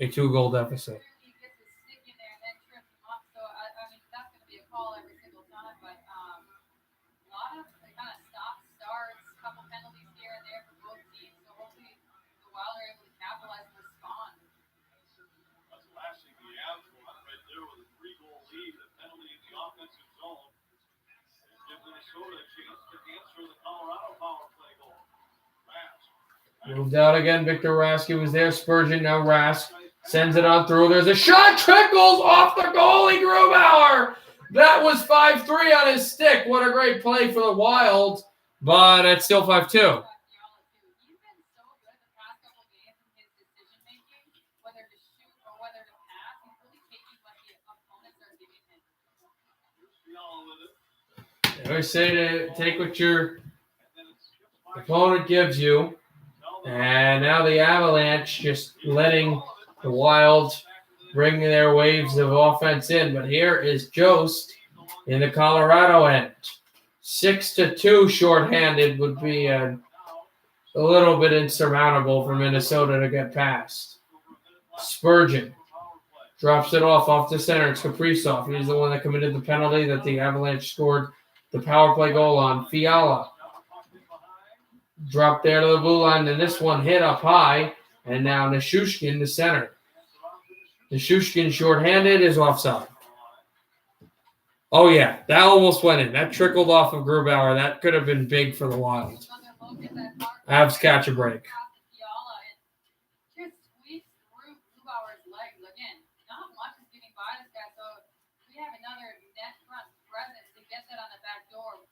a 2-goal deficit. He gets his stick in there and then trips him up. So, I mean, that's going to be a call every single time. But a lot of kind of stop-starts, couple penalties here and there for both teams. So, hopefully, the Wild are able to capitalize and respond. That's lashing the Avs right there with a 3-goal lead. The penalty in the offensive zone. Give Minnesota a chance to answer the Colorado power play goal. Moved out again. Victor Rask was there. Spurgeon, now Rask. Sends it on through. There's a shot. Trickles off the goalie, Grubauer. That was 5-3 on his stick. What a great play for the Wild. But it's still 5-2. He's been so good the past couple of games in his decision-making, whether to shoot or whether to pass. He's really taking what the opponents are giving him. I always say to take what your opponent gives you. And now the Avalanche just letting the Wild bring their waves of offense in. But here is Jost in the Colorado end. 6-2 shorthanded would be a a little bit insurmountable for Minnesota to get past. Spurgeon drops it off the center. It's Kaprizov. He's the one that committed the penalty that the Avalanche scored the power play goal on. Fiala dropped there to the blue line, and this one hit up high, and now Nishushkin, the center. Nishushkin shorthanded is offside. Oh, yeah, that almost went in. That trickled off of Grubauer. That could have been big for the Wild. Avs catch a break. Just squeezed through Grubauer's legs. Again, not much is getting by this guy, so we have another net front presence to get that on the back door.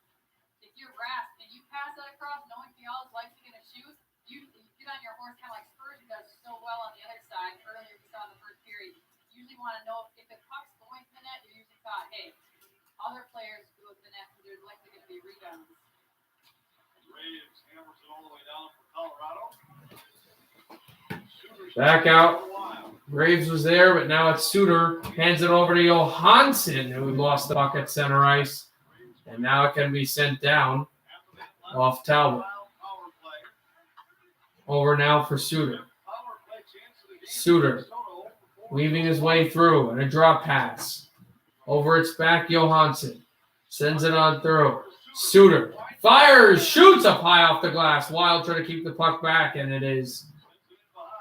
If you're Rask and you pass that across, knowing Fiala's likely going to shoot, you get on your horse kind of like Spurgeon does so well on the other side. Earlier we saw in the first period. You usually want to know if the puck's going to the net, you're usually thought, hey, other players go to the net because there's likely going to be rebounds. Graves hammers it all the way down for Colorado. Back out. Graves was there, but now it's Suter. Hands it over to Johansson, who lost the puck at center ice. And now it can be sent down off Talbot. Over now for Suter. Suter weaving his way through and a drop pass. Over its back, Johansson sends it on through. Suter fires, shoots up high off the glass. Wild trying to keep the puck back, and it is.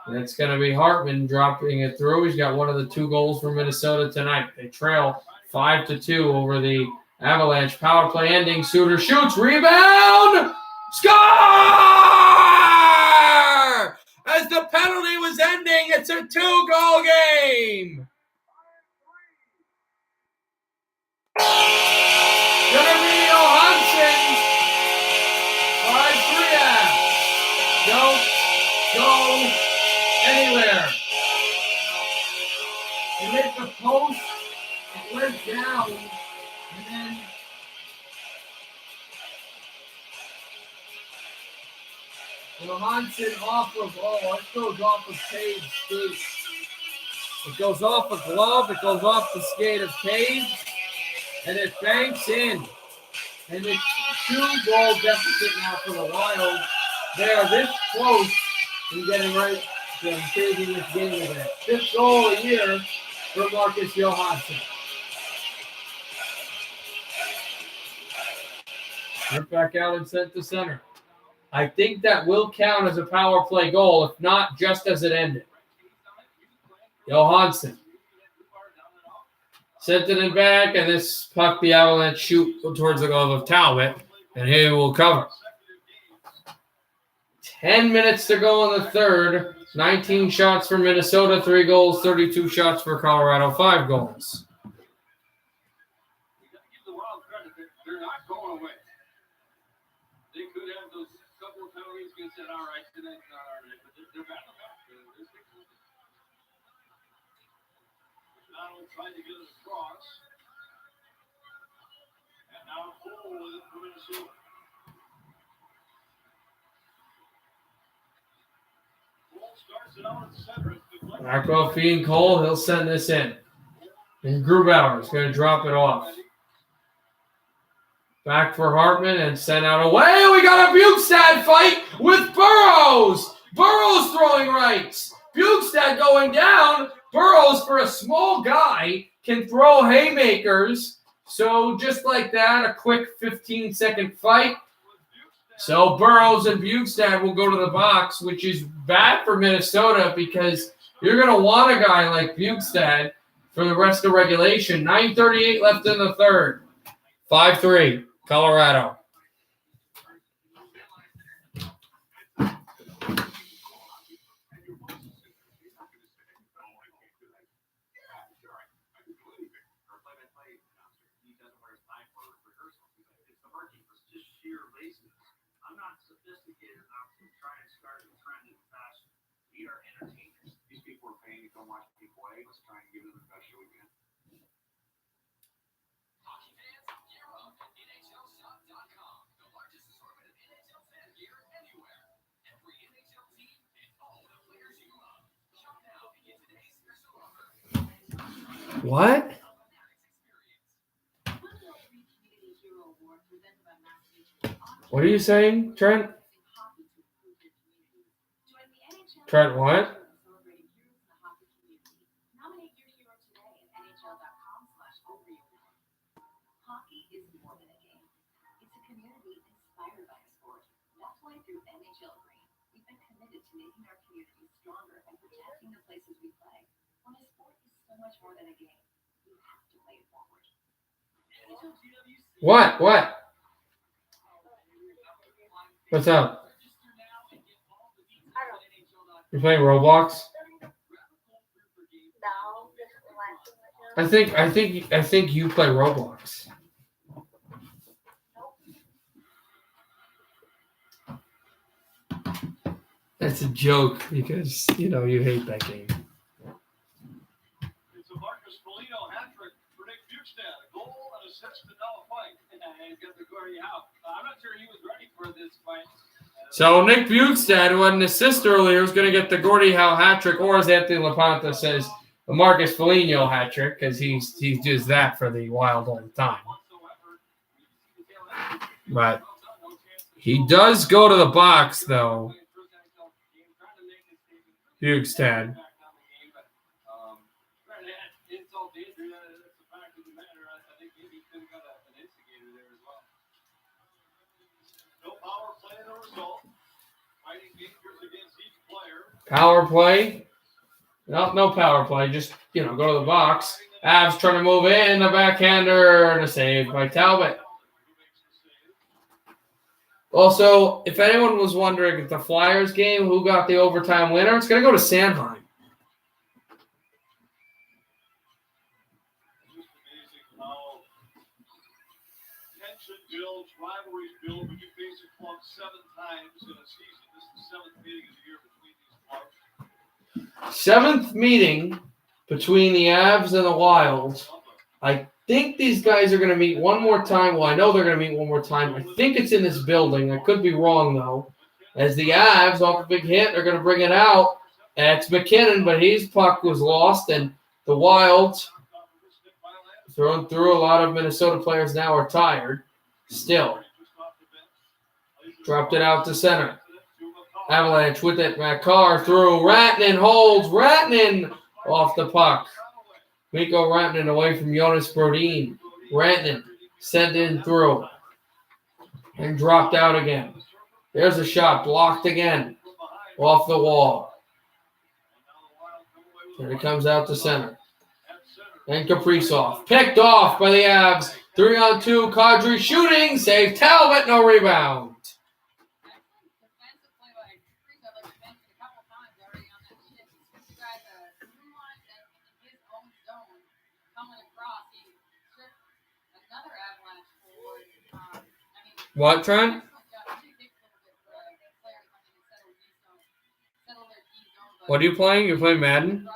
It's going to be Hartman dropping it through. He's got one of the 2 goals for Minnesota tonight. They trail 5-2 over the Avalanche. Power play ending. Suter shoots, rebound, score! As the penalty was ending, it's a 2-goal game. Gonna be Johansson. 5-3. Don't go anywhere. It hit the post. It went down. And then Johansson off of, it goes off of Taves' skate. It goes off a glove. It goes off the skate of Taves. And it banks in. And it's 2-goal deficit now for the Wild. They are this close to getting right to taking this game event. 5th goal a year for Marcus Johansson. Ripped back out and sent to center. I think that will count as a power play goal, if not just as it ended. Johansson sent it in back, and this puck, the Avalanche shoot towards the glove of Talbot, and he will cover. 10 minutes to go in the third. 19 shots for Minnesota, 3 goals, 32 shots for Colorado, 5 goals. We got to give the Wild credit. They're not going away. They could have those couple of penalties against that, all right, tonight's not all right, but they're back. Donald tried to get it across. And now Cole with it for Minnesota. Cole starts it out at center. Back off being Cole, he'll send this in. And Grubauer is going to drop it off. Back for Hartman and sent out away. We got a Bukestad fight with Burrows. Burrows throwing rights. Bukestad going down. Burrows, for a small guy, can throw haymakers. So just like that, a quick 15-second fight. So Burrows and Bukestad will go to the box, which is bad for Minnesota because you're going to want a guy like Bukestad for the rest of regulation. 9:38 left in the third. 5-3, Colorado. I'm not sophisticated enough to try and start a trend in fashion. We are entertainers. These people are paying to come watch people play. Let's try and give them the best show we can. Hockey fans, gear up at NHLShop.com. The largest assortment of NHL fan gear anywhere. Every NHL team and all the players you love. Shop now and get today's special offer. What? What are you saying, Trent? Trent what? Celebrating heroes in the hockey community. Nominate your hero today at NHL.com/overyourhero. Hockey is more than a game. It's a community inspired by a sport. That's why through NHL Green, we've been committed to making our communities stronger and protecting the places we play. When a sport is so much more than a game, you have to play it forward. What? What's up? You playing Roblox? No, just watching. I think you play Roblox. That's a joke because you hate that game. It's a Marcus Foligno hat trick for Nick Bukestad. A goal, an assist, and now a fight. And he's got the Gordie Howe. I'm not sure he was ready for this fight. So Nick Bukestad, who had an assist earlier, is going to get the Gordie Howe hat trick, or as Anthony LaPonta says, the Marcus Foligno hat trick, because he does that for the Wild all the time. But he does go to the box, though. Bukestad. Power play? No power play. Just, go to the box. Avs trying to move in. The backhander and a save by Talbot. Also, if anyone was wondering if the Flyers game, who got the overtime winner, it's going to go to Sanheim. Just amazing how tension builds, rivalries build when you face a club 7 times in a season. This is the 7th meeting of the year between these clubs. 7th meeting between the Avs and the Wild. I think these guys are going to meet one more time. Well, I know they're going to meet one more time. I think it's in this building. I could be wrong, though. As the Avs, off a big hit, are going to bring it out. And it's McKinnon, but his puck was lost. And the Wild, thrown through, a lot of Minnesota players now are tired. Still. Dropped it out to center. Avalanche with it. Makar through. Ratnin holds. Ratnin off the puck. Mikko Rantanen away from Jonas Brodin. Rantanen sent in through. And dropped out again. There's a shot. Blocked again. Off the wall. And it comes out to center. And Kaprizov. Picked off by the Avs. 3-on-2. Kadri shooting. Save Talbot. No rebound. What, Trent? What are you playing? You're playing Madden?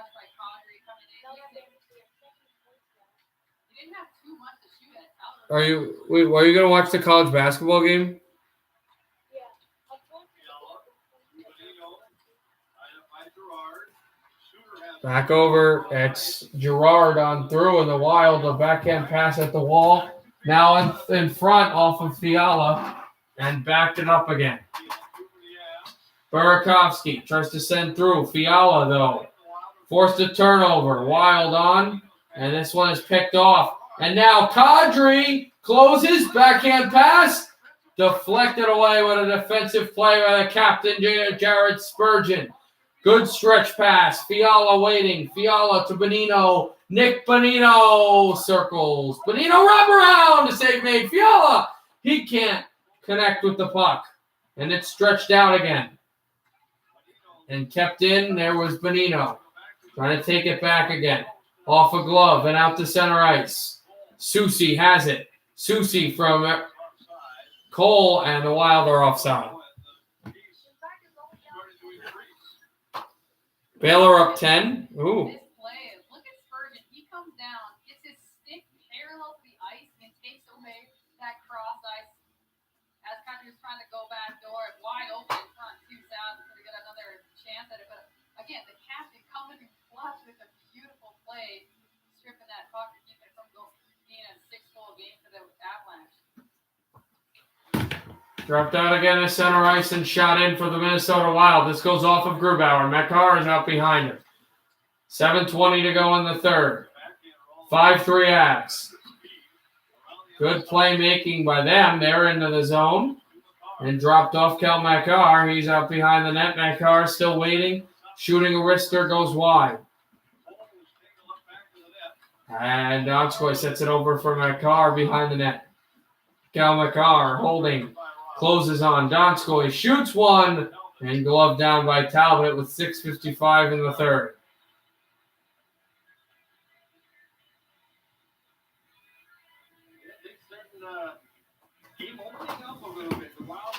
Are you going to watch the college basketball game? Back over. It's Girard on through in the Wild. A backhand pass at the wall. Now in front off of Fiala and backed it up again. Burakovsky tries to send through. Fiala, though, forced a turnover. Wild on, and this one is picked off. And now Kadri closes. Backhand pass. Deflected away with a defensive play by the captain, Jared Spurgeon. Good stretch pass. Fiala waiting. Fiala to Bonino. Nick Bonino circles. Bonino wrap around. A save made. Fiala. He can't connect with the puck. And it's stretched out again. And kept in. There was Bonino. Trying to take it back again. Off a glove and out to center ice. Soucy has it. Soucy from Cole, and the Wild are offside. Baylor up 10. Ooh. This play, look at Spurgeon. He comes down, gets his stick parallel to the ice, and takes away that cross ice. As Country's trying to go back door, wide open in front, 2 South, to get another chance at it. But again, the captain coming in clutch with a beautiful play, stripping that puck to keep it from being a 6-goal game for the Avalanche. Dropped out again at center ice and shot in for the Minnesota Wild. This goes off of Grubauer. Makar is out behind him. 7:20 to go in the third. 5-3 Avs. Good playmaking by them. They're into the zone. And dropped off Kel Makar. He's out behind the net. Makar still waiting. Shooting a wrister goes wide. And Donskoy sets it over for Makar behind the net. Kel Makar holding. Closes on. Donskoy shoots one. And glove down by Talbot with 6:55 in the third. Game opening up a little bit. The Wild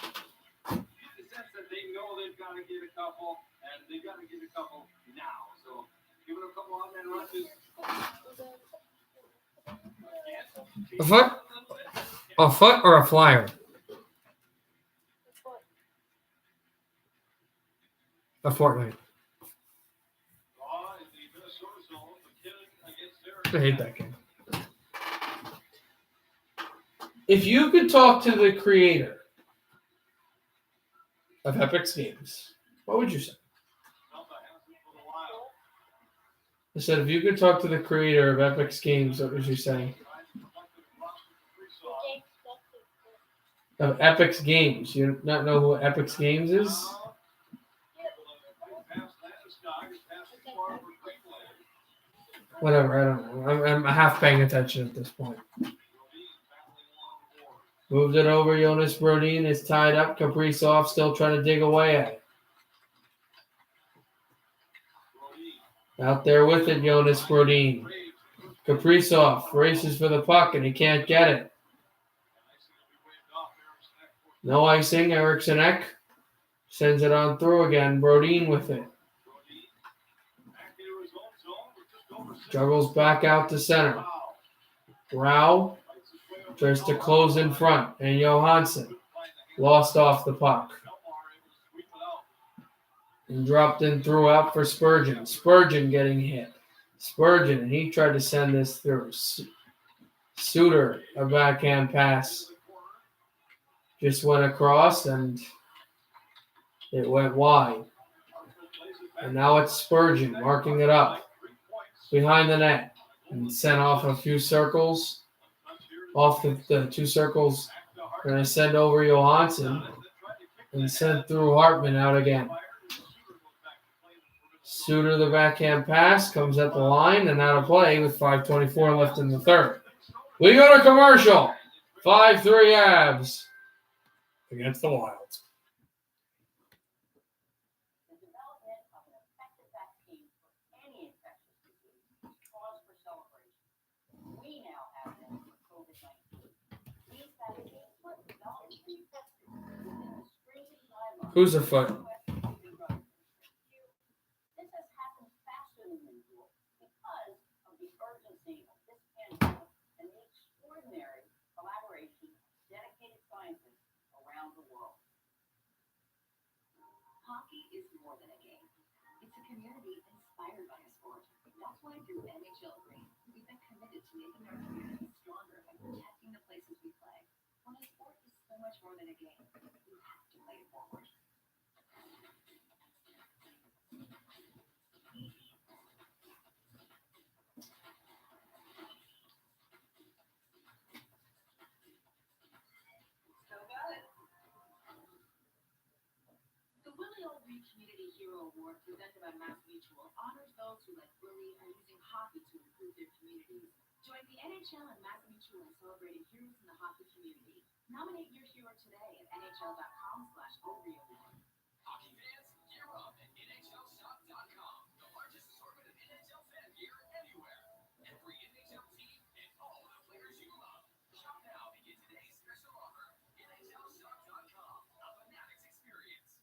get the sense that they know they've got to get a couple, and they've got to get a couple now. So give it a couple on man rushes. A foot? A foot or a flyer? A fortnight. I hate that game. If you could talk to the creator of Epic's Games, what would you say? I said, if you could talk to the creator of Epic's Games, what would you say? Of Epic's Games. You do not know who Epic's Games is? Whatever, I don't know. I'm half paying attention at this point. Moved it over. Jonas Brodin is tied up. Kaprizov still trying to dig away at it. Out there with it, Jonas Brodin. Kaprizov races for the puck, and he can't get it. No icing. Eriksson sends it on through again. Brodin with it. Juggles back out to center. Rao tries to close in front, and Johansson lost off the puck. And dropped in through out for Spurgeon. Spurgeon getting hit. Spurgeon, and he tried to send this through. Suter, a backhand pass. Just went across, and it went wide. And now it's Spurgeon marking it up behind the net. And sent off a few circles. Off the two circles. Going to send over Johansson. And send through Hartman out again. Suter, the backhand pass, comes at the line and out of play with 5:24 left in the third. We go to commercial. 5-3 Avs against the Wild. The development of an effective vaccine for any infectious disease is cause for celebration. We now have them for COVID-19. These vaccines were developed and tested within the screening guidelines. Who's a foot? This has happened faster than usual because of the urgency of this pandemic and the extraordinary collaboration of dedicated scientists around the world. Hockey is more than a game. It's a community inspired by a sport. That's why through NHL Green, we've been committed to making our communities stronger by protecting the places we play. When a sport is so much more than a game, you have to play it forward. The Willie O. Reed Community Hero Award presented by Mass Mutual honors those who, like Willie, are using hockey to improve their communities. Join the NHL and Mass Mutual in celebrating heroes in the hockey community. Nominate your hero today at nhl.com/OREAward. Hockey fans, gear up at NHLShop.com. The largest assortment of NHL fan gear anywhere. Every NHL team and all the players you love. Shop now and get today's special offer. NHLShop.com. A Fanatics experience.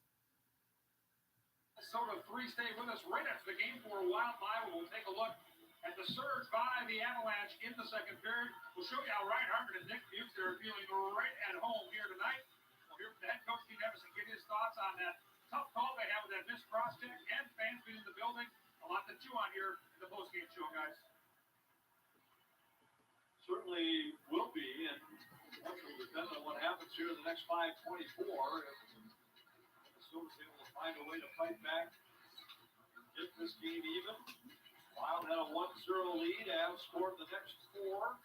Minnesota 3 stay with us right after the game for a while. We'll take a look at the surge by the Avalanche in the second period. We'll show you how Ryan Hartman and Nick Fuchs are feeling right at home here tonight. We'll hear from the head coach, Steve Evans, get his thoughts on that tough call they have with that missed cross-check and fans being in the building. A lot to chew on here in the post-game show, guys. Certainly will be, and unfortunately the depends on what happens here in the next 5:24. If Minnesota's able to find a way to fight back, get this game even. Wild had a 1-0 lead. Avs scored the next 4.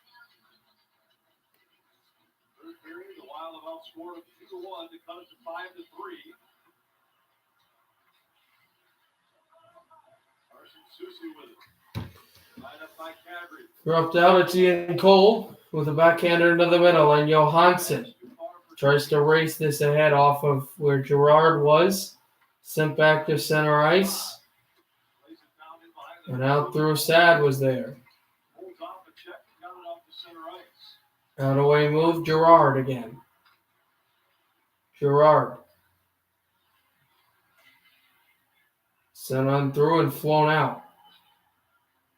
Third period, the Wild have outscored 2-1 to cut it to 5-3. Carson Soucy with it. Lined up by Calgary. Dropped out. It's Ian Cole with a backhander into the middle, and Johansson tries to race this ahead off of where Gerard was. Sent back to center ice. And out through Sad was there. Holds off a check and got it off the center ice. Out away move, Gerard again. Gerard. Sent on through and flown out.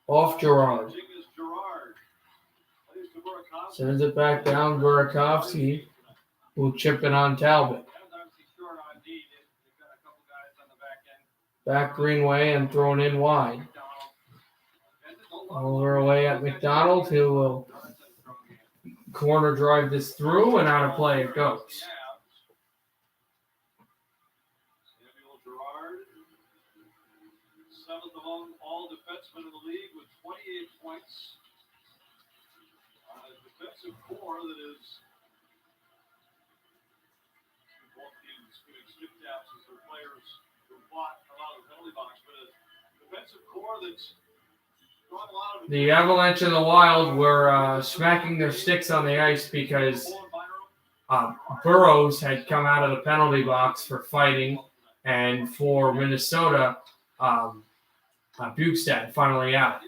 Off Gerard. Is Gerard. Plays to Burakovsky. Sends it back down. Burakovsky will chip it on Talbot. Obviously short on D. They've got a couple guys on the back end. Back Greenway and thrown in wide. Over away at McDonald, who will corner drive this through, and out of play it goes. Samuel Gerard, 7th among all defensemen in the league with 28 points. On a defensive core that is both teams doing stick taps as their players who fought a lot of the penalty box, but a defensive core that's brought a lot of The Avalanche and the Wild were smacking their sticks on the ice because Burrows had come out of the penalty box for fighting, and for Minnesota, Bukestad finally out.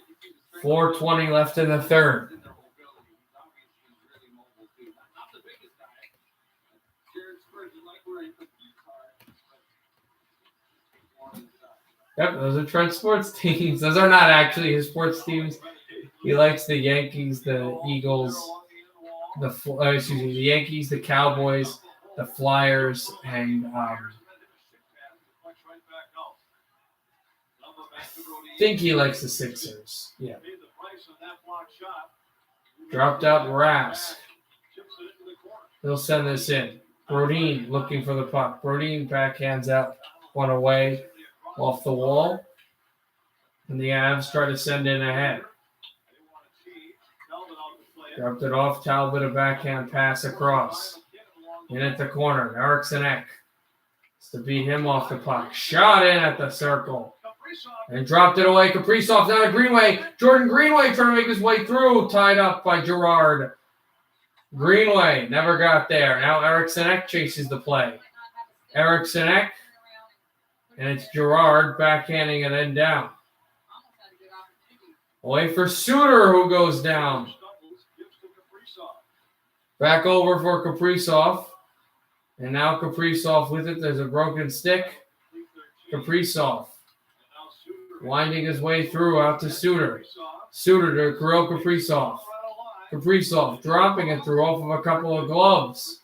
4:20 left in the third. Yep, those are Trent's sports teams. Those are not actually his sports teams. He likes the Yankees, the Eagles, the Yankees, the Cowboys, the Flyers, and I think he likes the Sixers. Yeah. Dropped out Rask. He'll send this in. Brodin looking for the puck. Brodin backhands out one away off the wall. And the Avs try to send in ahead. Dropped it off. Talbot, a backhand pass across. In at the corner. Eriksson Ek to beat him off the puck. Shot in at the circle. And dropped it away. Kaprizov down to Greenway. Jordan Greenway trying to make his way through. Tied up by Gerard. Greenway never got there. Now Eriksson Ek chases the play. Eriksson Ek. And it's Gerard backhanding it in down. Away for Suter, who goes down. Back over for Kaprizov. And now Kaprizov with it. There's a broken stick. Kaprizov winding his way through out to Suter. Suter to Kirill Kaprizov. Kaprizov dropping it through off of a couple of gloves.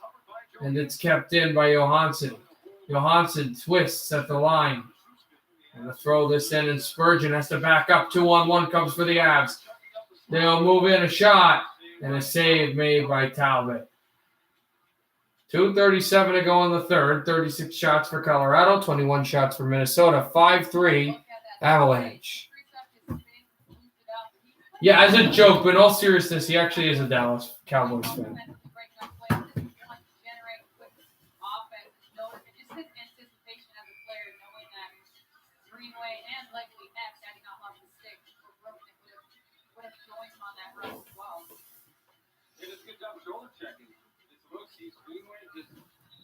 And it's kept in by Johansson. Johansson twists at the line. And to throw this in, and Spurgeon has to back up. 2-on-1 comes for the Avs. They'll move in a shot. And a save made by Talbot. 2:37 to go in the third. 36 shots for Colorado. 21 shots for Minnesota. 5-3 Avalanche. Yeah, as a joke, but in all seriousness, he actually is a Dallas Cowboys fan.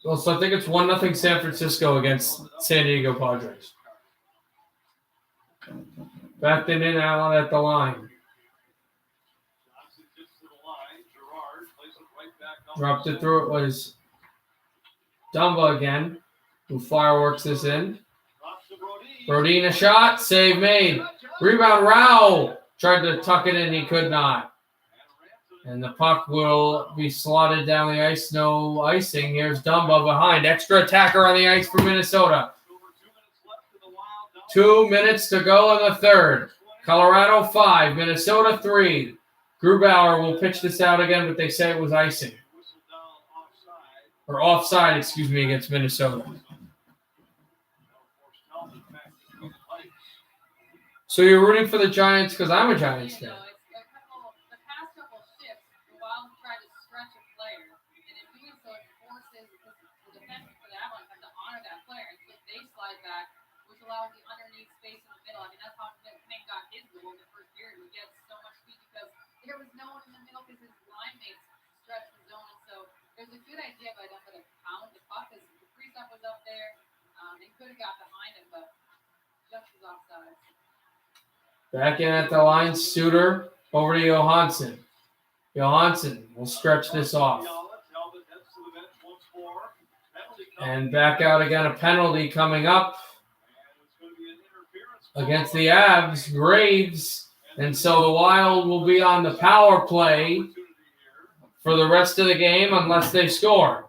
Well, so I think it's 1-0 San Francisco against San Diego Padres. Backed it in Allen at the line. Dropped it through. It was Dumba again, who fireworks this in. Brodin a shot. Save made. Rebound Rao. Tried to tuck it in. He could not. And the puck will be slotted down the ice. No icing. Here's Dumba behind. Extra attacker on the ice for Minnesota. 2 minutes to go in the third. Colorado 5. Minnesota 3. Grubauer will pitch this out again, but they say it was icing. or offside, excuse me, against Minnesota. So you're rooting for the Giants because I'm a Giants fan. The past couple shifts, the Wild tried to stretch a player, and in doing so, it forces the defenseman for the Avalanche have to honor that player, and so they slide back, which allows the underneath space in the middle. I mean, that's how Nick got his goal in the first period. We get so much speed because there was no one in the middle because his line mates stretched the zone, and so there's a good idea by them to pound the puck because the Kaprizov was up there. They could have got behind him, but just was offside. Back in at the line, Suter over to Johansson. Johansson will stretch this off. And back out again, a penalty coming up against the Avs, Graves. And so the Wild will be on the power play for the rest of the game unless they score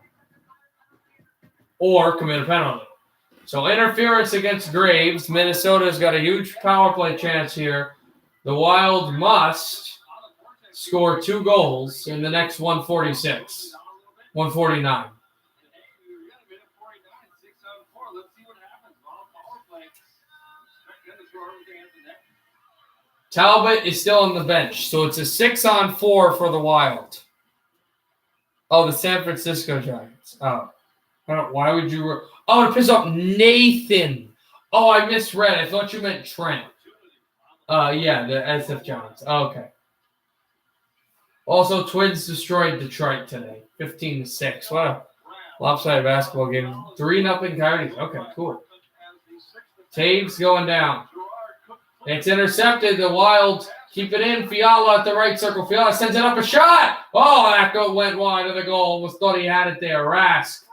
or commit a penalty. So interference against Graves. Minnesota's got a huge power play chance here. The Wild must score 2 goals in the next 149. Talbot is still on the bench, so it's a 6-on-4 for the Wild. Oh, the San Francisco Giants. Oh. Why would you... Oh, to piss off Nathan. Oh, I misread. I thought you meant Trent. Yeah, the SF Giants. Oh, okay. Also, Twins destroyed Detroit today. 15-6. What a lopsided basketball game. 3-0 Coyotes. Okay, cool. Taves going down. It's intercepted. The Wild keep it in. Fiala at the right circle. Fiala sends it up a shot. Oh, that went wide of the goal. Almost thought he had it there. Rask.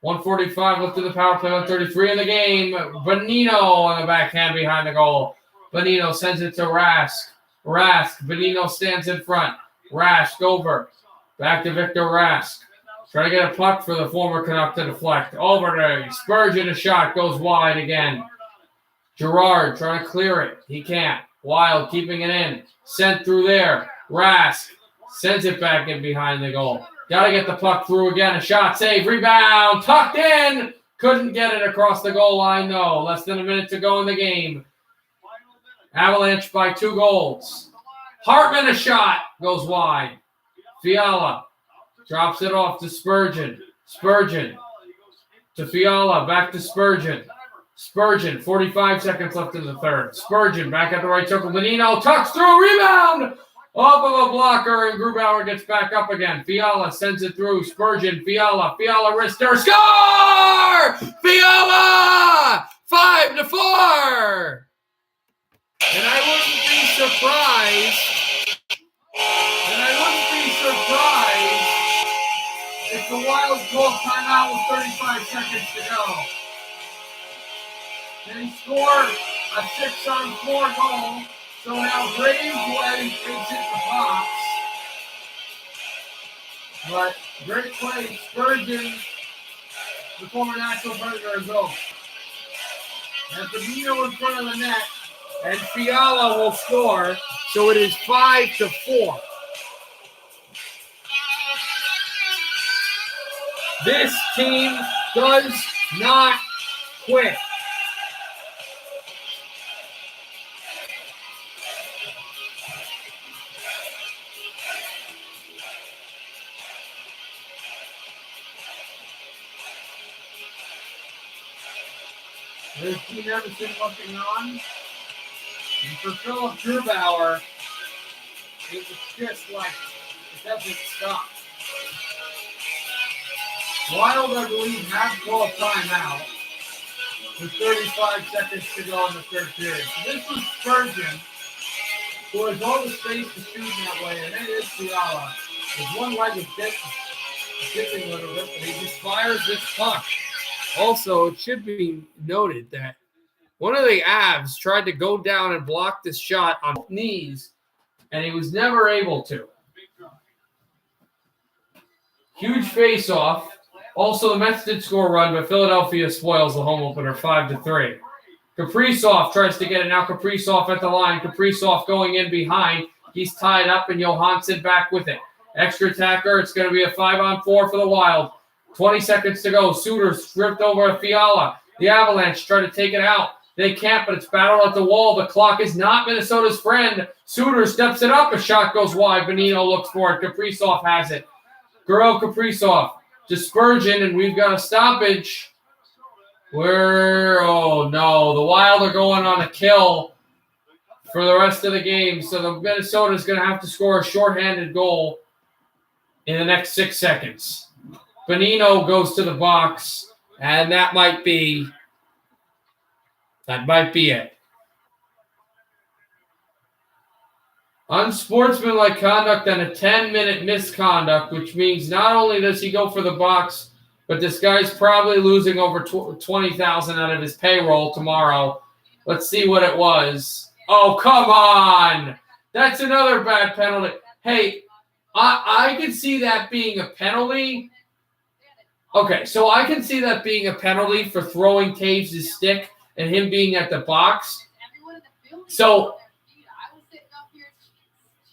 145 left in the power play, 133 in the game. Bonino on the backhand behind the goal. Bonino sends it to Rask. Bonino stands in front. Rask over. Back to Victor Rask. Trying to get a puck for the former Canuck to deflect. Over to Spurgeon, a shot. Goes wide again. Girard trying to clear it. He can't. Wild keeping it in. Sent through there. Rask sends it back in behind the goal. Got to get the puck through again. A shot, save, rebound, tucked in. Couldn't get it across the goal line, though. Less than a minute to go in the game. Avalanche by 2 goals. Hartman, a shot, goes wide. Fiala drops it off to Spurgeon. Spurgeon to Fiala, back to Spurgeon. Spurgeon, 45 seconds left in the third. Spurgeon back at the right circle. Bonino tucks through, rebound. Off of a blocker, and Grubauer gets back up again. Fiala sends it through. Spurgeon, Fiala wrister, score! Fiala! 5-4! And I wouldn't be surprised if the Wild called timeout with 35 seconds to go. They score a 6-on-4 goal. So now Graves Way takes it to Fox. But great play. Spurgeon, the former National Predator, is over. And Bonino in front of the net. And Fiala will score. So it is 5-4. This team does not quit. There's Dean Emerson looking on. And for Philip Grubauer, it was just like it doesn't stop. Wild, I believe, have called timeout with 35 seconds to go in the third period. So this was Spurgeon, who has all the space to shoot that way, and it is Fiala. There's one leg of dipping a little bit, but he just fires this puck. Also, it should be noted that one of the Avs tried to go down and block this shot on both knees, and he was never able to. Huge face-off. Also, the Mets did score a run, but Philadelphia spoils the home opener 5-3. Kaprizov tries to get it now. Kaprizov at the line. Kaprizov going in behind. He's tied up, and Johansson back with it. Extra attacker. It's going to be a 5-on-4 for the Wild. 20 seconds to go. Suter stripped over Fiala. The Avalanche try to take it out. They can't, but it's battle at the wall. The clock is not Minnesota's friend. Suter steps it up. A shot goes wide. Bonino looks for it. Kaprizov has it. Kirill Kaprizov to Spurgeon, and we've got a stoppage. Oh no, the Wild are going on a kill for the rest of the game. So the Minnesota is going to have to score a shorthanded goal in the next 6 seconds. Bonino goes to the box, and that might be it. Unsportsmanlike conduct and a 10-minute misconduct, which means not only does he go for the box, but this guy's probably losing over $20,000 out of his payroll tomorrow. Let's see what it was. Oh, come on. That's another bad penalty. Hey, I can see that being a penalty. Okay, so I can see that being a penalty for throwing Taves' stick and him being at the box. So, I was sitting up here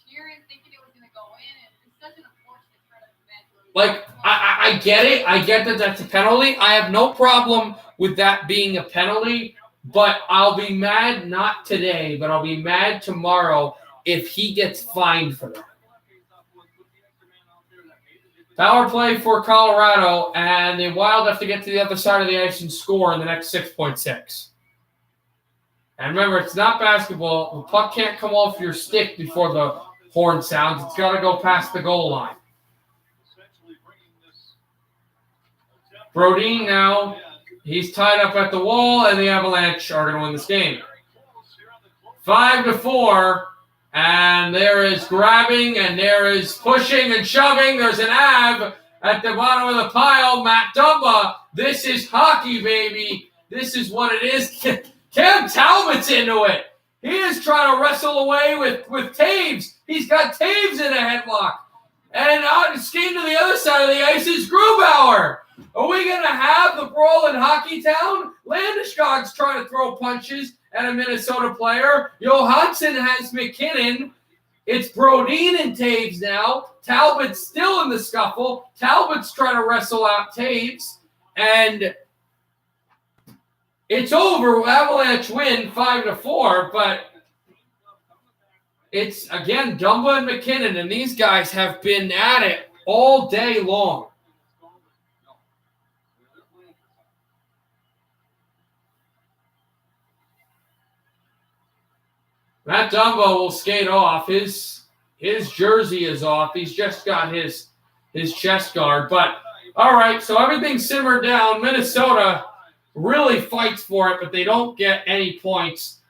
cheering, thinking it was going to go in, and it's such an unfortunate turn of events. like, I get it. I get that that's a penalty. I have no problem with that being a penalty, but I'll be mad, not today, but I'll be mad tomorrow if he gets fined for that. Power play for Colorado, and the Wild have to get to the other side of the ice and score in the next 6.6. And remember, it's not basketball. The puck can't come off your stick before the horn sounds. It's got to go past the goal line. Brodin now, he's tied up at the wall, and the Avalanche are going to win this game. 5-4, and there is grabbing, and there is pushing and shoving. There's an Av at the bottom of the pile. Matt Dumba, this is hockey, baby. This is what it is. Cam Talbot's into it. He is trying to wrestle away with Taves. He's got Taves in a headlock. And skating to the other side of the ice is Grubauer. Are we going to have the brawl in Hockey Town? Landeskog's trying to throw punches at a Minnesota player. Johansson has McKinnon. It's Brodin and Taves now. Talbot's still in the scuffle. Talbot's trying to wrestle out Taves. And it's over. Avalanche win 5-4, but it's, again, Dumba and McKinnon, and these guys have been at it all day long. Matt Dumba will skate off. His jersey is off. He's just got his chest guard. But, all right, so everything's simmered down. Minnesota really fights for it, but they don't get any points.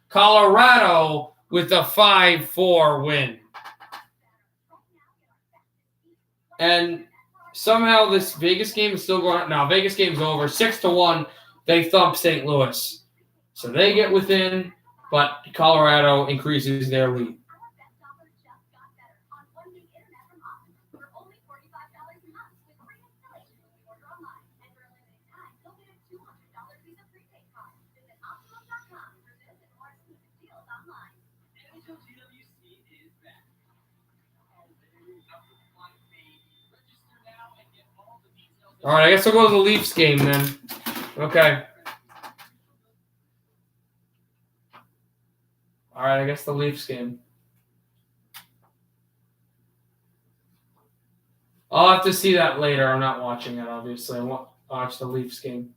Colorado with a 5-4 win. And somehow this Vegas game is still going on. No, Vegas game's over. 6-1, they thump St. Louis. So they get within, but Colorado increases their lead. All right, I guess we'll go to the Leafs game then. Okay. All right, I guess the Leafs game. I'll have to see that later. I'm not watching it, obviously. I want to watch the Leafs game.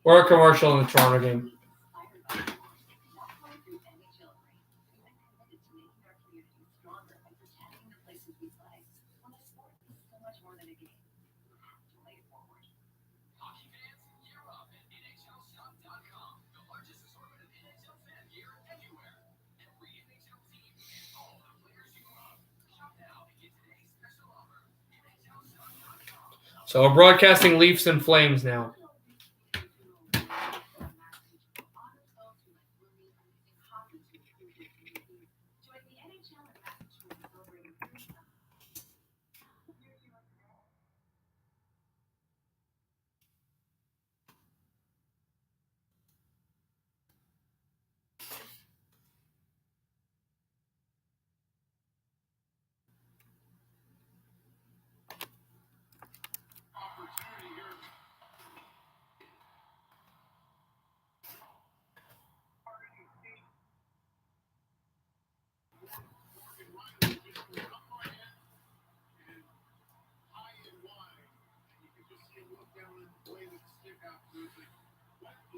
Or a commercial in the Toronto game. Hockey fans, gear up at NHLShop.com. The largest assortment of NHL fan gear anywhere. Every NHL team and all the players you love. Shop now and get today's special offer. NHLShop.com. So we're broadcasting Leafs and Flames now.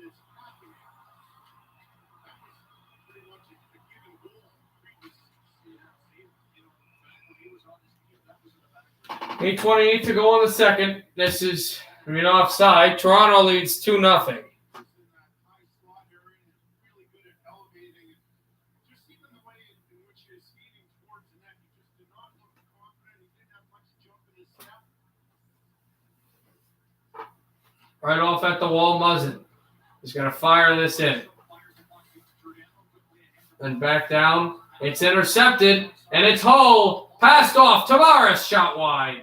is happening. That was pretty much a given goal previous season. When he was on his team, that was in the back. 8:28 to go in the second. This is, offside. Toronto leads 2-0. In that high slot area and really good at elevating and just even the way in which he is skating towards the net, he just did not look confident. He didn't have much jump in his step. Right off at the wall, Muzzin. He's going to fire this in. Then back down. It's intercepted, and it's Hull. Passed off. Tavares shot wide.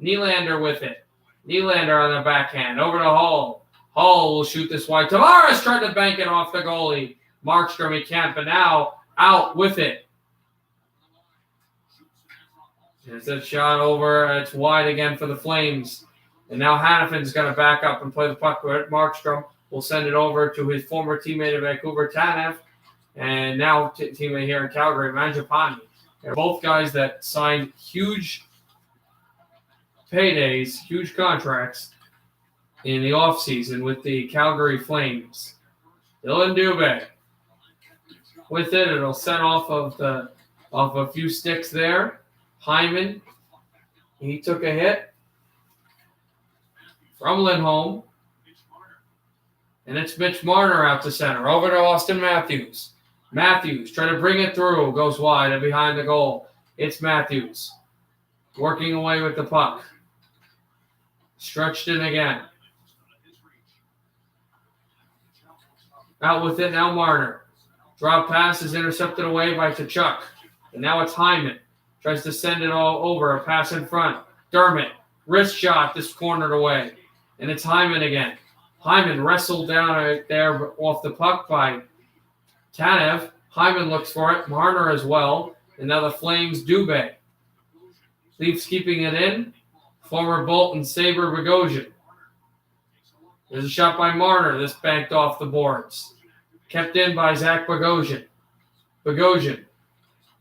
Nylander with it. Nylander on the backhand. Over to Hull. Hull will shoot this wide. Tavares tried to bank it off the goalie. Markstrom, he can't, but now out with it. It's a shot over. It's wide again for the Flames. And now Hannafin's going to back up and play the puck with it. Markstrom will send it over to his former teammate in Vancouver, Tanev, and now teammate here in Calgary, Mangiapane. They're both guys that signed huge paydays, huge contracts in the offseason with the Calgary Flames. Dylan Dubé with it. It'll set off of a few sticks there. Hyman, he took a hit from Lindholm. And it's Mitch Marner out to center. Over to Austin Matthews. Matthews trying to bring it through. Goes wide and behind the goal. It's Matthews. Working away with the puck. Stretched in again. Out with it now Marner. Drop pass is intercepted away by Tkachuk. And now it's Hyman. Tries to send it all over. A pass in front. Dermott. Wrist shot. This cornered away. And it's Hyman again. Hyman wrestled down right there off the puck by Tanev. Hyman looks for it. Marner as well. And now the Flames Dubé. Leafs keeping it in. Former Bolton Sabre Bogosian. There's a shot by Marner. This banked off the boards. Kept in by Zach Bogosian. Bogosian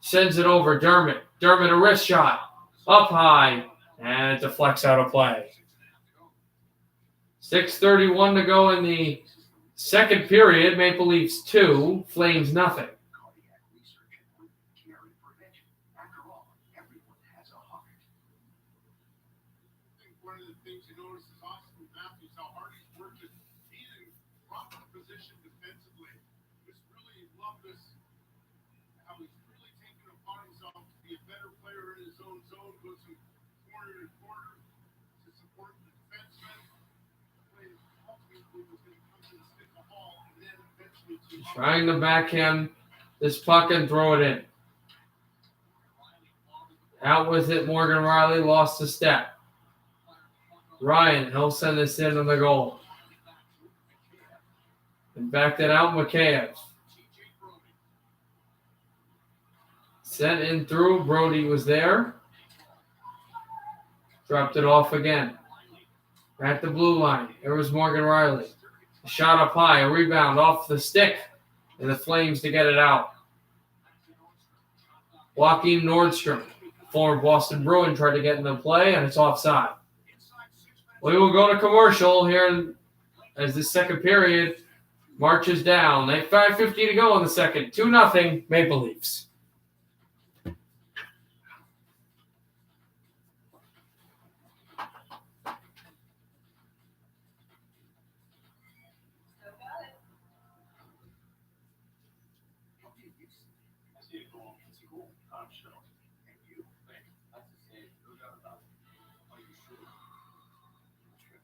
sends it over. Dermott. Dermott a wrist shot. Up high. And it deflects out of play. 6:31 to go in the second period. Maple Leafs 2, Flames nothing. Cardiac research with care and prevention. After all, everyone has a heart. I think one of the things you notice is Austin Matthews, how hard he's working. He's in proper position defensively. Just really love this, how he's really taking it upon himself to be a better player in his own zone, goes from corner to corner to support the defenseman. Ultimately was going to come to the stick of the ball and then eventually to Trying to backhand this puck and throw it in. Out with it, Morgan Riley lost a step. Ryan, he'll send this in on the goal. And backed it out, Mikheyev. Sent in through, Brody was there. Dropped it off again. At the blue line, there was Morgan Riley. A shot up high, a rebound off the stick, and the Flames to get it out. Joakim Nordstrom, former Boston Bruin, tried to get in the play, and it's offside. We will go to commercial here as the second period marches down. 5:50 to go in the second. 2-0 Maple Leafs. I see it going. It's cool. I'm sure. And you? Thanks. That's the same. No doubt about it. Are you sure? Sure.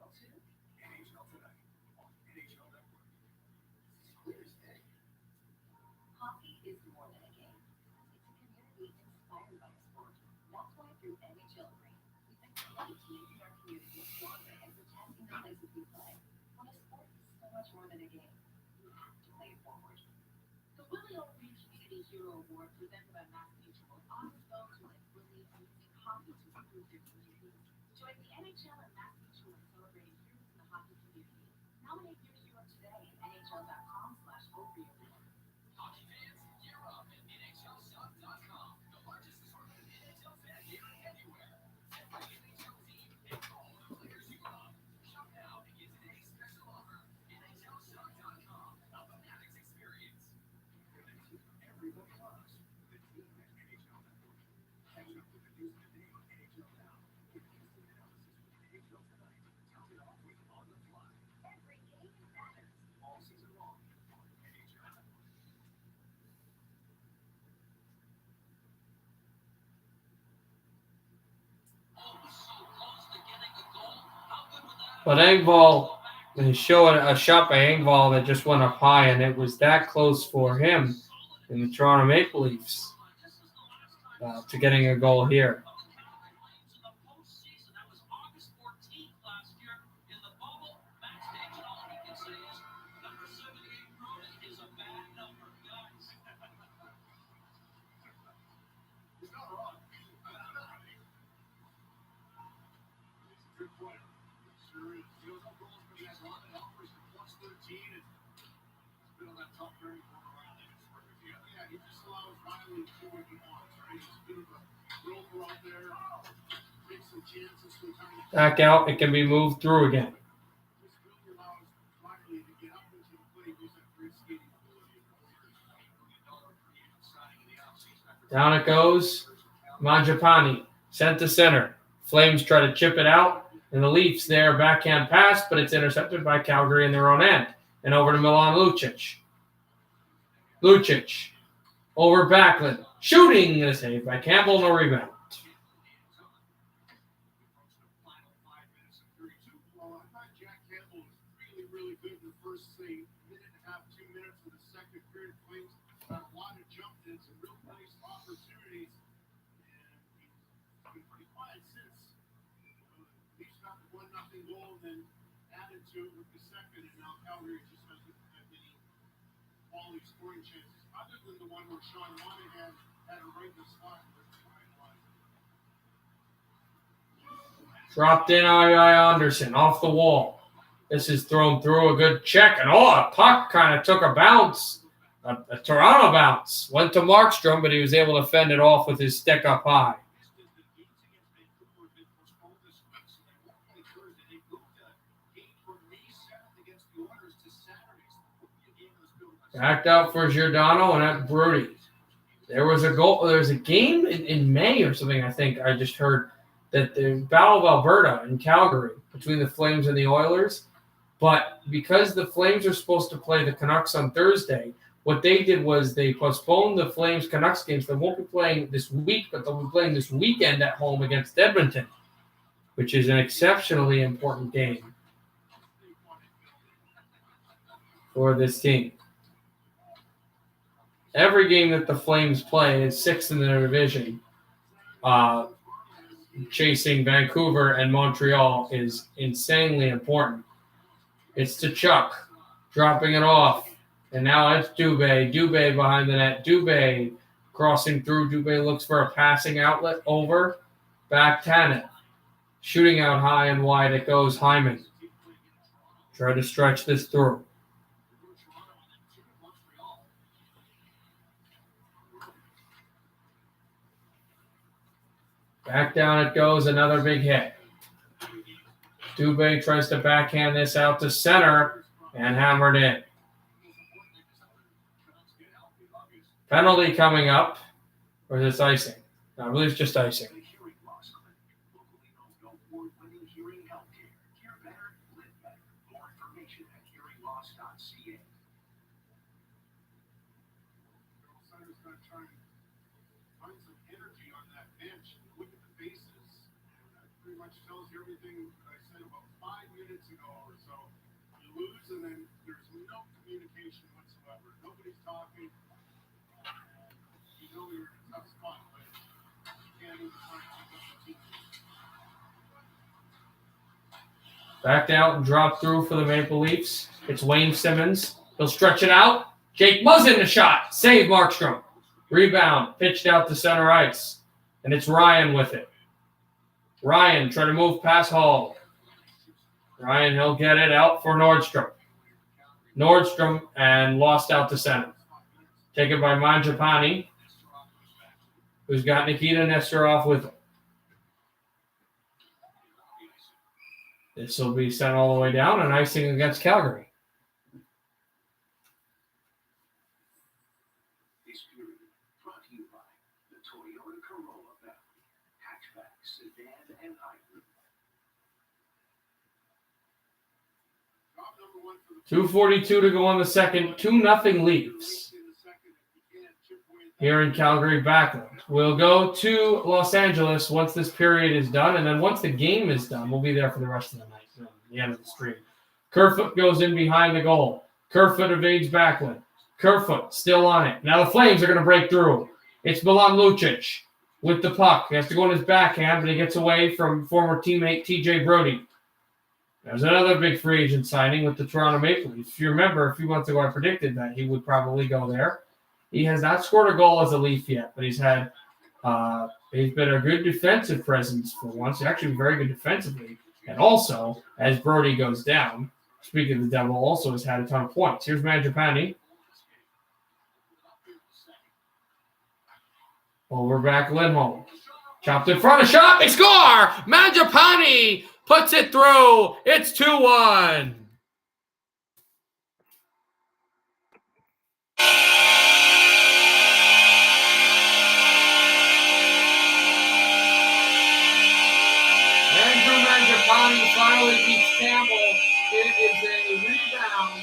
I'll see it. NHL tonight on NHL Network. It's clear as day. Hockey is more than a game. It's a community inspired by sport. That's why through NHL Green, we've been committed to making our community stronger and protecting the places we play. When a sport is so much more than a game, you have to play it forward. The Willie O. Reed Community Hero Award presented by MassMutual honors those who like Willie are using hockey to improve their communities. Join the NHL and MassMutual in celebrating heroes in the hockey community. Nominate your hero today at NHL.com/vote-for-your-hero. Hockey fans, gear up at NHLShop.com. The largest assortment of NHL fan gear anywhere. Every NHL team and all the players you love. Shop now and get today's special offer. NHL But Engvall, they show a shot by Engvall that just went up high, and it was that close for him in the Toronto Maple Leafs to getting a goal here. Good player. Sure is. He was up goals, but he has a lot of helpers for plus 13 and he's been on that top 30 for Riley. It's working together. Yeah, he just allows Riley to do what he wants, right? He's a bit of a rover out there, takes some chances from time to time. Back out, it can be moved through again. Just really allows Riley to get up into the play, use that great skating ability of the players. Down it goes. Mangiapane, sent to center. Flames try to chip it out, and the Leafs there backhand pass, but it's intercepted by Calgary in their own end. And over to Milan Lucic. Lucic over Backlund. Shooting and a save by Campbell, no rebound. Well, I thought Jack Campbell was really, really good in the first, say, minute and a half, 2 minutes of the second period. Flames got a lot of jump in, some real nice opportunities. And he's been pretty quiet since. He's got the 1-0 goal and then added to it with the second, and now Calgary just doesn't have any quality scoring chances, other than the one where Sean Monahan had a right in the slot with Ryan White. Dropped in Anderson off the wall. This is thrown through a good check. And a puck kind of took a bounce. A Toronto bounce. Went to Markstrom, but he was able to fend it off with his stick up high. Backed out for Giordano and at Brody. There was a goal. There was a game in May or something, I think. I just heard that the Battle of Alberta in Calgary between the Flames and the Oilers. But because the Flames are supposed to play the Canucks on Thursday, what they did was they postponed the Flames-Canucks games. They won't be playing this week, but they'll be playing this weekend at home against Edmonton, which is an exceptionally important game for this team. Every game that the Flames play is sixth in their division. Chasing Vancouver and Montreal is insanely important. It's to Chuck, dropping it off. And now it's Dubé. Dubé behind the net. Dubé crossing through. Dubé looks for a passing outlet over. Back Tanev. Shooting out high and wide. It goes Hyman. Try to stretch this through. Back down it goes, another big hit. Dubé tries to backhand this out to center and hammered in. Penalty coming up. Or is this icing? No, I believe it's just icing. Tells you everything that I said about 5 minutes ago or so. You lose, and then there's no communication whatsoever. Nobody's talking. You know you're in a tough spot, but you can't even try to keep up the team. Backed out and dropped through for the Maple Leafs. It's Wayne Simmons. He'll stretch it out. Jake Muzzin a shot. Save Markstrom. Rebound. Pitched out to center ice. And it's Ryan with it. Ryan trying to move past Hall. Ryan, he'll get it out for Nordstrom. Nordstrom and lost out to center. Taken by Mangiapane, who's got Nikita Nesterov with him. This will be sent all the way down and icing against Calgary. Job number one for the 2:42 to go on the second. 2-0 Leafs in the second. If you can't chip away at here in Calgary. Backlund. We'll go to Los Angeles once this period is done, and then once the game is done, we'll be there for the rest of the night. the end of the stream. Kerfoot goes in behind the goal. Kerfoot evades Backlund. Kerfoot still on it. Now the Flames are going to break through. It's Milan Lucic with the puck. He has to go in his backhand, but he gets away from former teammate TJ Brody. There's another big free agent signing with the Toronto Maple Leafs. If you remember, a few months ago I predicted that he would probably go there. He has not scored a goal as a Leaf yet, but he's been a good defensive presence for once. He's actually very good defensively. And also, as Brody goes down, speaking of the Devil, also has had a ton of points. Here's Mangiapane. Over back Lindholm. Chopped in front of shot. They score! Mangiapane puts it through. It's 2-1. Andrew Mangiapane finally beats Campbell. It is a rebound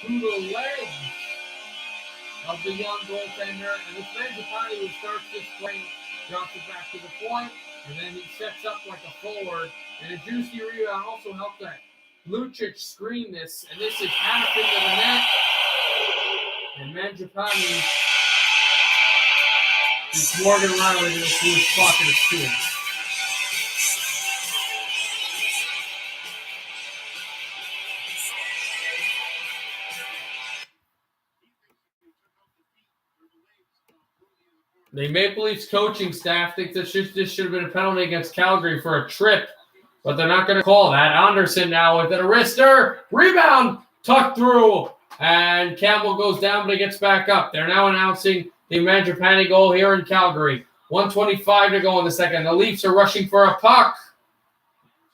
to the legs of the young goaltender. And it's Mangiapane who starts this play, drops it back to the point, and then he sets up like a forward. And a juicy rebound also helped that Lucic screen this, and this is half into the net. And Mangiapane is Morgan Riley to his pocket of two. The Maple Leafs coaching staff thinks this should have been a penalty against Calgary for a trip, but they're not going to call that. Anderson now with a wrister. Rebound tucked through, and Campbell goes down, but he gets back up. They're now announcing the Mangiapane goal here in Calgary. 1:25 to go in the second. The Leafs are rushing for a puck.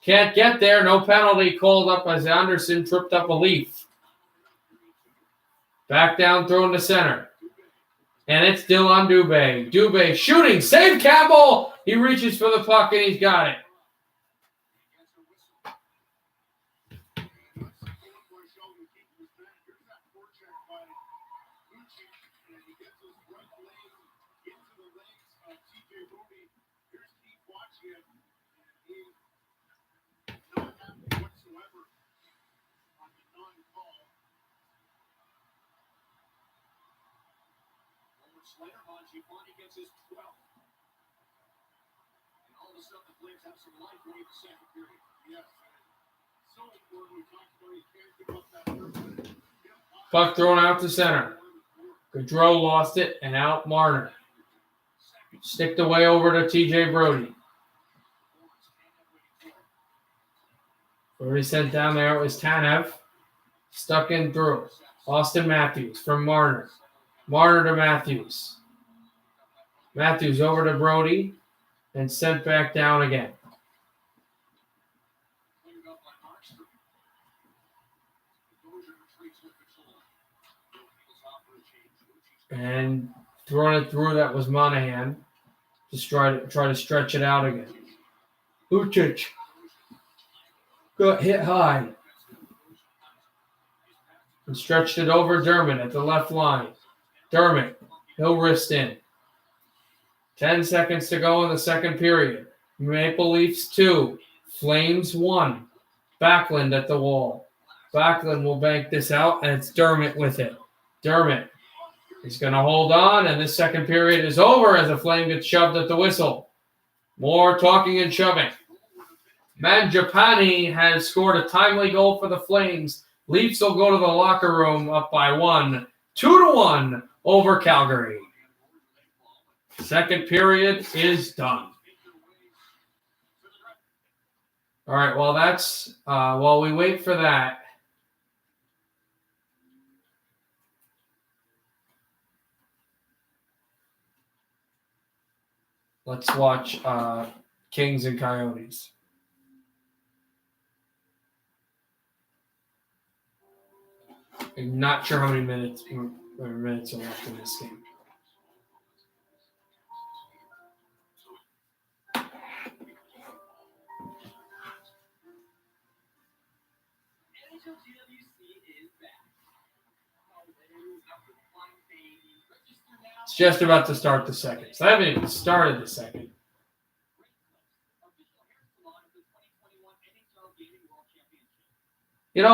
Can't get there. No penalty called up as Anderson tripped up a Leaf. Back down, thrown to center. And it's still on Dubé. Dubé shooting. Save Campbell. He reaches for the puck, and he's got it. Later, Mangiapane gets his 12th. And all of a sudden, the Flames have some life in the second period. Yes. So important. We talked about you can't give up that first. Puck thrown out to center. Gaudreau lost it, and out Marner. Sticked away over to TJ Brody. Brody sent down there. It was Tanev. Stuck in through. Austin Matthews from Marner. Marner to Matthews. Matthews over to Brody and sent back down again. And throwing it through, that was Monahan. Just try to stretch it out again. Lucic got hit high. And stretched it over Dermott at the left line. Dermott, he'll wrist in. 10 seconds to go in the second period. Maple Leafs 2, Flames 1. Backlund at the wall. Backlund will bank this out, and it's Dermott with it. Dermott is going to hold on, and this second period is over as the Flame gets shoved at the whistle. More talking and shoving. Mangiapane has scored a timely goal for the Flames. Leafs will go to the locker room up by 1. 2-1 over Calgary. Second period is done. All right, well, that's while we wait for that. Let's watch Kings and Coyotes. I'm not sure how many minutes are left in this game. It's just about to start the second. So I haven't even started the second. You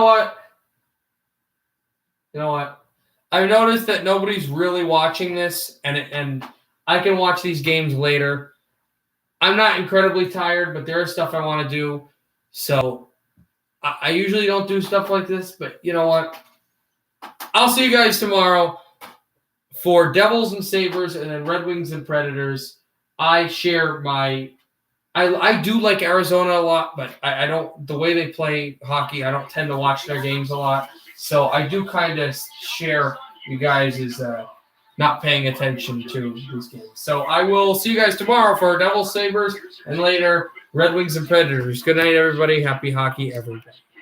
know what? I've noticed that nobody's really watching this, and I can watch these games later. I'm not incredibly tired, but there is stuff I want to do. So I usually don't do stuff like this, but you know what? I'll see you guys tomorrow for Devils and Sabres and then Red Wings and Predators. I share my I do like Arizona a lot, but I don't the way they play hockey, I don't tend to watch their games a lot. So I do kind of share you guys is not paying attention to these games. So I will see you guys tomorrow for Devils, Sabres, and later Red Wings and Predators. Good night, everybody. Happy hockey every day.